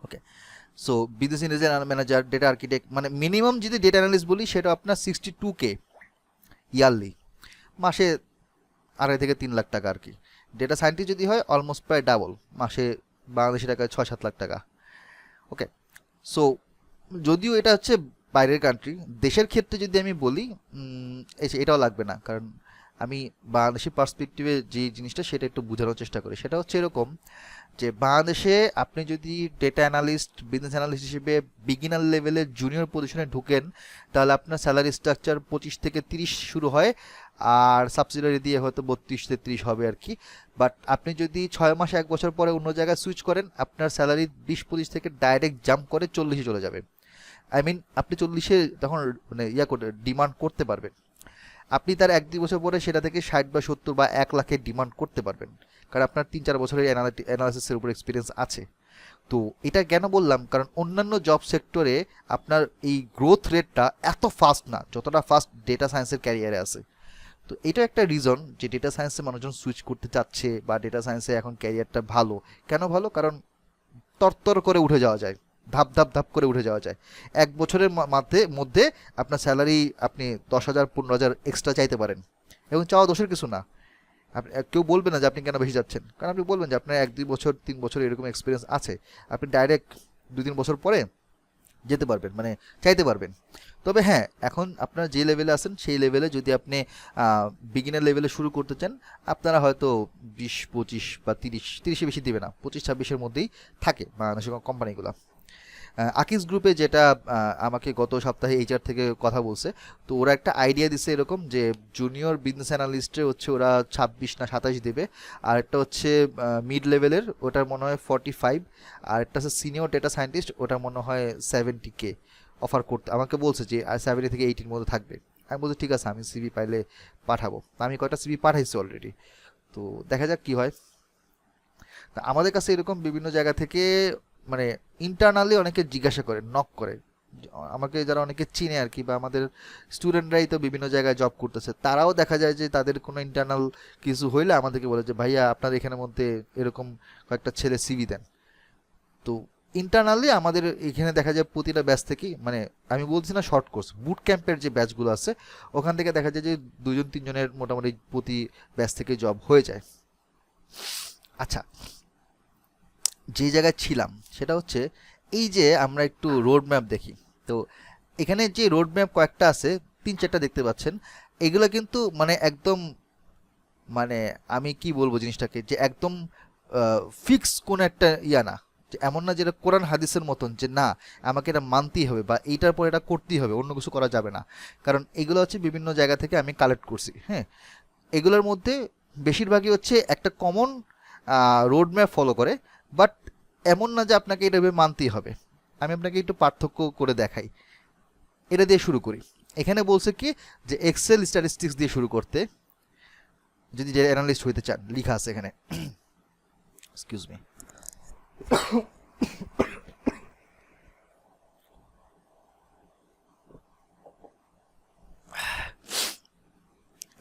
Okay, so business intelligence manager, data architect, মানে মিনিমাম যদি ডেটা অ্যানালিস্ট বলি সেটা আপনার 62K ইয়ারলি, মাসে 2.5 থেকে 3 লাখ টাকা আর কি। ডেটা সায়েন্টিস্ট যদি হয় অলমোস্ট প্রায় ডাবল, মাসে বাংলাদেশি টাকায় 6-7 লাখ টাকা। ওকে, সো যদিও এটা হচ্ছে বাইরের কান্ট্রি, দেশের ক্ষেত্রে যদি আমি বলি এটাও লাগবে না, কারণ আমি বাংলাদেশি পার্সপেক্টিভে যে জিনিসটা সেটা একটু বোঝানোর চেষ্টা করি। সেটা হচ্ছে এরকম যে বাংলাদেশে আপনি যদি ডেটা অ্যানালিস্ট, বিজনেস অ্যানালিস্ট হিসেবে বিগিনার লেভেলের জুনিয়র পজিশনে ঢুকেন, তাহলে আপনার স্যালারি স্ট্রাকচার 25 থেকে 30 শুরু হয়, আর সাবসিডারি দিয়ে হয়তো 32-33 হবে আর কি। বাট আপনি যদি 6 মাস 1 বছর পরে অন্য জায়গায় সুইচ করেন, আপনার স্যালারি 20-25 থেকে ডাইরেক্ট জাম্প করে 40-এ চলে যাবে। আই মিন আপনি 40-এ তখন মানে ডিমান্ড করতে পারবেন। আপনি তার 1-2 বছর পরে সেটা থেকে 60 বা 70 বা 1 লাখের ডিমান্ড করতে পারবেন, কারণ আপনার 3-4 বছরের অ্যানালিসিসের উপর এক্সপিরিয়েন্স আছে। তো এটা কেন বললাম, কারণ অন্যান্য জব সেক্টরে আপনার এই গ্রোথ রেটটা এত ফাস্ট না যতটা ফাস্ট ডেটা সায়েন্সের ক্যারিয়ারে আছে। তো এটা একটা রিজন যে ডেটা সায়েন্সে মানুষজন সুইচ করতে চাচ্ছে, বা ডেটা সায়েন্সে এখন ক্যারিয়ারটা ভালো। কেন ভালো? কারণ তরতর করে উঠে যাওয়া যায়, ধাপ ধাপ ধাপ করে উঠে যাওয়া যায়। 1 বছরের মধ্যে আপনার স্যালারি আপনি 10,000-15,000 এক্সট্রা চাইতে পারেন, এবং চাওয়া দোষের কিছু না। আপনি কেউ বলবে না যে আপনি কেন বেশি যাচ্ছেন, কারণ আপনি বলবেন যে আপনার 1-2 বছর 3 বছর এরকম এক্সপিরিয়েন্স আছে, আপনি ডাইরেক্ট 2-3 বছর পরে যেতে পারবেন, মানে চাইতে পারবেন। তবে হ্যাঁ, এখন আপনারা যে লেভেলে আছেন সেই লেভেলে যদি আপনি বিগিনার লেভেলে শুরু করতে চান, আপনারা হয়তো 20-25 বা 30-30-এ বেশি দেবে না, 25-26-এর মধ্যেই থাকে বাংলাদেশের কোম্পানিগুলো। আকিস গ্রুপে যেটা আমাকে গত সপ্তাহে এইচআর থেকে কথা বলছে, তো ওরা একটা আইডিয়া দিচ্ছে এরকম যে জুনিয়র বিজনেস অ্যানালিস্টে হচ্ছে ওরা 26 না 27 দেবে, আর একটা হচ্ছে মিড লেভেলের, ওটার মনে হয় 45, আর একটা হচ্ছে সিনিয়র ডেটা সায়েন্টিস্ট, ওটার মনে হয় 70K অফার করতে আমাকে বলছে, যে 70 থেকে 80-এর মধ্যে থাকবে। আমি বলছি ঠিক আছে, আমি সিভি পাইলে পাঠাবো। আমি কয়টা সিভি পাঠাইছি অলরেডি, তো দেখা যাক কি হয়। তা আমাদের কাছে এরকম বিভিন্ন জায়গা থেকে মানে ইন্টারনালি অনেকে জিজ্ঞাসা করে, নক করে, আমাকে যারা অনেকে চিনে আর কি, বা আমাদের স্টুডেন্টরাই তো বিভিন্ন জায়গায় জব করতেছে, তারাও দেখা যায় যে তাদের কোনো ইন্টারনাল কিছু হইলে আমাদেরকে বলে যে ভাইয়া আপনার এখানের মধ্যে এরকম কয়েকটা ছেলে সিভি দেন। তো ইন্টারনালি আমাদের এখানে দেখা যায় প্রতিটা ব্যাচ থেকেই, মানে আমি বলছি না শর্ট কোর্স, বুট ক্যাম্পের যে ব্যাচগুলো আছে ওখান থেকে দেখা যায় যে 2-3 জনের মোটামুটি প্রতি ব্যাচ থেকে জব হয়ে যায়। আচ্ছা, যে জায়গায় ছিলাম সেটা হচ্ছে এই যে আমরা একটু রোড ম্যাপ দেখি। তো এখানে যে রোড ম্যাপ কয়েকটা আছে, 3-4টা দেখতে পাচ্ছেন, এগুলো কিন্তু মানে একদম, মানে আমি কি বলবো জিনিসটাকে, যে একদম ফিক্স কোনো একটা ইয়া না, যে এমন না যেটা কোরআন হাদিসের মতন যে না আমাকে এটা মানতেই হবে বা এইটার পর এটা করতেই হবে, অন্য কিছু করা যাবে না। কারণ এগুলো হচ্ছে বিভিন্ন জায়গা থেকে আমি কালেক্ট করছি। হ্যাঁ, এগুলোর মধ্যে বেশিরভাগই হচ্ছে একটা কমন রোড ম্যাপ ফলো করে, বাট এমন না যে আপনাকে এটা ভেবে মানতেই হবে। আমি আপনাকে একটু পার্থক্য করে দেখাই। এটা দিয়ে শুরু করি। এখানে বলছে কি যে এক্সেল স্ট্যাটিস্টিক্স দিয়ে শুরু করতে, যদি যে অ্যানালিস্ট হইতে চান, লেখা আছে এখানে, এক্সকিউজ মি,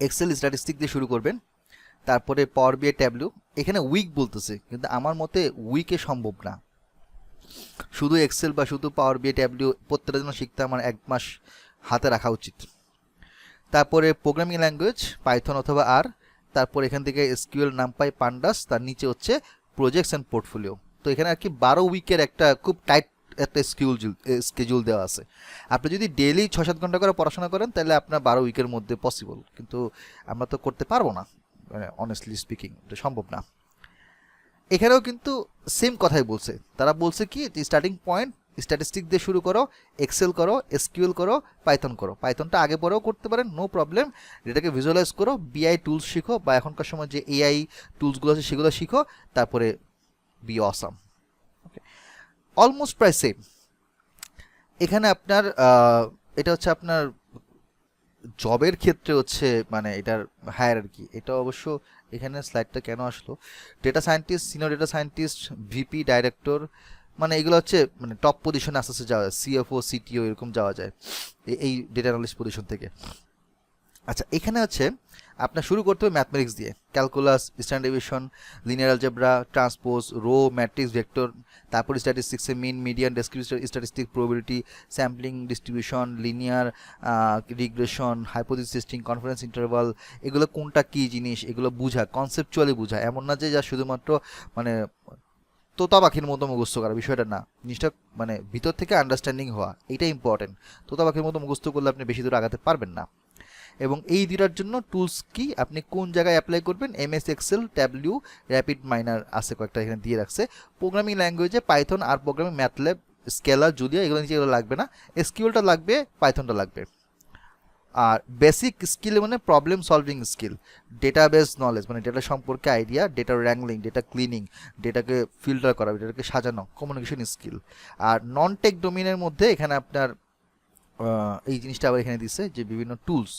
এক্সেল স্ট্যাটিস্টিক দিয়ে শুরু করবেন, তারপরে পাওয়ার বিআই ট্যাবলু। এখানে উইক বলতেছে, কিন্তু আমার মতে উইকে সম্ভব না। শুধু এক্সেল বা শুধু পাওয়ার বিআই ট্যাবলু প্রত্যেকটা জন্য শিখতে আমার 1 মাস হাতে রাখা উচিত। তারপরে প্রোগ্রামিং ল্যাঙ্গুয়েজ পাইথন অথবা আর, তারপর এখান থেকে এসকিউএল নামপাই পান্ডাস, তার নিচে হচ্ছে প্রজেক্টস অ্যান্ড পোর্টফোলিও। তো এখানে আর কি 12 উইকের একটা খুব টাইট একটা স্কেজুল দেওয়া আছে। আপনি যদি ডেইলি 6-7 ঘন্টা করে পড়াশোনা করেন তাহলে আপনার 12 উইকের মধ্যে পসিবল, কিন্তু আমরা তো করতে পারবো না, মানে অনেস্টলি স্পিকিং এটা সম্ভব না। এখানেও কিন্তু সেম কথাই বলছে, তারা বলছে কি যে স্টার্টিং পয়েন্ট স্ট্যাটিস্টিক দিয়ে শুরু করো, এক্সেল করো, এসকিউএল করো, পাইথন করো। পাইথনটা আগে পরেও করতে পারেন, নো প্রবলেম। এটাকে ভিজুয়ালাইজ করো, বিআই টুলস শিখো, বা এখনকার সময় যে এআই টুলসগুলো আছে সেগুলো শিখো, তারপরে বি অসাম। ওকে, অলমোস্ট প্রায় সেম। এখানে আপনার এটা হচ্ছে আপনার জবের ক্ষেত্রে হচ্ছে মানে এটার হায়ারার্কি। এটা অবশ্য এখানে স্লাইডটা কেন আসলো, data scientist, senior data scientist, VP, director, মানে এগুলো হচ্ছে মানে টপ পজিশনে আস্তে আস্তে যাওয়া যায়, সিএফও, সিটিও এরকম যাওয়া যায় এই ডেটা অ্যানালিস্ট পজিশন থেকে। আচ্ছা, এখানে হচ্ছে আপনার শুরু করতে হবে ম্যাথমেটিক্স দিয়ে, calculus, standard deviation, linear algebra, transpose, row, matrix, vector, তারপর স্ট্যাটিস্টিক্সে mean, median, descriptive statistic, probability, sampling, distribution, linear regression, hypothesis testing, confidence interval, এগুলো কোনটা কী জিনিস এগুলো বুঝা, কনসেপচুয়ালি বুঝা, এমন না যে যা শুধুমাত্র মানে তোতা পাখির মতো মুখস্থ করা, বিষয়টা না, জিনিসটা মানে ভিতর থেকে আন্ডারস্ট্যান্ডিং হওয়া, এটা ইম্পর্টেন্ট। তোতা পাখির মতো মুখস্থ করলে আপনি বেশি দূর আগাতে পারবেন না। এবং এই দুটার জন্য টুলস কি আপনি কোন জায়গায় অ্যাপ্লাই করবেন, MS Excel, Tableau, RapidMiner আছে কয়েকটা এখানে দিয়ে রাখছে। প্রোগ্রামিং ল্যাঙ্গুয়েজে পাইথন, আর প্রোগ্রামিং ম্যাথল্যাব, স্কেলার, জুলিয়া, এগুলো নিচে এগুলো লাগবে না, এসকিউএলটা লাগবে, পাইথনটা লাগবে। আর বেসিক স্কিল মানে problem solving skill, database knowledge মানে ডেটা সম্পর্কে idea, data wrangling, data cleaning, ডেটাকে ফিল্টার করা, ডেটাকে সাজানো, কমিউনিকেশন স্কিল। আর নন টেক ডোমেনের মধ্যে এখানে আপনার এই জিনিসটা আবার এখানে দিচ্ছে যে বিভিন্ন টুলস।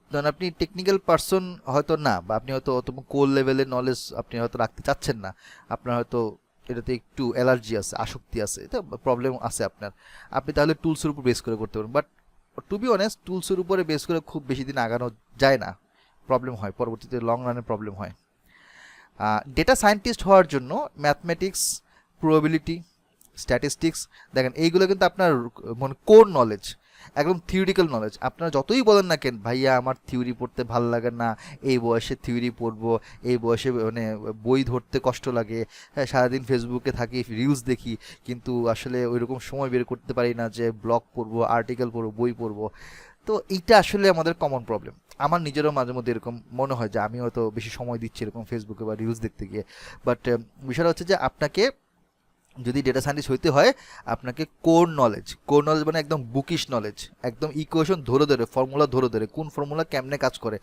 ধরুন আপনি টেকনিক্যাল পারসন হয়তো না, বা আপনি হয়তো অত কোর লেভেলের নলেজ আপনি হয়তো রাখতে চাচ্ছেন না, আপনার হয়তো এটাতে একটু অ্যালার্জি আছে, আসক্তি আছে, এটা প্রবলেম আছে আপনার, আপনি তাহলে টুলসের উপর বেস করে করতে পারেন। বাট টু বি অনেস্ট টুলসের উপরে বেস করে খুব বেশি দিন আগানো যায় না, প্রবলেম হয়, পরবর্তীতে লং রানে প্রবলেম হয়। ডেটা সায়েন্টিস্ট হওয়ার জন্য ম্যাথমেটিক্স, প্রবাবিলিটি, স্ট্যাটিস্টিক্স, দেখেন এইগুলো কিন্তু আপনার মানে কোর নলেজ, একদম থিওরিটিক্যাল নলেজ। আপনারা যতই বলেন না কেন ভাইয়া আমার থিওরি পড়তে ভালো লাগে না, এই বয়সে থিওরি পড়বো, এই বয়সে মানে বই ধরতে কষ্ট লাগে, হ্যাঁ সারাদিন ফেসবুকে থাকি, রিলস দেখি, কিন্তু আসলে ওইরকম সময় বের করতে পারি না যে ব্লগ পড়বো, আর্টিকেল পড়বো, বই পড়বো। তো এইটা আসলে আমাদের কমন প্রবলেম। আমার নিজেরও মাঝে মধ্যে এরকম মনে হয় যে আমি হয়তো বেশি সময় দিচ্ছি এরকম ফেসবুকে বা রিলস দেখতে গিয়ে। বাট বিষয়টা হচ্ছে যে আপনাকে যদি ডেটা সায়েন্টিস্ট হইতে হয় আপনাকে কোর নলেজ মানে একদম বুকিশ নলেজ, একদম ইকুয়েশন ধরে ধরে, ফর্মুলা ধরে ধরে, কোন ফর্মুলা কেমনে কাজ করে,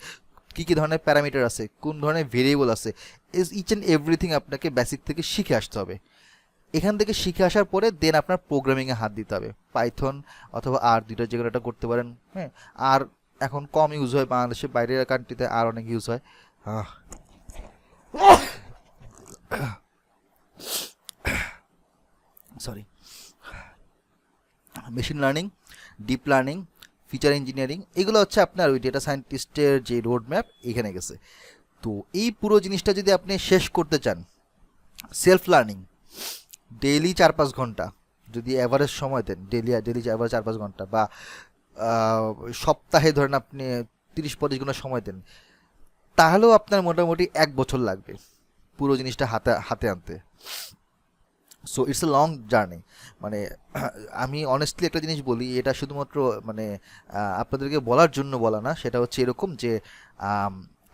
কী কী ধরনের প্যারামিটার আছে, কোন ধরনের ভেরিয়েবল আছে, ইচ অ্যান্ড এভরিথিং আপনাকে বেসিক থেকে শিখে আসতে হবে। এখান থেকে শিখে আসার পরে দেন আপনার প্রোগ্রামিংয়ে হাত দিতে হবে, পাইথন অথবা আর, দুইটা যে কোনো একটা করতে পারেন। হ্যাঁ, আর এখন কম ইউজ হয় বাংলাদেশে, বাইরের কান্ট্রিতে আর অনেক ইউজ হয়। Sorry, machine learning, deep learning, feature engineering, এগুলো হচ্ছে আপনার ওই ডেটা সায়েন্টিস্টের যে রোড ম্যাপ এখানে গেছে। তো এই পুরো জিনিসটা যদি আপনি শেষ করতে চান, সেলফ লার্নিং ডেইলি 4-5 ঘন্টা যদি অ্যাভারেজ সময় দেন, ডেইলি অ্যাভারেজ 4-5 ঘন্টা, বা সপ্তাহে ধরেন আপনি 30-35 ঘন্টা সময় দেন, তাহলেও আপনার মোটামুটি 1 বছর লাগবে পুরো জিনিসটা হাতে হাতে আনতে। So it's a long journey. মানে আমি অনেস্টলি একটা জিনিস বলি, এটা শুধুমাত্র মানে আপনাদেরকে বলার জন্য বলা না, সেটা হচ্ছে এরকম যে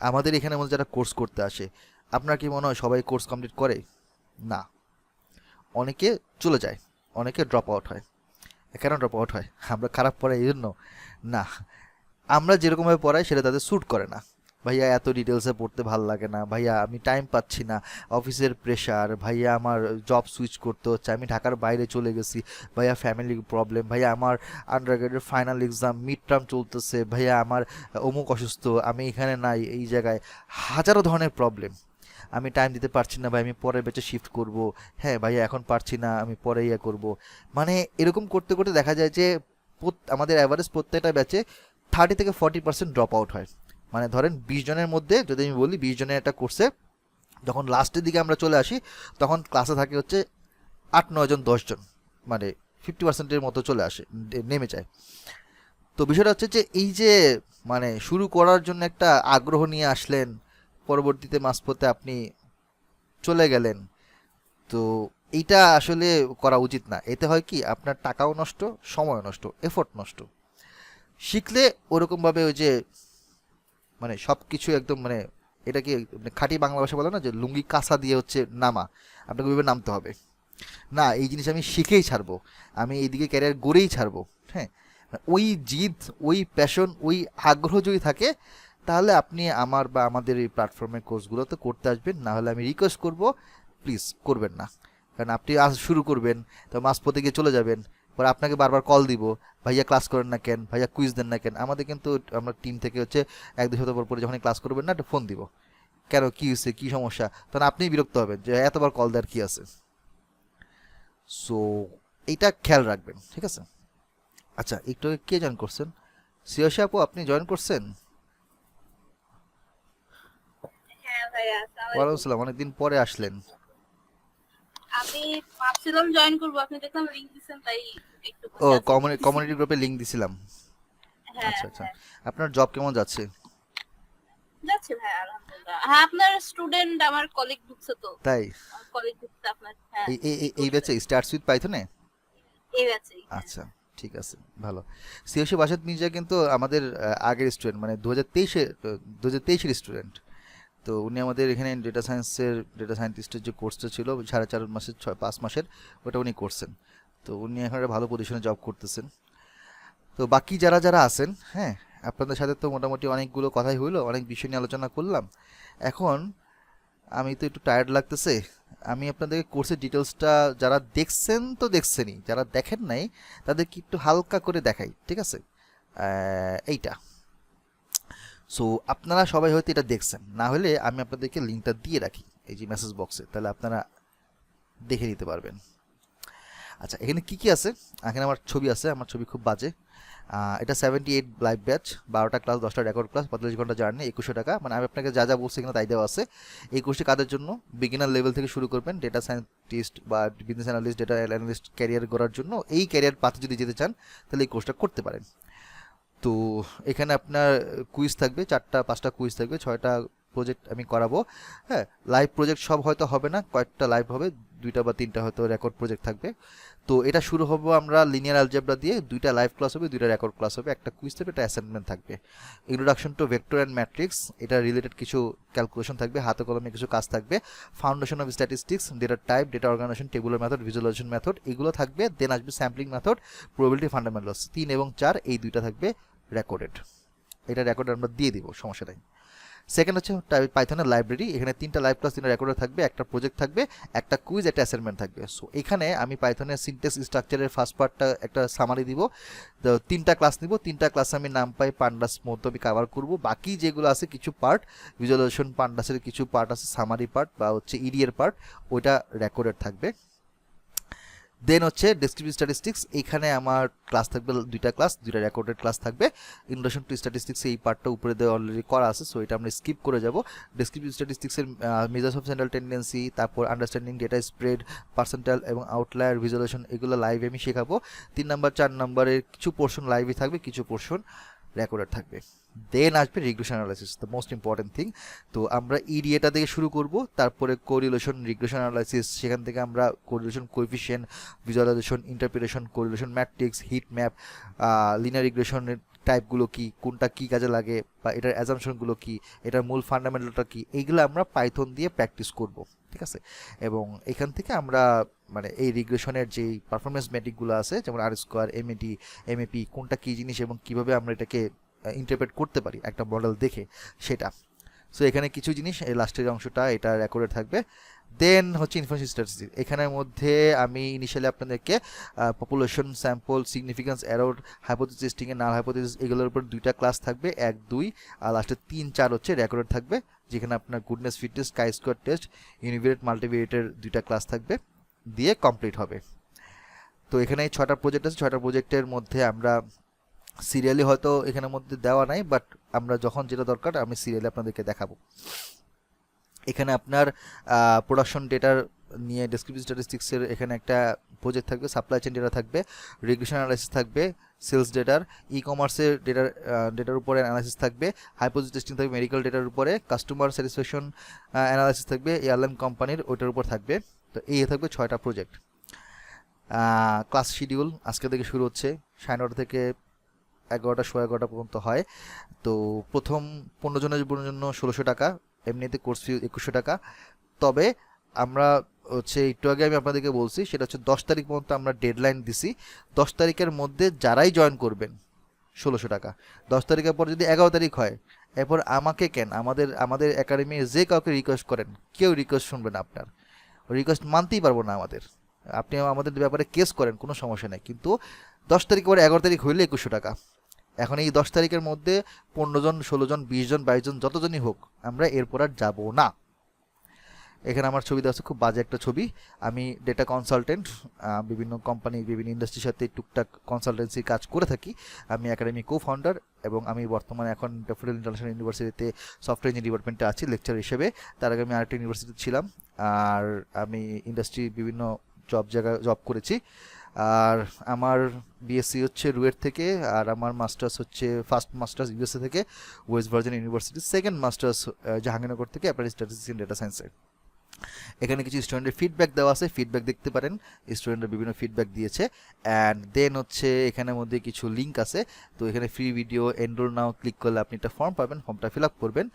আমাদের এখানে মধ্যে যারা কোর্স করতে আসে, আপনার কি মনে হয় সবাই কোর্স কমপ্লিট করে? না, অনেকে চলে যায়, অনেকে ড্রপ আউট হয়। কেন ড্রপ আউট হয়? আমরা খারাপ পড়াই এই জন্য? না, আমরা যেরকমভাবে পড়াই সেটা তাদের স্যুট করে না। ভাইয়া এত ডিটেলসে পড়তে ভাল লাগে না, ভাইয়া আমি টাইম পাচ্ছি না, অফিসের প্রেশার, ভাইয়া আমার জব সুইচ করতে হচ্ছে, আমি ঢাকার বাইরে চলে গেছি, ভাইয়া ফ্যামিলি প্রবলেম, ভাইয়া আমার আন্ডারগ্রেডের ফাইনাল এক্সাম, মিড টার্ম চলতেছে, ভাইয়া আমার অমুক অসুস্থ, আমি এখানে নাই, এই জায়গায় হাজারো ধরনের প্রবলেম, আমি টাইম দিতে পারছি না ভাই, আমি পরের ব্যাচে শিফট করব, হ্যাঁ ভাইয়া এখন পারছি না, আমি পরে ইয়ে করব। মানে এরকম করতে করতে দেখা যায় যে আমাদের অ্যাভারেজ প্রত্যেকটা ব্যাচে 30-40% ড্রপ আউট হয়। মানে ধরেন 20 জনের মধ্যে যদি আমি বলি 20 জনের একটা কোর্সে যখন লাস্টের দিকে আমরা চলে আসি, তখন ক্লাসে থাকে হচ্ছে 8-9 জন 10 জন, মানে 50%-এর মতো চলে আসে, নেমে যায়। তো বিষয়টা হচ্ছে যে এই যে মানে শুরু করার জন্য একটা আগ্রহ নিয়ে আসলেন, পরবর্তীতে মাঝপথে আপনি চলে গেলেন, তো এইটা আসলে করা উচিত না। এতে হয় কি, আপনার টাকাও নষ্ট, সময় নষ্ট, এফোর্ট নষ্ট। শিখলে ওরকমভাবে ওই যে মানে সব কিছু একদম মানে এটাকে মানে খাঁটি বাংলা ভাষা বলে না যে লুঙ্গি কাঁচা দিয়ে হচ্ছে নামা, আপনাকে ওইভাবে নামতে হবে না। এই জিনিস আমি শিখেই ছাড়বো, আমি এইদিকে ক্যারিয়ার গড়েই ছাড়বো। হ্যাঁ, ওই জিদ, ওই প্যাশন, ওই আগ্রহ যদি থাকে, তাহলে আপনি আমার বা আমাদের এই প্ল্যাটফর্মের কোর্সগুলোতে করতে আসবেন। না হলে আমি রিকোয়েস্ট করব, প্লিজ করবেন না। কারণ আপনি আজ শুরু করবেন, তো মাঝপথে গিয়ে চলে যাবেন, পরে আপনাকে বারবার কল দিব, ভাইয়া ক্লাস করেন না কেন, ভাইয়া কুইজ দেন না কেন। আমাদের কিন্তু আমরা টিম থেকে হচ্ছে 1-2 সপ্তাহ পরে যখন ক্লাস করবেন না, একটা ফোন দিব, কেন, কী হয়েছে, কী সমস্যা, তখন আপনিই বিরক্ত হবেন যে এতবার কল দেওয়ার কী আছে। সো এইটা খেয়াল রাখবেন, ঠিক আছে? আচ্ছা, একটু আগে কে জয়েন করছেন? সিয়াশা আপু, আপনি জয়েন করছেন? হ্যাঁ ভাইয়া, আসসালামু ওয়ালাইকুম আলাইকুম। আসসালাম, অনেকদিন পরে আসলেন। আমি ভাবছিলাম জয়েন করবো, আপনি দেখলাম লিংক দিচ্ছেন তাই একটু ও, বসে আছি, দেখতেছি। কমিউনিটি গ্রুপে লিংক দিছিলাম। হ্যাঁ আচ্ছা আচ্ছা, হ্যাঁ, আপনার জব কেমন যাচ্ছে? যাচ্ছে ভাই আলহামদুলিল্লাহ। হ্যাঁ, আপনার স্টুডেন্ট আমার কলিগ ঢুকছে তো, তাই? আমার কলিগ ঢুকছে আপনার। হ্যাঁ, এই ব্যাচে স্টার্টস উইথ পাইথনে? এই ব্যাচেই। আচ্ছা, ঠিক আছে, ভালো। সিওসি বাসাত মির্জা কিন্তু আমাদের আগের স্টুডেন্ট, মানে 2023-এর স্টুডেন্ট। তো উনি আমাদের এখানে ডেটা সায়েন্টিস্টের যে কোর্সটা ছিল 4.5 মাসের 5 মাসের, ওটা উনি করছেন। তো উনি এখন একটা ভালো পজিশনে জব করতেছেন। তো বাকি যারা যারা আছেন, হ্যাঁ, আপনাদের সাথে তো মোটামুটি অনেকগুলো কথাই হইলো, অনেক বিষয় নিয়ে আলোচনা করলাম। এখন আমি তো একটু টায়ার্ড লাগতেছে, আমি আপনাদেরকে কোর্সের ডিটেলসটা যারা দেখছেন তো দেখছেনই, যারা দেখেন নাই তাদেরকে একটু হালকা করে দেখাই, ঠিক আছে? এইটা, সো আপনারা সবাই হয়তো এটা দেখছেন, না হলে আমি আপনাদেরকে লিঙ্কটা দিয়ে রাখি এই যে মেসেজ বক্সে, তাহলে আপনারা দেখে নিতে পারবেন। আচ্ছা, এখানে কি কি আছে? এখানে আমার ছবি আছে, আমার ছবি খুব বাজে। এটা 78 লাইভ ব্যাচ, 12টা ক্লাস, 10টা রেকর্ড ক্লাস, 45 ঘন্টা জার্নি, 2100 টাকা। মানে আমি আপনাকে যা যা বলছি এখানে তাই দেওয়া আছে। এই কোর্সটি কাদের জন্য? বিগিনার লেভেল থেকে শুরু করবেন, ডেটা সায়েন্টিস্ট বা business analyst, data analyst career গড়ার জন্য, এই ক্যারিয়ার পাথে যদি যেতে চান তাহলে এই কোর্সটা করতে পারেন। তো এখানে আপনার কুইজ থাকবে, 4-5টা কুইজ থাকবে, 6টা প্রজেক্ট আমি করাবো। হ্যাঁ, লাইভ প্রজেক্ট সব হয়তো হবে না, কয়েকটা লাইভ হবে, 2টা বা 3টা হয়তো রেকর্ড প্রজেক্ট থাকবে। তো এটা শুরু হবে আমরা লিনিয়ার অ্যালজেব্রা দিয়ে, 2টা লাইভ ক্লাস হবে, 2টা রেকর্ড ক্লাস হবে, একটা কুইজ থাকবে, একটা অ্যাসাইনমেন্ট থাকবে। Introduction to vector and matrix, এটা রিলেটেড কিছু ক্যালকুলেশন থাকবে, হাতে কলমে কিছু কাজ থাকবে। Foundation of statistics, data type, data organisation, tabular method, visualisation method, এগুলো থাকবে। দেন আসবে স্যাম্পলিং মেথড, প্রবাবিলিটি ফান্ডামেন্টালস, 3 এবং 4, এই 2টা থাকবে রেকর্ডেড। এটা রেকর্ড আমরা দিয়ে দিব, সমস্যা নাই। সেকেন্ড হচ্ছে পাইথনের লাইব্রেরি, এখানে 3টা লাইভ ক্লাস, 3টা রেকর্ডার থাকবে, একটা প্রজেক্ট থাকবে, একটা কুইজ, একটা অ্যাসাইনমেন্ট থাকবে। সো এখানে আমি পাইথনের সিনট্যাক্স স্ট্রাকচারের ফার্স্ট পার্টটা একটা সামারি দিব। তো 3টা ক্লাস নিব, 3টা ক্লাস আমি নাম পাই পান্ডাস মতো আমি কভার করব। বাকি যেগুলো আছে কিছু পার্ট, ভিজুয়ালাইজেশন পান্ডাসের কিছু পার্ট আছে, সামারি পার্ট বা হচ্ছে ইডিএর পার্ট, ওইটা রেকর্ডেড থাকবে। দেন হচ্ছে ডেসক্রিপটিভ স্ট্যাটিস্টিক্স, এইখানে আমার ক্লাস থাকবে দুইটা রেকর্ডেড ক্লাস থাকবে। ইন্ট্রোডাকশন টু স্ট্যাটিস্টিক্স এই পার্টটা উপরে দেওয়া অলরেডি করা আছে, সো এটা আমরা স্কিপ করে যাব। ডেসক্রিপটিভ স্ট্যাটিস্টিক্সের মেজার্স অফ সেন্ট্রাল টেন্ডেন্সি, তারপর আন্ডারস্ট্যান্ডিং ডেটা স্প্রেড, পার্সেন্টাইল এবং আউটলায়ার ভিজুয়ালাইজেশন, এগুলো লাইভে আমি শেখাবো। 3 নাম্বার 4 নাম্বারের কিছু পোর্শন লাইভে থাকবে, কিছু পোর্শন রেকর্ডেড থাকবে। দেন আসবে regression analysis, the most important thing. তো আমরা ইডিএটা থেকে শুরু করব, তারপরে কোরিলেশন, রিগ্রেশন অ্যানালাইসিস, সেখান থেকে আমরা correlation coefficient, visualization, interpretation, correlation matrix, heat map, linear রিগ্রেশনের টাইপগুলো কি, কোনটা কি কাজে লাগে, বা এটার অ্যাজাম্পশনগুলো কি, এটার মূল ফান্ডামেন্টালটা কি, এইগুলো আমরা পাইথন দিয়ে প্র্যাকটিস করব, ঠিক আছে। এবং এখান থেকে আমরা মানে এই রিগ্রেশনের যেই পারফরমেন্স মেট্রিকগুলো আছে, যেমন আর স্কোয়ার, এমএটি, এমএপি, কোনটা কী জিনিস এবং কীভাবে আমরা এটাকে ইন্টারপ্রেট করতে পারি একটা মডেল দেখে, সেটা। সো এখানে কিছু জিনিস এই লাস্টের অংশটা এটা রেকর্ডেড থাকবে। দেন হচ্ছে ইনফরমেশন স্ট্যাটিস্টিক্স, এখানের মধ্যে আমি ইনিশিয়ালি আপনাদেরকে population, sample, significance, error, hypothesis testing এর নাল হাইপোথিসিস, এগুলোর উপর 2টা ক্লাস থাকবে, 1, 2, আর লাস্টে 3, 4 হচ্ছে রেকর্ডেড থাকবে, যেখানে আপনার গুডনেস ফিট টেস্ট, কাই স্কোয়ার টেস্ট, ইউনিভেরিয়েট, মাল্টিভেরিয়েটের 2টা ক্লাস থাকবে, দিয়ে কমপ্লিট হবে। তো এখানে 6টা প্রজেক্ট আছে, 6টা প্রজেক্টের মধ্যে আমরা সিরিয়ালি হয়তো এখানের মধ্যে দেওয়া নাই, বাট আমরা যখন যেটা দরকার আমি সিরিয়ালি আপনাদেরকে দেখাবো। এখানে আপনার প্রোডাকশন ডেটার নিয়ে ডেসক্রিপটিভ স্ট্যাটিস্টিক্সের এখানে একটা প্রজেক্ট থাকবে, সাপ্লাই চেইন ডেটা থাকবে, রিগ্রেশন অ্যানালাইসিস থাকবে, সেলস ডেটার, ই কমার্সের ডেটার উপরে অ্যানালাইসিস থাকবে, হাইপোথিসিস টেস্টিং থাকবে মেডিকেল ডেটার উপরে, কাস্টমার স্যাটিসফ্যাকশন অ্যানালাইসিস থাকবে এয়ারলাইন কোম্পানির, ওইটার উপর থাকবে। তো এই থাকবে 6টা প্রজেক্ট। ক্লাস শিডিউল আজকে থেকে শুরু হচ্ছে, 9:30 থেকে 11টা 11:15 পর্যন্ত হয়। তো প্রথম 15 জনের জন্য 1600 টাকা, এমনিতে কোর্স ফি 2100 টাকা। তবে আমরা হচ্ছে একটু আগে আমি আপনাদেরকে বলছি, সেটা হচ্ছে 10 তারিখ পর্যন্ত আমরা ডেডলাইন দিছি। 10 তারিখের মধ্যে যারাই জয়েন করবেন 1600 টাকা। 10 তারিখের পর যদি 11 তারিখ হয়, এরপর আমাকে কেন, আমাদের একাডেমি যে কাউকে রিকোয়েস্ট করেন, কেউ রিকোয়েস্ট শুনবে না, আপনার রিকোয়েস্ট মানতেই পারবো না আমাদের। আপনি আমাদের ব্যাপারে কেস করেন, কোনো সমস্যা নেই, কিন্তু 10 তারিখ পরে 11 তারিখ হইলে 2100 টাকা। এখন এই 10 তারিখের মধ্যে 15 জন, 16 জন, 20 জন, 22 জন, যতজনই হোক, আমরা এরপর আর যাবো না। এখানে আমার ছবি দেওয়া আছে, খুব বাজে একটা ছবি। আমি ডেটা কনসালটেন্ট, বিভিন্ন কোম্পানি, বিভিন্ন ইন্ডাস্ট্রির সাথে টুকটাক কনসালটেন্সি কাজ করে থাকি। আমি একাডেমি কো ফাউন্ডার, এবং আমি বর্তমানে এখন ডেফোডিল ইন্টারন্যাশনাল ইউনিভার্সিটিতে সফটওয়্যার ইঞ্জিনিয়ারিং ডিপার্টমেন্টে আছি লেকচার হিসেবে। তার আগে আমি আরেকটা ইউনিভার্সিটিতে ছিলাম, আর আমি ইন্ডাস্ট্রি বিভিন্ন জব করেছি। আর আমার বিএসসি হচ্ছে রুয়েট থেকে, আর আমার মাস্টার্স হচ্ছে ফার্স্ট মাস্টার্স ইউএসএ থেকে West Virginia university, second masters Jahangirnagar থেকে অ্যাপ্লাইড স্ট্যাটিস্টিক্স ইন ডেটা সায়েন্সে। এখানে কিছু স্টুডেন্টের ফিডব্যাক দেওয়া আছে, ফিডব্যাক দেখতে পারেন, স্টুডেন্টরা বিভিন্ন ফিডব্যাক দিয়েছে। অ্যান্ড দেন হচ্ছে এখানের মধ্যে কিছু লিঙ্ক আছে। তো এখানে free video, enrol now click করলে আপনি একটা ফর্ম পাবেন, ফর্মটা ফিল আপ করবেন।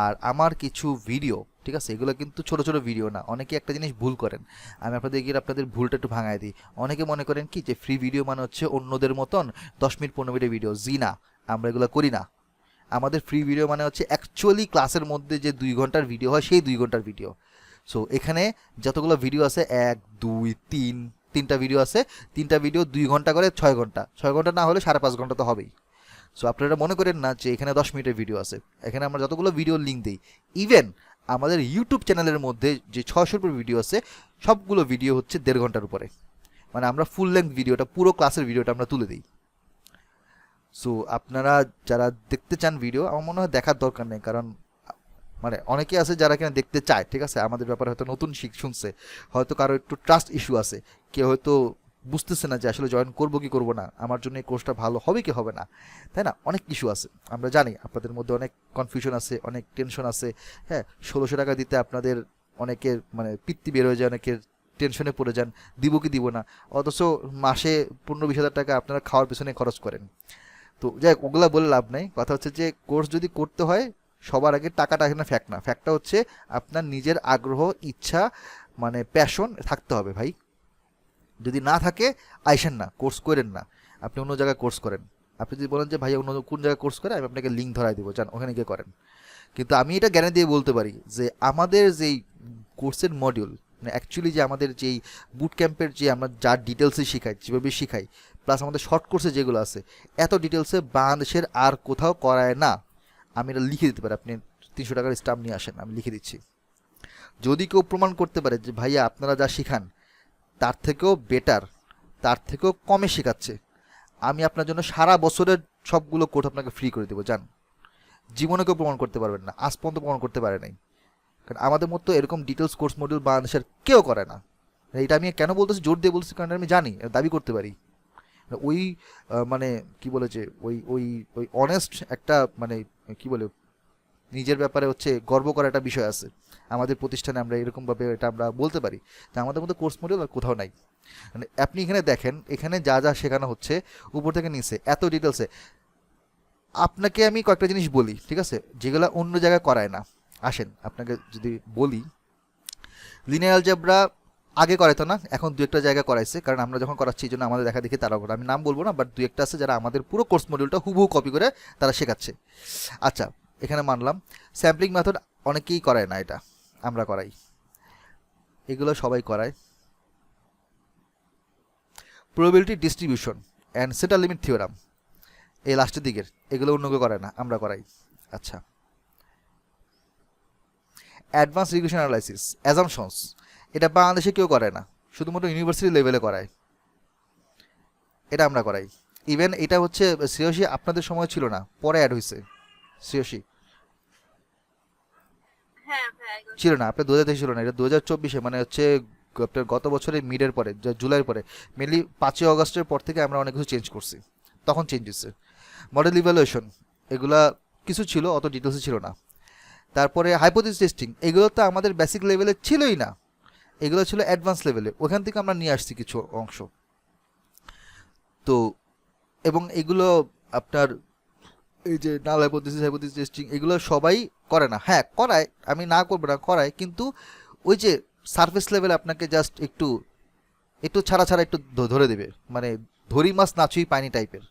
আর আমার কিছু ভিডিও, ঠিক আছে, এগুলো কিন্তু ছোট ছোট ভিডিও না। অনেকে একটা জিনিস ভুল করেন, আমি আপনাদের ভুলটা একটু ভাঙায় দিই। অনেকে মনে করেন কি যে ফ্রি ভিডিও মানে হচ্ছে অন্যদের মতন 10 মিনিট 15 মিনিটের ভিডিও। জি না, আমরা এগুলো করি না। আমাদের ফ্রি ভিডিও মানে হচ্ছে অ্যাকচুয়ালি ক্লাসের মধ্যে যে 2 ঘন্টার ভিডিও হয়, সেই 2 ঘন্টার ভিডিও। সো এখানে যতগুলো ভিডিও আছে, 1, 2, 3, 3টা ভিডিও আছে, 3টা ভিডিও 2 ঘন্টা করে 6 ঘন্টা, 6 ঘন্টা না হলে 5.5 ঘন্টা তো হবেই। সো আপনারা মনে করেন না যে এখানে 10 মিনিটের ভিডিও আছে। এখানে আমরা যতগুলো ভিডিও লিঙ্ক দিই, ইভেন আমাদের ইউটিউব চ্যানেলের মধ্যে যে 600 উপর ভিডিও আছে, সবগুলো ভিডিও হচ্ছে 1.5 ঘন্টার উপরে। মানে আমরা ফুল লেন্থ ভিডিওটা, পুরো ক্লাসের ভিডিওটা আমরা তুলে দিই। সো আপনারা যারা দেখতে চান ভিডিও, আমার মনে হয় দেখার দরকার নেই, কারণ মানে অনেকে আছে যারা কিনা দেখতে চায়, ঠিক আছে, আমাদের ব্যাপারে হয়তো নতুন শুনছে, হয়তো কারো একটু ট্রাস্ট ইস্যু আছে, কেউ হয়তো বুঝতেছে না যে আসলে জয়েন করবো কি করবো না, আমার জন্য এই কোর্সটা ভালো হবে কি হবে না, তাই না, অনেক ইস্যু আছে। আমরা জানি আপনাদের মধ্যে অনেক কনফিউশন আছে, অনেক টেনশন আছে। হ্যাঁ, 1600 টাকা দিতে আপনাদের অনেকের মানে পিত্তি বের হয়ে যায়, অনেকের টেনশনে পড়ে যান, দিব কি দিব না, অথচ মাসে 15-20 হাজার টাকা আপনারা খাওয়ার পেছনে খরচ করেন। তো যাই হোক, ওগুলা বলে লাভ নেই। কথা হচ্ছে যে কোর্স যদি করতে হয়, সবার আগে টাকাটা এখানে ফ্যাক্ট না, ফ্যাক্টটা হচ্ছে আপনার নিজের আগ্রহ, ইচ্ছা, মানে প্যাশন থাকতে হবে ভাই। যদি না থাকে, আইসেন না, কোর্স করেন না, আপনি অন্য জায়গায় কোর্স করেন। আপনি যদি বলেন যে ভাই অন্য কোন জায়গায় কোর্স করে, আমি আপনাকে লিঙ্ক ধরাই দেবো, যান ওখানে গিয়ে করেন। কিন্তু আমি এটা গ্যারান্টি দিয়ে বলতে পারি যে আমাদের যেই কোর্সের মডিউল, মানে অ্যাকচুয়ালি যে আমাদের যেই বুট ক্যাম্পের যে আমরা যার ডিটেলসে শিখাই, যেভাবে শিখাই, প্লাস আমাদের শর্ট কোর্সে যেগুলো আছে, এত ডিটেলসে বাংলাদেশের আর কোথাও করায় না। আমি এটা লিখে দিতে পারি, আপনি 300 টাকার স্টাম্প নিয়ে আসেন, আমি লিখে দিচ্ছি। যদি কেউ প্রমাণ করতে পারে যে ভাইয়া আপনারা যা শিখান তার থেকেও বেটার, তার থেকেও কমে শেখাচ্ছে, আমি আপনার জন্য সারা বছরের সবগুলো কোর্স আপনাকে ফ্রি করে দেবো, জান। জীবনে কেউ প্রমাণ করতে পারবেন না, আজ পর্যন্ত প্রমাণ করতে পারে নাই। কারণ আমাদের মতো এরকম ডিটেলস কোর্স মডিউল বাংলাদেশের কেউ করে না। এটা আমি কেন বলতেছি, জোর দিয়ে বলতেছি, কারণ আমি জানি, দাবি করতে পারি। ওই মানে কি বলেছে, ওই ওই ওই অনেস্ট একটা মানে কি বলে, নিজের ব্যাপারে হচ্ছে গর্ব করার একটা বিষয় আছে আমাদের প্রতিষ্ঠানে, আমরা এরকমভাবে এটা আমরা বলতে পারি। তা আমাদের মতো কোর্স মডিউল আর কোথাও নাই। মানে আপনি এখানে দেখেন, এখানে যা যা শেখানো হচ্ছে উপর থেকে নিচে এত ডিটেলসে। আপনাকে আমি কয়েকটা জিনিস বলি, ঠিক আছে, যেগুলো অন্য জায়গায় করায় না। আসেন আপনাকে যদি বলি, লিনিয়ার অ্যালজেব্রা আগে করাইতো না, এখন দু একটা জায়গায় করাইছে, কারণ আমরা যখন করাচ্ছি এই জন্য আমাদের দেখা দেখি তারাও করে। আমি নাম বলবো না, বাট দু একটা আছে যারা আমাদের পুরো কোর্স মডিউলটা হুবহু কপি করে তারা শেখাচ্ছে। আচ্ছা, এখানে মানলাম স্যাম্পলিং মেথড অনেকেই করায় না, এটা আমরা করাই, এগুলো সবাই করায়। Probability distribution and centre limit theorem, এই লাস্টের দিকের, এগুলো অন্য কেউ করে না, আমরা করাই। আচ্ছা, অ্যাডভান্স রিগ্রেশন অ্যানালাইসিস, অ্যাজাম্পশনস, এটা বাংলাদেশে কেউ করে না, শুধুমাত্র ইউনিভার্সিটি লেভেলে করায়, এটা আমরা করাই। ইভেন এটা হচ্ছে শ্রেয়সী আপনাদের সময় ছিল না, পরে অ্যাড হয়েছে। শ্রেয়সী হ্যাঁ হ্যাঁ এগুলো ছিল না, আপনার 2023 ছিল না, এটা 2024-এ, মানে হচ্ছে আপনার গত বছরের মিডের পরে, জুলাইয়ের পরে, মেনলি 5ই অগস্টের পর থেকে আমরা অনেক কিছু চেঞ্জ করছি, তখন চেঞ্জ হচ্ছে। মডেল ইভ্যালুয়েশন, এগুলা কিছু ছিল, অত ডিটেলসে ছিল না। তারপরে হাইপোথিসিস টেস্টিং, এগুলো তো আমাদের বেসিক লেভেলে ছিলই না, এগুলো ছিল অ্যাডভান্স লেভেলে, ওখান থেকে আমরা নিয়ে আসছি কিছু অংশ। তো এবং এগুলো আপনার এই যে নাল হাইপোথিসিস, হাইপোথিসিস টেস্টিং, এগুলো সবাই করে না। হ্যাঁ করায়, আমি না করবো না, করায়, কিন্তু ওই যে সারফেস লেভেলে আপনাকে জাস্ট একটু একটু ছাড়া ছাড়া একটু ধরে দেবে, মানে ধরি মাছ নাচুই পানি টাইপের।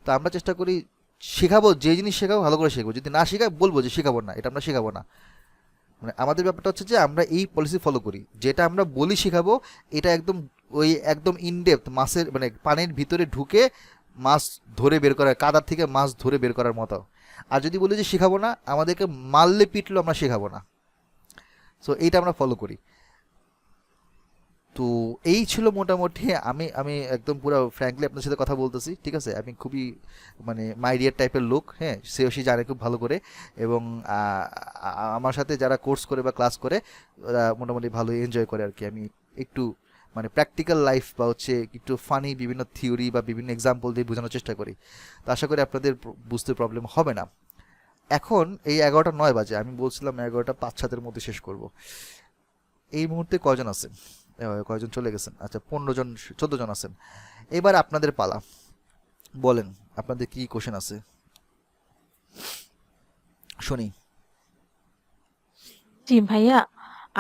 তো আমরা চেষ্টা করি শেখাবো, যে জিনিস শেখাবো ভালো করে শেখাবো, যদি না শেখাই বলবো যে শেখাবো না, এটা আমরা শেখাবো না। মানে আমাদের ব্যাপারটা হচ্ছে যে আমরা এই পলিসি ফলো করি, যেটা আমরা বলি শেখাবো, এটা একদম ওই একদম ইনডেপথ মাছের মানে পানির ভিতরে ঢুকে মাছ ধরে বের করার, কাদার থেকে মাছ ধরে বের করার মতো। আর যদি বলি যে শেখাবো না, আমাদেরকে মারলে পিটলো আমরা শেখাবো না। সো এইটা আমরা ফলো করি। তো এই ছিল মোটামুটি, আমি আমি একদম পুরো ফ্র্যাঙ্কলি আপনার সাথে কথা বলতেছি, ঠিক আছে। আমি খুবই মানে মাইডিয়ার টাইপের লোক, হ্যাঁ, শ্রেয়সী জানে খুব ভালো করে, এবং আমার সাথে যারা কোর্স করে বা ক্লাস করে ওরা মোটামুটি ভালো এনজয় করে আর কি। আমি একটু মানে প্র্যাকটিক্যাল লাইফ বা হচ্ছে একটু ফানি বিভিন্ন থিওরি বা বিভিন্ন এক্সাম্পল দিয়ে বোঝানোর চেষ্টা করি। তো আশা করি আপনাদের বুঝতে প্রবলেম হবে না। এখন এই 11টা 9 বাজে, আমি বলছিলাম 11টা 5-7-এর মধ্যে শেষ করব। এই মুহূর্তে কয়জন আছেন? কয়জন চলে গেছেন? আচ্ছা 15 জন 14 জন আছেন। এবার আপনাদের পালা, বলেন আপনাদের কি কোশ্চেন আছে, শুনি। জি ভাইয়া,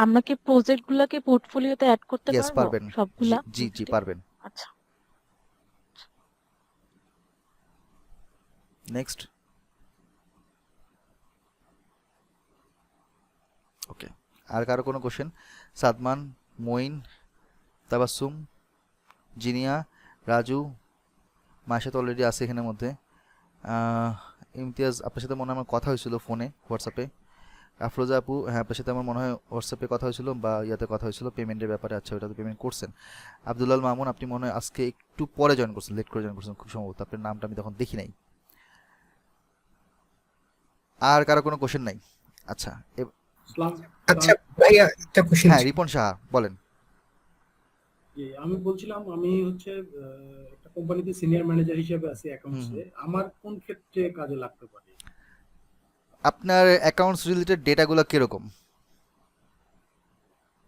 আমরা কি প্রজেক্ট গুলাকে পোর্টফোলিওতে অ্যাড করতে ইয়েস পারবো পারবেন, সবগুলা? জি জি পারবেন। আচ্ছা, নেক্সট। ওকে, আর কারো কোনো কোশ্চেন? সাদমান, মঈন, তাবাসসুম, জিনিয়া, রাজু, মায়ের সাথে অলরেডি আছে এখানের মধ্যে। ইমতিয়াজ, আপনার সাথে মনে হয় আমার কথা হয়েছিল ফোনে, হোয়াটসঅ্যাপে। আফরোজা আপু, হ্যাঁ আপনার সাথে আমার মনে হয় হোয়াটসঅ্যাপে কথা হয়েছিল বা ইয়াতে কথা হয়েছিল পেমেন্টের ব্যাপারে। আচ্ছা, ওটা তো পেমেন্ট করছেন। আব্দুল্লাল মামুন, আপনি মনে হয় আজকে একটু পরে জয়েন করছেন, লেট করে জয়েন করছেন খুব সম্ভবত, আপনার নামটা আমি তখন দেখি নাই। আর কারো কোনো কোশ্চেন নাই? আচ্ছা আচ্ছা ভাইয়া, একটা কোশ্চেন হ্যাঁ, রিপন সাহা বলেন। জি, আমি বলছিলাম আমি হচ্ছে একটা কোম্পানিতে সিনিয়র ম্যানেজার হিসেবে আছি অ্যাকাউন্টসে। আমার কোন ক্ষেত্রে কাজে লাগতে পারে? আপনার অ্যাকাউন্টস রিলেটেড ডেটাগুলো কিরকম?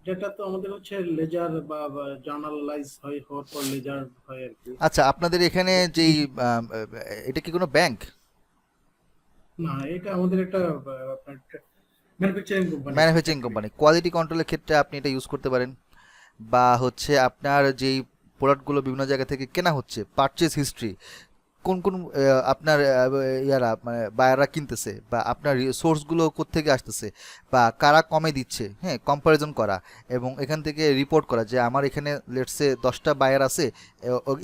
যেটা তো আমাদের হচ্ছে লেজার বা জার্নালাইজ হওয়ার পর লেজার হয় আর কি। আচ্ছা, আপনাদের এখানে যেই এটা কি কোনো ব্যাংক? না, এটা আমাদের একটা আপনার manufacturing company. Manufacturing company. Quality কন্ট্রোলের ক্ষেত্রে আপনি এটা ইউজ করতে পারেন, বা হচ্ছে আপনার যেই প্রোডাক্টগুলো বিভিন্ন জায়গা থেকে কেনা হচ্ছে, পারচেজ হিস্ট্রি, কোন কোন আপনার ইয়ারা মানে বায়াররা কিনতেছে, বা আপনার সোর্সগুলো কোত্থেকে আসতেছে, বা কারা কমে দিচ্ছে, হ্যাঁ, কম্পারিজন করা, এবং এখান থেকে রিপোর্ট করা যে আমার এখানে লেটসে 10টা বায়ার আছে,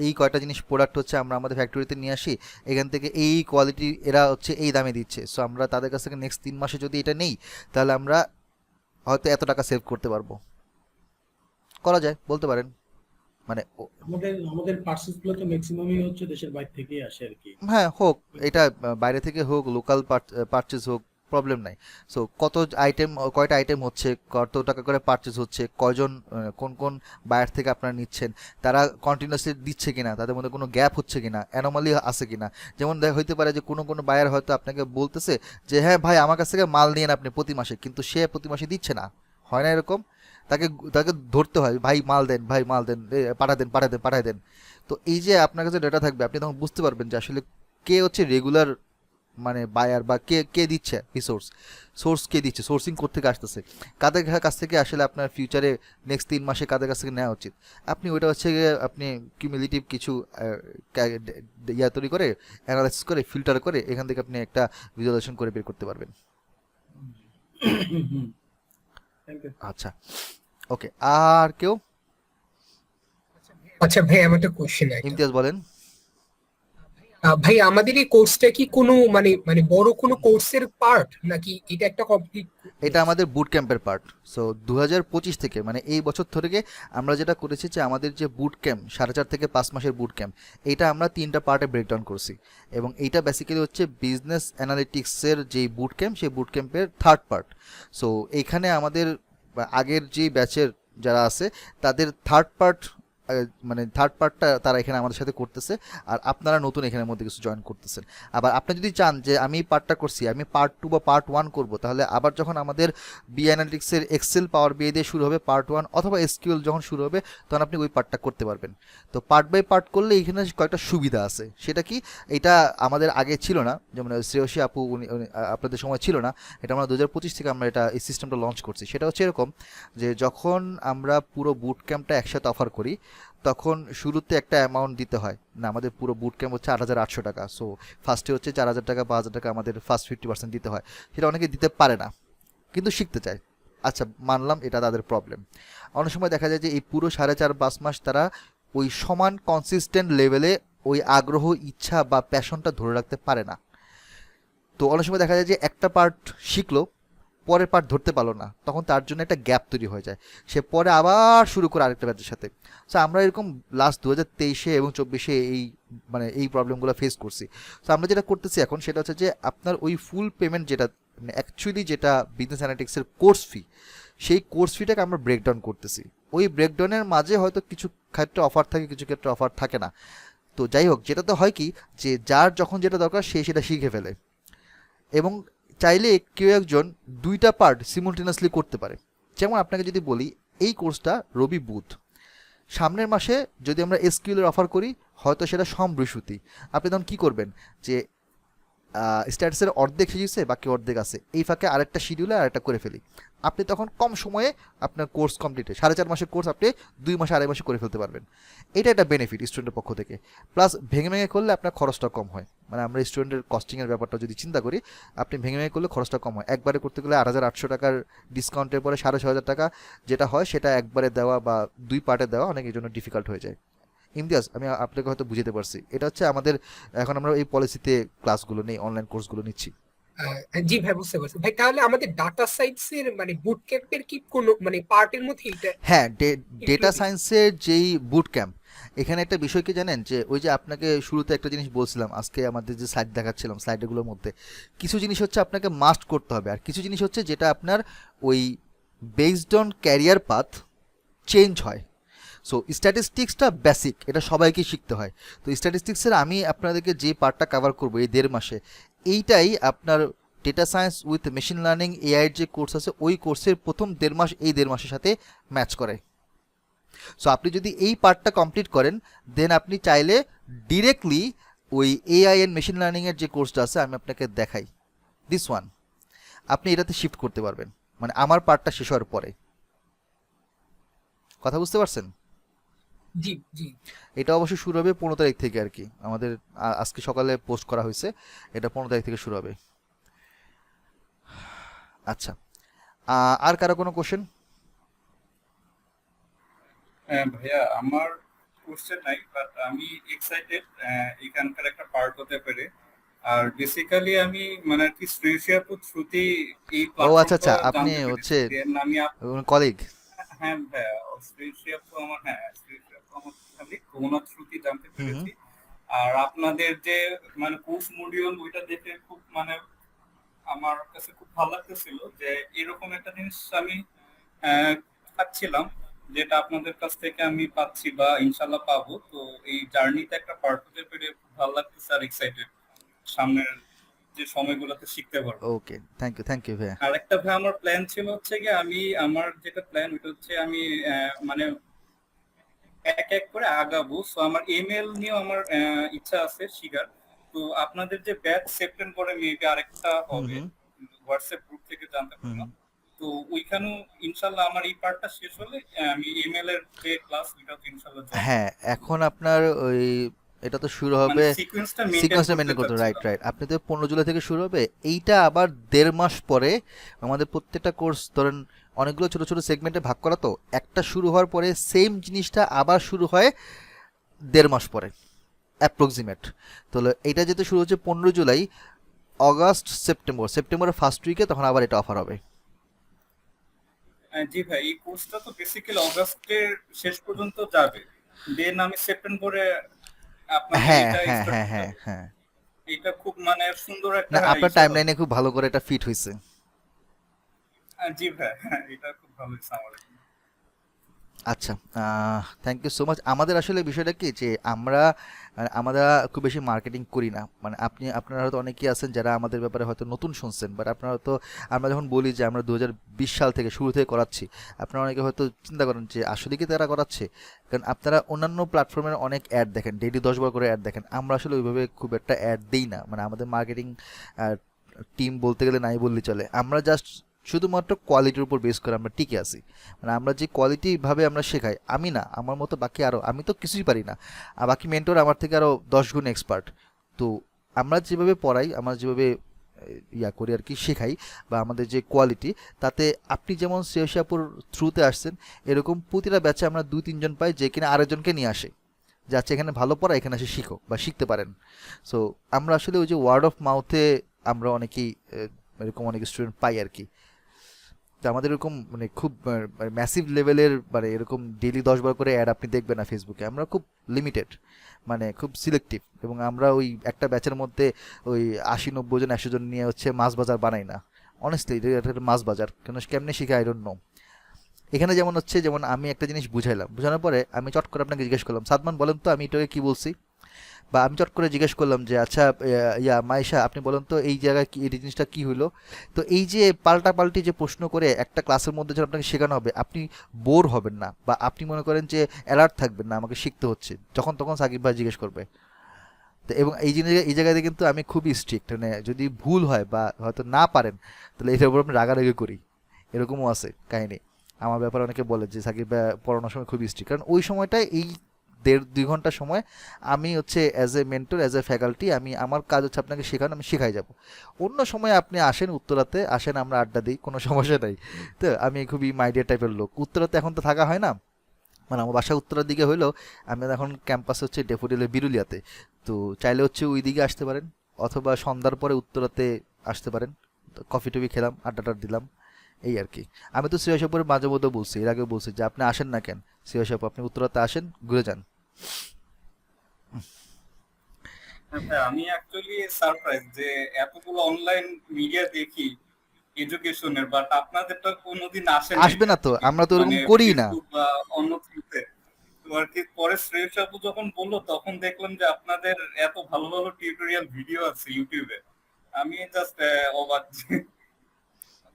এই কয়টা জিনিস প্রোডাক্ট হচ্ছে আমরা আমাদের ফ্যাক্টরিতে নিয়ে আসি, এখান থেকে এই কোয়ালিটি এরা হচ্ছে এই দামে দিচ্ছে, সো আমরা তাদের কাছ থেকে নেক্সট 3 মাসে যদি এটা নেই, তাহলে আমরা হয়তো এত টাকা সেভ করতে পারবো। করা যায়, বলতে পারেন, মানে আমাদের পার্সেস গুলো তো ম্যাক্সিমামই হচ্ছে দেশের বাইরে থেকেই আসে আর কি। হ্যাঁ হোক, এটা বাইরে থেকে হোক, লোকাল পারচেজ হোক, প্রবলেম নাই। সো কত আইটেম, কয়টা আইটেম হচ্ছে, কত টাকা করে পারচেজ হচ্ছে, কয়জন, কোন কোন বায়ার থেকে আপনারা নিচ্ছেন, তারা কন্টিনিউয়াসলি দিচ্ছে কিনা, তাদের মধ্যে কোনো গ্যাপ হচ্ছে কিনা, অ্যানোমালি আছে কিনা। যেমন হইতে পারে যে কোনো কোনো বায়ার হয়তো আপনাকে বলতেছে যে হ্যাঁ ভাই আমার কাছ থেকে মাল নিয়েন আপনি প্রতি মাসে, কিন্তু সে প্রতি মাসে দিচ্ছে না, হয় না এরকম? তাকে তাকে ধরতে হয়, ভাই মাল দেন, ভাই মাল দেন, পাঠা দেন, পাঠা দেন, পাঠায় দেন। তো এই যে আপনার কাছে ডেটা থাকবে, আপনি তখন বুঝতে পারবেন যে আসলে কে হচ্ছে রেগুলার মানে বায়ার, বা কে কে দিচ্ছে রিসোর্স, সোর্স কে দিচ্ছে, সোর্সিং কোত্থেকে আসতেছে, কাদের কাছ থেকে আসলে আপনার ফিউচারে নেক্সট 3 মাসে কাদের কাছ থেকে নেওয়া উচিত। আপনি ওইটা হচ্ছে গিয়ে আপনি কিউমুলেটিভ কিছু ইয়া তৈরি করে, অ্যানালাইসিস করে, ফিল্টার করে এখান থেকে আপনি একটা ভিজুয়ালাইজেশন করে বের করতে পারবেন। Thank you. আচ্ছা, ওকে, আর কেউ? আচ্ছা ভাই, আমার একটা কোশ্চেন আছে। ইমতিয়াজ বলেন। ভাই আমাদের এই কোর্সটা কি কোনো মানে মানে বড় কোনো কোর্সের পার্ট, নাকি এটা একটা কমপ্লিট? এটা আমাদের বুট ক্যাম্পের পার্ট। সো 2025 থেকে মানে এই বছর থেকে আমরা যেটা করেছি যে আমাদের যে বুট ক্যাম্প 4.5 থেকে 5 মাসের বুট ক্যাম্প, এটা আমরা 3টা পার্টে ব্রেকডাউন করছি, এবং এইটা বেসিক্যালি হচ্ছে বিজনেস অ্যানালিটিক্সের যে বুট ক্যাম্প, সেই বুট ক্যাম্পের 3rd পার্ট। সো এইখানে আমাদের আগের যে ব্যাচের যারা আছে তাদের 3rd পার্ট, মানে 3rd পার্টটা তারা এখানে আমাদের সাথে করতেছে, আর আপনারা নতুন এখানের মধ্যে কিছু জয়েন করতেছেন। আবার আপনি যদি চান যে আমি এই পার্টটা করছি, আমি পার্ট 2 বা পার্ট 1 করব, তাহলে আবার যখন আমাদের বি অ্যানালিটিক্সের এক্সেল পাওয়ার বিয়ে দিয়ে শুরু হবে পার্ট 1, অথবা এসকিউএল যখন শুরু হবে তখন আপনি ওই পার্টটা করতে পারবেন। তো পার্ট বাই পার্ট করলে এখানে কয়েকটা সুবিধা আছে। সেটা কি, এটা আমাদের আগে ছিল না, যেমন শ্রেয়সী আপু উনি আপনাদের সময় ছিল না, এটা আমরা 2025 থেকে আমরা এটা এই সিস্টেমটা লঞ্চ করছি। সেটা হচ্ছে এরকম যে যখন আমরা পুরো বুট ক্যাম্পটা একসাথে অফার করি, তখন শুরুতে একটা অ্যামাউন্ট দিতে হয় না, আমাদের পুরো বুট ক্যাম্প হচ্ছে 8,800 টাকা। সো ফার্স্টে হচ্ছে 4,000 টাকা 5,000 টাকা আমাদের ফার্স্ট 50% দিতে হয়। সেটা অনেকে দিতে পারে না, কিন্তু শিখতে চায়। আচ্ছা, মানলাম এটা তাদের প্রবলেম। অনেক সময় দেখা যায় যে এই পুরো 4.5-5 মাস তারা ওই সমান কনসিস্টেন্ট লেভেলে ওই আগ্রহ, ইচ্ছা বা প্যাশনটা ধরে রাখতে পারে না। তো অনেক সময় দেখা যায় যে একটা পার্ট শিখলো, পরের পার্ট ধরতে পারলো না, তখন তার জন্য একটা গ্যাপ তৈরি হয়ে যায়, সে পরে আবার শুরু করে আরেকটা ব্যাচের সাথে। সো আমরা এরকম লাস্ট 2023 এবং 24 এই মানে এই প্রবলেমগুলো ফেস করছি। সো আমরা যেটা করতেছি এখন সেটা হচ্ছে যে আপনার ওই ফুল পেমেন্ট যেটা অ্যাকচুয়ালি যেটা বিজনেস অ্যানালিটিক্সের কোর্স ফি, সেই কোর্স ফিটাকে আমরা ব্রেকডাউন করতেছি। ওই ব্রেকডাউনের মাঝে হয়তো কিছু ক্ষেত্রে অফার থাকে, কিছু ক্ষেত্রে অফার থাকে না। তো যাই হোক, যেটা তো হয় কি যে যার যখন যেটা দরকার সে সেটা শিখে ফেলে, এবং চাইলে কেউ একজন 2টা পার্ট সিমultaneously করতে পারে। যেমন আপনাকে যদি বলি এই কোর্সটা রবি বুধ, সামনের মাসে যদি আমরা এসকিউএল অফার করি, হয়তো সেটা সোম বৃহস্পতি, আপনি তখন কী করবেন যে স্ট্যাটাসের অর্ধেক শেষেছে, বাকি অর্ধেক আছে, এই ফাঁকে আরেকটা শিডিউলে আরেকটা করে ফেলি। আপনি তখন কম সময়ে আপনার কোর্স কমপ্লিটে 4.5 মাসের কোর্স আপনি 2 মাসে 2.5 মাসে করে ফেলতে পারবেন। এটা একটা বেনিফিট স্টুডেন্টের পক্ষ থেকে। প্লাস ভেঙে ভেঙে করলে আপনার খরচটা কম হয়, মানে আমরা স্টুডেন্টের কস্টিংয়ের ব্যাপারটা যদি চিন্তা করি, আপনি ভেঙে ভেঙে করলে খরচটা কম হয়। একবারে করতে গেলে 8,800 টাকার ডিসকাউন্টের পরে 6,500 টাকা যেটা হয় সেটা একবারে দেওয়া বা 2 পার্টে দেওয়া অনেকের জন্য ডিফিকাল্ট হয়ে যায়। ইমতিয়াজ, আমি আপনাকে হয়তো বুঝতে পারছি, এটা হচ্ছে আমাদের এখন আমরা এই পলিসিতে ক্লাসগুলো নেই, অনলাইন কোর্সগুলো নিচ্ছি। জি ভাই, বুঝতে পারছি। ভাই তাহলে আমাদের ডাটা সাইন্সের মানে বুট ক্যাম্পের কি কোনো মানে পার্টের মধ্যে এটা? হ্যাঁ, ডেটা সায়েন্সের যেই বুট ক্যাম্প, এখানে একটা বিষয় কি জানেন, যে ওই যে আপনাকে শুরুতে একটা জিনিস বলছিলাম, আজকে আমাদের যে স্লাইড দেখাচ্ছিলাম, স্লাইডগুলোর মধ্যে কিছু জিনিস হচ্ছে আপনাকে মাস্ট করতে হবে, আর কিছু জিনিস হচ্ছে যেটা আপনার ওই based on career path change হয়। সো স্ট্যাটিস্টিক্সটা বেসিক, এটা সবাইকে শিখতে হয়। তো স্ট্যাটিস্টিক্সের আমি আপনাদেরকে যে পার্টটা কভার করবো এই 1.5 মাসে, এইটাই আপনার data science with machine learning এআইয়ের যে কোর্স আছে, ওই কোর্সের প্রথম 1.5 মাস এই 1.5 মাসের সাথে ম্যাচ করে। সো আপনি যদি এই পার্টটা কমপ্লিট করেন, দেন আপনি চাইলে ডিরেক্টলি ওই এআই এন্ড মেশিন লার্নিংয়ের যে কোর্সটা আছে আমি আপনাকে দেখাই, দিস ওয়ান, আপনি এটাতে শিফট করতে পারবেন, মানে আমার পার্টটা শেষ হওয়ার পরে। কথা বুঝতে পারছেন? জি জি। এটা অবশ্যই শুরু হবে 15 তারিখ থেকে আর কি, আমাদের আজকে সকালে পোস্ট করা হয়েছে, এটা 15 তারিখ থেকে শুরু হবে। আচ্ছা, আর কারো কোনো কোশ্চেন? ভাইয়া আমার কোশ্চেন নাই, বাট আমি এক্সাইটেড এখানকার একটা পার্ট হতে পেরে। আর বেসিক্যালি আমি মানে আর কি শ্রেয়সী থ্রুতে এই ও আচ্ছা আচ্ছা, প্ল্যাটফর্মটা আপনি জানতে হচ্ছে পেরেছি। দেন আমি কলিগ? হ্যাঁ ভাইয়া, শ্রেয়সী আমার, হ্যাঁ শ্রেয়সী খালি ভুবনাথ শ্রুতি জানতে হুম পেরেছি। আর আপনাদের যে মানে কোর্স মডিউল ওইটা দেখে খুব মানে আমার কাছে খুব ভালো লাগতেছিল যে এরকম একটা জিনিস আমি পাচ্ছিলাম, যেটা আপনাদের কাছ থেকে আমি পাচ্ছি বা ইনশাল্লাহ পাবো। তো এই জার্নিতে একটা পার্ট হতে পেরে খুব ভালো লাগতেছে আর এক্সাইটেড সামনের যে সময়গুলোতে শিখতে পারবো। ওকে, থ্যাংক ইউ ভাইয়া। আর একটা ভাই আমার প্ল্যান ছিল হচ্ছে কি, আমার যেটা প্ল্যান ওইটা হচ্ছে আমি মানে এক এক করে আগাবো। সো আমার ইমেল নিয়েও আমার ইচ্ছা আছে শিখার। তো আপনাদের যে ব্যাচ সেপ্টেম্বরে মেবি আরেকটা হুম হবে, হুম হোয়াটসঅ্যাপ গ্রুপ থেকে জানতে হুম পারলাম। তো ওইখানেও ইনশাল্লাহ আমার এই পার্টটা শেষ হলে আমি ইমেল এর যে ক্লাস ওইটাও ইনশাল্লাহ জয়েন হ্যাঁ, এখন আপনার ওই এটা তো শুরু মানে হবে, সিকোয়েন্সটা সিকোয়েন্সটা মেনটেন করতে, রাইট। আপনি তো 15 জুলাই থেকে শুরু হবে, এইটা আবার 1.5 মাস পরে। আমাদের প্রত্যেকটা কোর্স ধরেন অনেকগুলো ছোট ছোট সেগমেন্টে ভাগ করা, তো একটা শুরু হওয়ার পরে সেম জিনিসটা আবার শুরু হয় 1.5 মাস পরে অ্যাপ্রক্সিমেট। তো এইটা যেহেতু শুরু হচ্ছে 15 জুলাই, অগাস্ট, সেপ্টেম্বরের ফার্স্ট উইকে তখন আবার এটা অফার হবে। জি ভাই, এই কোর্সটা তো বেসিক্যালি অগাস্টের শেষ পর্যন্ত যাবে, দেন আমি সেপ্টেম্বরে আপনাদের হ্যাঁ এটা হ্যাঁ স্টার্ট হ্যাঁ করতে হ্যাঁ হবে। হ্যাঁ এটা খুব মানে সুন্দর একটা না, আপনার ইচ্ছা টাইমলাইনে খুব ভালো করে এটা ফিট হয়েছে। জি ভাই, এটা খুব ভালো হয়েছে আমার। আচ্ছা, থ্যাংক ইউ সো মাচ। আমাদের আসলে বিষয়টা কি যে আমরা খুব বেশি মার্কেটিং করি না। মানে আপনারা হয়তো অনেকেই আছেন যারা আমাদের ব্যাপারে হয়তো নতুন শুনছেন, বাট আপনারা হয়তো, আমরা যখন বলি যে আমরা 2020 সাল থেকে শুরু থেকে করাচ্ছি, আপনারা অনেকে হয়তো চিন্তা করেন যে আসলে কি তারা করাচ্ছে, কারণ আপনারা অন্যান্য প্ল্যাটফর্মের অনেক অ্যাড দেখেন, ডেইলি 10 বার করে অ্যাড দেখেন। আমরা আসলে ওইভাবে খুব একটা অ্যাড দিই না, মানে আমাদের মার্কেটিং টিম বলতে গেলে নাই বললেই চলে। আমরা জাস্ট শুধুমাত্র কোয়ালিটির উপর বেস করে আমরা টিকে আছি। মানে আমরা যে কোয়ালিটি ভাবে আমরা শেখাই, আমি না, আমার মতো বাকি আরও, আমি তো কিছুই পারি না, আর বাকি মেন্টর আমার থেকে আরও 10 গুণ এক্সপার্ট। তো আমরা যেভাবে পড়াই, আমরা যেভাবে ইয়া করি আর কি, শেখাই, বা আমাদের যে কোয়ালিটি, তাতে আপনি যেমন শ্রেয়সাপুর থ্রুতে আসছেন, এরকম প্রতিটা ব্যাচে আমরা 2-3 জন পাই যে কিনা আরেকজনকে নিয়ে আসে, যাচ্ছে এখানে ভালো পড়া, এখানে এসে শিখো বা শিখতে পারেন। সো আমরা আসলে ওই যে ওয়ার্ড অফ মাউথে আমরা অনেকেই এরকম অনেক স্টুডেন্ট পাই আর কি। তো আমাদের এরকম মানে খুব ম্যাসিভ লেভেলের, মানে এরকম ডেইলি 10 বার করে অ্যাড আপনি দেখবেন না ফেসবুকে। আমরা খুব লিমিটেড, মানে খুব সিলেক্টিভ, এবং আমরা ওই একটা ব্যাচের মধ্যে ওই 80-90 জন 100 জন নিয়ে হচ্ছে মাছ বাজার বানাই না। অনেস্টলি এটা মাছ বাজার কেন, কেমনে শিখে আই ডোন্ট নো। এখানে যেমন হচ্ছে, যেমন আমি একটা জিনিস বুঝানোর পরে আমি চট করে আপনাকে জিজ্ঞেস করলাম, সাদমান বলেন তো আমি এটাকে কি বলছি, বা আমি চট করে জিজ্ঞেস করলাম যে আচ্ছা মাইশা আপনি বলেন তো এই জায়গায় কি এই জিনিসটা কি হইলো। তো এই যে পাল্টাপাল্টি যে প্রশ্ন করে একটা ক্লাসের মধ্যে যখন আপনাকে শেখানো হবে, আপনি বোর হবেন না, বা আপনি মনে করেন যে অ্যালার্ট থাকবেন না, আমাকে শিখতে হচ্ছে, যখন তখন সাকিব ভাই জিজ্ঞেস করবে। তো এবং এই জায়গাতে কিন্তু আমি খুবই স্ট্রিক্ট, মানে যদি ভুল হয় বা হয়তো না পারেন, তাহলে এটার উপর আমি রাগারাগি করি, এরকমও আছে কাহিনী। আমার ব্যাপারে অনেকে বলে যে সাকিব ভাই পড়ানোর সময় খুবই স্ট্রিক্ট, কারণ ওই সময়টায় এই 1.5-2 ঘন্টা সময় আমি হচ্ছে as a mentor, as a faculty, আমার কাজ হচ্ছে আপনাকে শেখানো, আমি শেখাই যাব। অন্য সময় আপনি আসেন উত্তরাতে, আসেন আমরা আড্ডা দিই, কোনো সমস্যা নাই। তো আমি খুবই মাইডিয়া টাইপের লোক। উত্তরাতে এখন তো থাকা হয় না, মানে আমার বাসা উত্তরার দিকে হইলেও আমি এখন ক্যাম্পাস হচ্ছে ডেফোডিলের বিরুলিয়াতে। তো চাইলে হচ্ছে ওই দিকে আসতে পারেন, অথবা সন্ধ্যার পরে উত্তরাতে আসতে পারেন, কফি টফি খেলাম, আড্ডা দিলাম, এই আর কি। আমি তো শ্রেয়সাপুরের মাঝে মধ্যে বলছি, এর আগে বলছি যে আপনি আসেন না কেন শ্রেয়সাপু, আপনি উত্তরাতে আসেন, ঘুরে যান। হ্যাঁ, আমি অ্যাকচুয়ালি সারপ্রাইজ যে এতগুলো অনলাইন মিডিয়া দেখি এডুকেশনের, বাট আপনাদেরটা কোনোদিন আসবে না তো, আমরা তো ওরকম করি না। বা অন্য কিছুতে। তো আর কি পরে শ্রেয়স আপু যখন বললো তখন দেখলাম যে আপনাদের এত ভালো ভালো টিউটোরিয়াল ভিডিও আছে ইউটিউবে। আমি জাস্ট অবাক,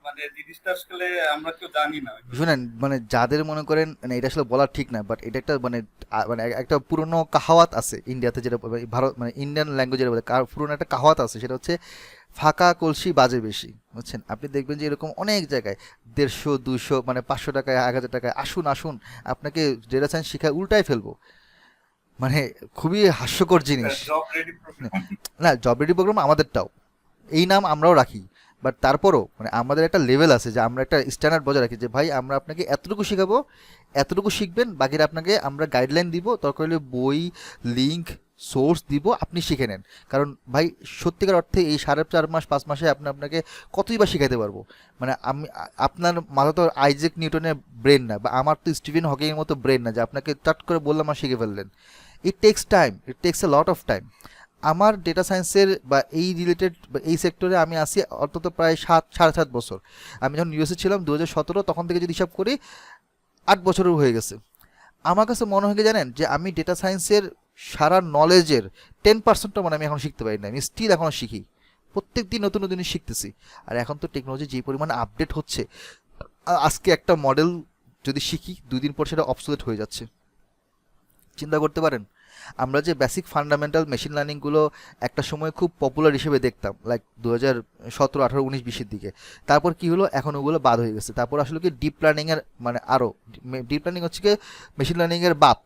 মানে জিনিসটা আসলে আমরা কেউ জানি না। শুনেন, মানে যাদের মনে করেন, মানে এটা আসলে বলা ঠিক না, বাট এটা একটা মানে একটা পুরনো কাহাওয়াত আছে ইন্ডিয়াতে, যেটা ভারত মানে ইন্ডিয়ান ল্যাঙ্গুয়েজের বলে পুরনো একটা কাহাওয়াত আছে, সেটা হচ্ছে ফাঁকা কলসি বাজে বেশি, বুঝছেন? আপনি দেখবেন যে এরকম অনেক জায়গায় 150-200 মানে 500 টাকায় 1000 টাকায় আসুন আপনাকে ডেটা সায়েন্স শিখায় উল্টায় ফেলবো, মানে খুবই হাস্যকর জিনিস। Job ready programme. না, জব রেডি প্রোগ্রাম আমাদেরটাও, এই নাম আমরাও রাখি, বাট তারপরও মানে আমাদের একটা লেভেল আছে যে আমরা একটা স্ট্যান্ডার্ড বজায় রাখি, যে ভাই আমরা আপনাকে এতটুকু শেখাবো, এতটুকু শিখবেন, বাকিটা আপনাকে আমরা গাইডলাইন দিব, দরকার হলে বই, লিঙ্ক, সোর্স দিব, আপনি শিখে নেন। কারণ ভাই সত্যিকার অর্থে এই 4.5 মাস 5 মাসে আপনাকে কতই বা শিখাতে পারবো। মানে আপনার মাথা তো আইজ্যাক নিউটনের ব্রেন না, বা আমার তো স্টিভেন হকিংয়ের মতো ব্রেন না যে আপনাকে চট করে বললাম আর শিখে ফেললেন। It takes time, it takes A lot of time. আমার ডেটা সায়েন্সের বা এই রিলেটেড বা এই সেক্টরে আমি আসি অন্তত প্রায় 7.5 বছর। আমি যখন ইউএসএ ছিলাম 2017, তখন থেকে যদি হিসাব করি 8 বছরও হয়ে গেছে। আমার কাছে মনে হয় কি জানেন, যে আমি ডেটা সায়েন্সের সারা নলেজের 10%ও মানে আমি এখন শিখতে পারি না। আমি স্টিল এখনও শিখি, প্রত্যেক দিন নতুন নতুন জিনিস শিখতেছি। আর এখন তো টেকনোলজি যে পরিমাণে আপডেট হচ্ছে, আজকে একটা মডেল যদি শিখি 2 দিন পর সেটা অবসোলেট হয়ে যাচ্ছে। চিন্তা করতে পারেন, আমরা যে বেসিক ফান্ডামেন্টাল মেশিন লার্নিংগুলো একটা সময় খুব পপুলার হিসেবে দেখতাম, লাইক 2017, 18, 19, 20-এর দিকে। তারপর কি হলো, এখন ওগুলো বাদ হয়ে গেছে। তারপর আসলে কি ডিপ লার্নিংয়ের মানে আরও ডিপ লার্নিং হচ্ছে কি মেশিন লার্নিংয়ের বাপ।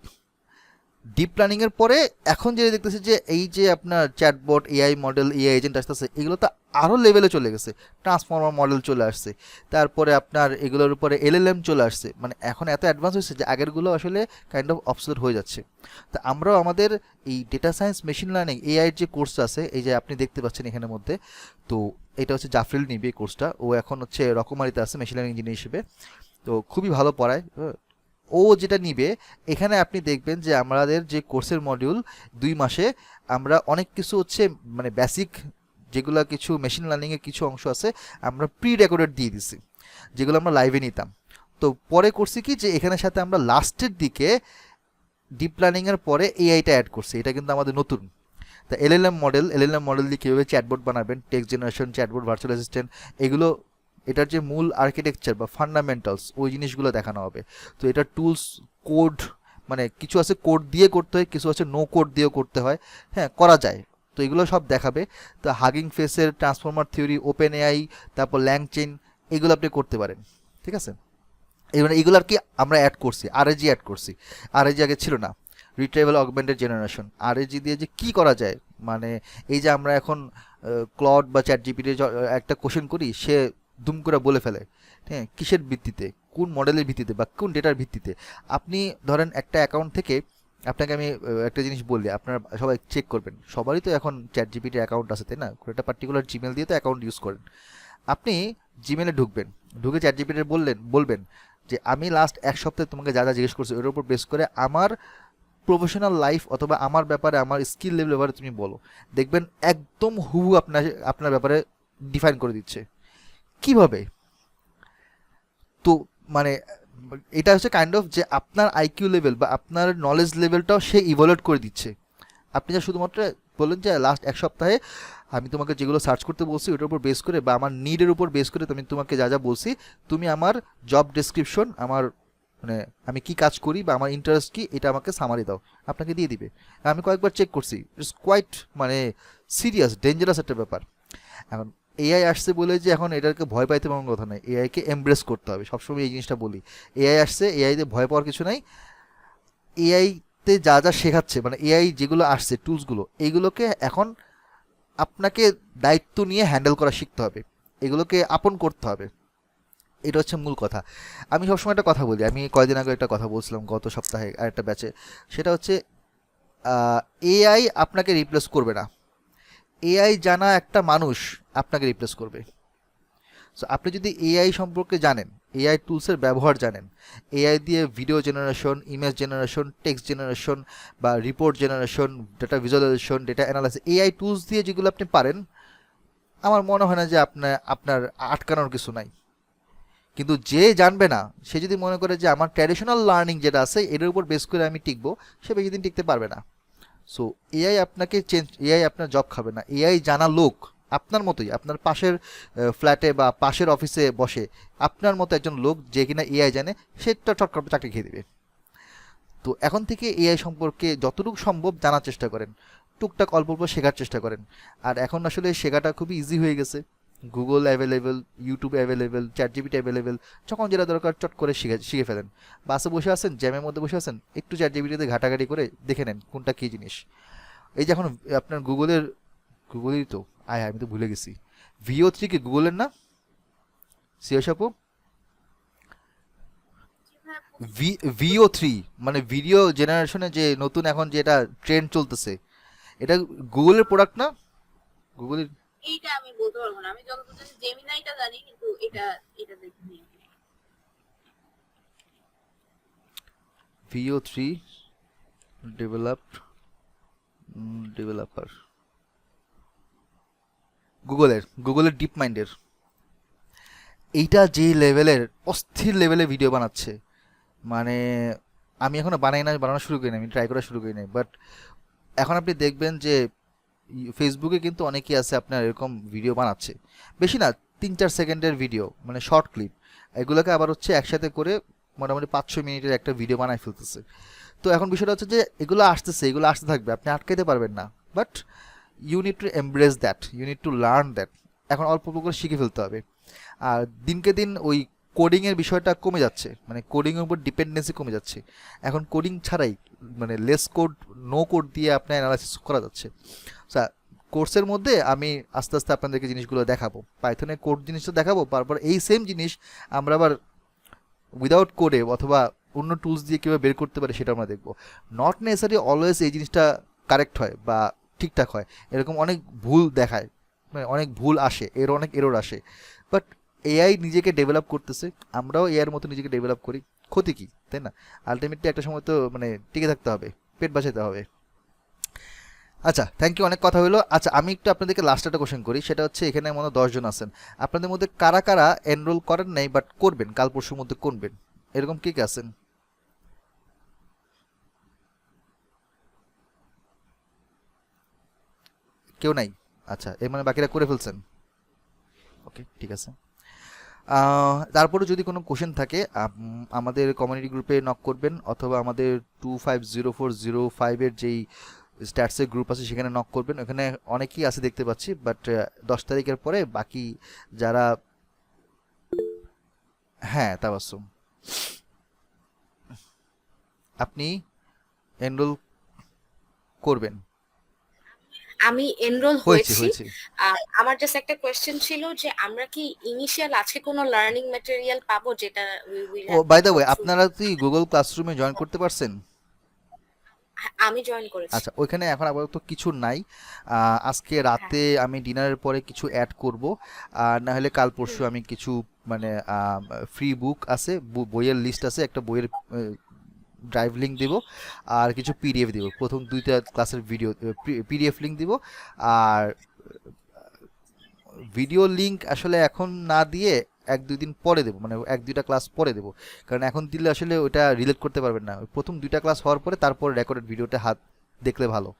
ডিপ লার্নিংয়ের পরে এখন যেটা দেখতেছি যে এই যে আপনার chatbot, AI model, AI agent আসতেছে, এগুলো তো আরও লেভেলে চলে গেছে। ট্রান্সফর্মার মডেল চলে আসছে, তারপরে আপনার এগুলোর উপরে এলএলএম চলে আসছে। মানে এখন এত অ্যাডভান্স হয়েছে যে আগেরগুলো আসলে কাইন্ড অফ অবসোলেট হয়ে যাচ্ছে। তো আমরাও আমাদের এই ডেটা সায়েন্স, মেশিন লার্নিং, এআইয়ের যে কোর্স আছে, এই যে আপনি দেখতে পাচ্ছেন এখানের মধ্যে, তো এটা হচ্ছে জাফরিল নিবে এই কোর্সটা। ও এখন হচ্ছে রকমারিতে আছে মেশিন লার্নিং ইঞ্জিনিয়ার হিসেবে, তো খুবই ভালো পড়ায়। ও যেটা নিবে, এখানে আপনি দেখবেন যে আমাদের যে কোর্সের মডিউল 2 মাসে আমরা অনেক কিছু হচ্ছে মানে বেসিক যেগুলো কিছু মেশিন লার্নিংয়ের কিছু অংশ আছে আমরা প্রি রেকর্ডেড দিয়ে দিছি, যেগুলো আমরা লাইভে নিতাম। তো পরে করছি কি যে এখানের সাথে আমরা লাস্টের দিকে ডিপ লার্নিংয়ের পরে এআইটা অ্যাড করছি। এটা কিন্তু আমাদের নতুন। তা এলএলএম মডেল দিয়ে কীভাবে চ্যাটবট বানাবেন, text generation, chatbot, virtual assistant, এগুলো এটার যে মূল আর্কিটেকচার বা ফান্ডামেন্টালস, ওই জিনিসগুলো দেখানো হবে। তো এটার টুলস, কোড, মানে কিছু আছে কোড দিয়ে করতে হয়, কিছু আছে নো কোড দিয়েও করতে হয়, হ্যাঁ করা যায়। তো এগুলো সব দেখাবে। তো হাগিং ফেসের ট্রান্সফর্মার থিওরি, ওপেন এআই, তারপর ল্যাংচেন, এগুলো আপনি করতে পারেন, ঠিক আছে। এগুলো আর কি আমরা অ্যাড করছি, আরএজি অ্যাড করছি। আরএজি আগে ছিল না, রিট্রাইভাল অগমেন্টেড জেনারেশন। আরএজি দিয়ে যে কী করা যায়, মানে এই যে আমরা এখন ক্লড বা চ্যাট জিপিটি একটা কোশ্চেন করি, সে দুম করে বলে ফেলে, হ্যাঁ কিসের ভিত্তিতে, কোন মডেলের ভিত্তিতে বা কোন ডেটার ভিত্তিতে। আপনি ধরেন একটা অ্যাকাউন্ট থেকে, আপনাকে আমি একটা জিনিস বললি, আপনারা সবাই চেক করবেন, সবারই তো এখন চ্যাট জিপিটির অ্যাকাউন্ট আছে, তাই না? একটা পার্টিকুলার জিমেল দিয়ে তো অ্যাকাউন্ট ইউজ করেন। আপনি জিমেলে ঢুকবেন, ঢুকে চ্যাট জিপিটি বলবেন যে আমি লাস্ট 1 সপ্তাহে তোমাকে যা যা জিজ্ঞেস করছি ওর উপর বেস করে আমার প্রফেশনাল লাইফ অথবা আমার ব্যাপারে, আমার স্কিল লেভেল ব্যাপারে তুমি বলো। দেখবেন একদম হুবহু আপনার ব্যাপারে ডিফাইন করে দিচ্ছে। কিভাবে? তো মানে এটা হচ্ছে কাইন্ড অফ যে আপনার আইকিউ লেভেল বা আপনার নলেজ লেভেলটাও সে ইভলিউট করে দিচ্ছে। আপনি যা শুধুমাত্র বললেন যে লাস্ট 1 সপ্তাহে আমি তোমাকে যেগুলো সার্চ করতে বলছি ওটার উপর বেস করে বা আমার নিডের উপর বেস করে আমি তোমাকে যা যা বলছি, তুমি আমার জব ডেসক্রিপশন, আমার মানে আমি কি কাজ করি বা আমার ইন্টারেস্ট কি, এটা আমাকে সামারি দাও, আপনাকে দিয়ে দিবে। আমি কয়েকবার চেক করছি, ইটস কোয়াইট মানে সিরিয়াস, ডেঞ্জারাস একটা ব্যাপার। এখন এআই আসছে বলে যে এখন এটাকে ভয় পাইতে পারার কথা নয়, এআইকে এমব্রেস করতে হবে। সবসময় এই জিনিসটা বলি, এআই আসছে, এআইতে ভয় পাওয়ার কিছু নাই। এআইতে যা যা শেখাচ্ছে, মানে এআই যেগুলো আসছে টুলসগুলো, এইগুলোকে এখন আপনাকে দায়িত্ব নিয়ে হ্যান্ডেল করা শিখতে হবে, এগুলোকে আপন করতে হবে। এটা হচ্ছে মূল কথা। আমি সবসময় একটা কথা বলি, আমি কয়েকদিন আগে একটা কথা বলছিলাম গত সপ্তাহে আরেকটা ব্যাচে, সেটা হচ্ছে এআই আপনাকে রিপ্লেস করবে না, এআই জানা একটা মানুষ আপনাকে রিপ্লেস করবে। সো আপনি যদি এআই সম্পর্কে জানেন, এআই টুলসের ব্যবহার জানেন, এআই দিয়ে video generation, image generation, text generation বা report generation, data visualization, data analysis, AI tools দিয়ে যেগুলো আপনি পারেন, আমার মনে হয় না যে আপনার আটকানোর কিছু নাই। কিন্তু যে জানবে না, সে যদি মনে করে যে আমার ট্র্যাডিশনাল লার্নিং যেটা আছে এটার উপর বেস করে আমি টিকবো, সে বেশি দিন টিকতে পারবে না। সো এআই আপনাকে এআই আপনার জব খাবে না। এআই জানা লোক আপনার মতোই, আপনার পাশের ফ্ল্যাটে বা পাশের অফিসে বসে আপনার মতো একজন লোক যে কিনা এআই জানে, সে চট করে চাকরি খেয়ে দেবে। তো এখন থেকে এআই সম্পর্কে যতটুকু সম্ভব জানার চেষ্টা করেন, টুকটাক অল্প অল্প শেখার চেষ্টা করেন। আর এখন আসলে শেখাটা খুবই ইজি হয়ে গেছে, Google available, YouTube available, chat GPT available, যখন যেটা দরকার চট করে শিখে ফেলেন। বাসে বসে আছেন, জ্যামের মধ্যে বসে আছেন, একটু চ্যাট জিপিটিতে ঘাটাঘাটি করে দেখে নেন কোনটা কী জিনিস। এই যে এখন আপনার গুগলেরই তো আমি তো ভুলে গেছি, VO3 কি গুগলের না সিয়াসাপু? VO3 মানে ভিডিও জেনারেশনে যে নতুন এখন যেটা ট্রেন্ড চলতেছে, এটা গুগলের প্রোডাক্ট না? গুগলের এইটা আমি বলতে পারবো না, আমি যতদূর জানি জেমিনাইটা জানি, কিন্তু এটা দেখিনি। VO3 ডেভেলপার গুগলের ডিপ মাইন্ডের এইটা যে লেভেলের অস্থির লেভেলে ভিডিও বানাচ্ছে, মানে আমি এখনো বানানো শুরু করিনি, আমি ট্রাই করা শুরু করিনি, বাট এখন আপনি দেখবেন যে ফেসবুকে কিন্তু অনেকেই আছে আপনার এরকম ভিডিও বানাচ্ছে, বেশি না 3-4 সেকেন্ডের ভিডিও, মানে শর্ট ক্লিপ, এগুলোকে আবার হচ্ছে একসাথে করে মোটামুটি 500 মিনিটের একটা ভিডিও বানায় ফেলতেছে। তো এখন বিষয়টা হচ্ছে যে এগুলো আসতে থাকবে, আপনি আটকাইতে পারবেন না, but you need to embrace that, you need to learn that. এখন অল্প অল্প করে শিখে ফেলতে হবে। আর দিনকে দিন ওই কোডিংয়ের বিষয়টা কমে যাচ্ছে, মানে কোডিংয়ের উপর ডিপেন্ডেন্সি কমে যাচ্ছে। এখন কোডিং ছাড়াই মানে লেস কোড, নো কোড দিয়ে আপনার অ্যানালাইসিস করা যাচ্ছে। কোর্সের মধ্যে আমি আস্তে আস্তে আপনাদেরকে জিনিসগুলো দেখাবো, পাইথনের কোড জিনিসটা দেখাবো, তারপর এই সেম জিনিস আমরা আবার উইদাউট কোডে অথবা অন্য টুলস দিয়ে কীভাবে বের করতে পারে সেটা আমরা দেখবো। নট নেসেসারি অলওয়েজ এই জিনিসটা কারেক্ট হয় বা ঠিকঠাক হয়, এরকম অনেক ভুল দেখায়, মানে অনেক ভুল আসে, অনেক এরর আসে। বাট এআই নিজেকে ডেভেলপ করতেছে, আমরাও এআইয়ের মতো নিজেকে ডেভেলপ করি, ক্ষতি কি, তাই না? আলটিমেটলি একটা সময় তো মানে টিকে থাকতে হবে, পেট বাঁচাতে হবে। আচ্ছা, থ্যাংক ইউ, অনেক কথা হলো। আচ্ছা, আমি একটু আপনাদেরকে লাস্ট একটা কোশ্চেন করি, সেটা হচ্ছে এখানে মনে 10 জন আছেন, আপনাদের মধ্যে কারা কারা এনরোল করেন নাই বাট করবেন, কাল পরশুর মধ্যে করবেন, এরকম কে কে আছেন? কেউ নাই? আচ্ছা, এর মানে বাকিরা করে ফেলছেন। ওকে, ঠিক আছে। তারপরে যদি কোনো কোশ্চেন থাকে আমাদের কমিউনিটি গ্রুপে নক করবেন, অথবা আমাদের 250405-এর যেই স্ট্যাটসের গ্রুপ আছে সেখানে নক করবেন, ওখানে অনেকেই আছে দেখতে পাচ্ছি, বাট 10 তারিখের পরে বাকি যারা, হ্যাঁ তাবাসসুম, আপনি এনরোল করবেন? আমি এনরোল হয়েছে হয়েছি। আমার জাস্ট একটা কোয়েশ্চেন ছিল যে আমরা কি ইনিশিয়াল আজকে কোনো লার্নিং ম্যাটেরিয়াল পাবো যেটা we will ও have to by the go way, through? আপনারা কি গুগল ক্লাসরুমে জয়েন করতে পারছেন? আমি জয়েন করেছি। আচ্ছা, ওইখানে এখন আপাতত কিছু নাই, আজকে রাতে আমি ডিনারের পরে কিছু অ্যাড করব, আর না হলে কাল পরশু আমি কিছু মানে ফ্রি বুক আছে, বইয়ের লিস্ট আছে, একটা বইয়ের ড্রাইভ লিঙ্ক দিব, আর কিছু পিডিএফ দিব, প্রথম 2টা ক্লাসের ভিডিও পিডিএফ লিঙ্ক দিব। আর ভিডিও লিঙ্ক আসলে এখন না দিয়ে 1-2 দিন পরে দেবো, মানে 1-2টা ক্লাস পরে দেবো, কারণ এখন দিলে আসলে ওটা রিলেট করতে পারবেন না, প্রথম 2টা ক্লাস হওয়ার পরে তারপর রেকর্ডেড ভিডিওটা হাত দেখলে ভালো।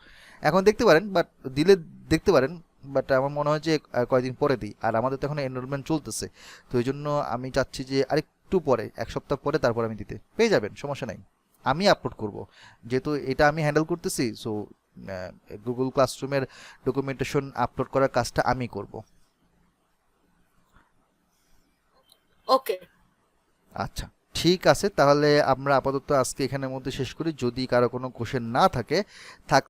এখন দেখতে পারেন, বাট দিলে দেখতে পারেন, বাট আমার মনে হয় যে কয়েকদিন পরে দিই, আর আমাদের তো এখন এনরোলমেন্ট চলতেছে, তো এই জন্য আমি চাচ্ছি যে আরেকটু পরে, 1 সপ্তাহ পরে তারপর আমি দিতে পেয়ে যাবেন, সমস্যা নাই। আমি আপলোড করব, যেহেতু এটা আমি হ্যান্ডেল করতেছি, সো গুগল ক্লাসরুমের ডকুমেন্টেশন আপলোড করার কাজটা আমি করব। ওকে, আচ্ছা, ঠিক আছে, তাহলে আমরা আপাতত আজকে এখানের মধ্যে শেষ করি। যদি কারো কোনো কোশ্চেন না থাকে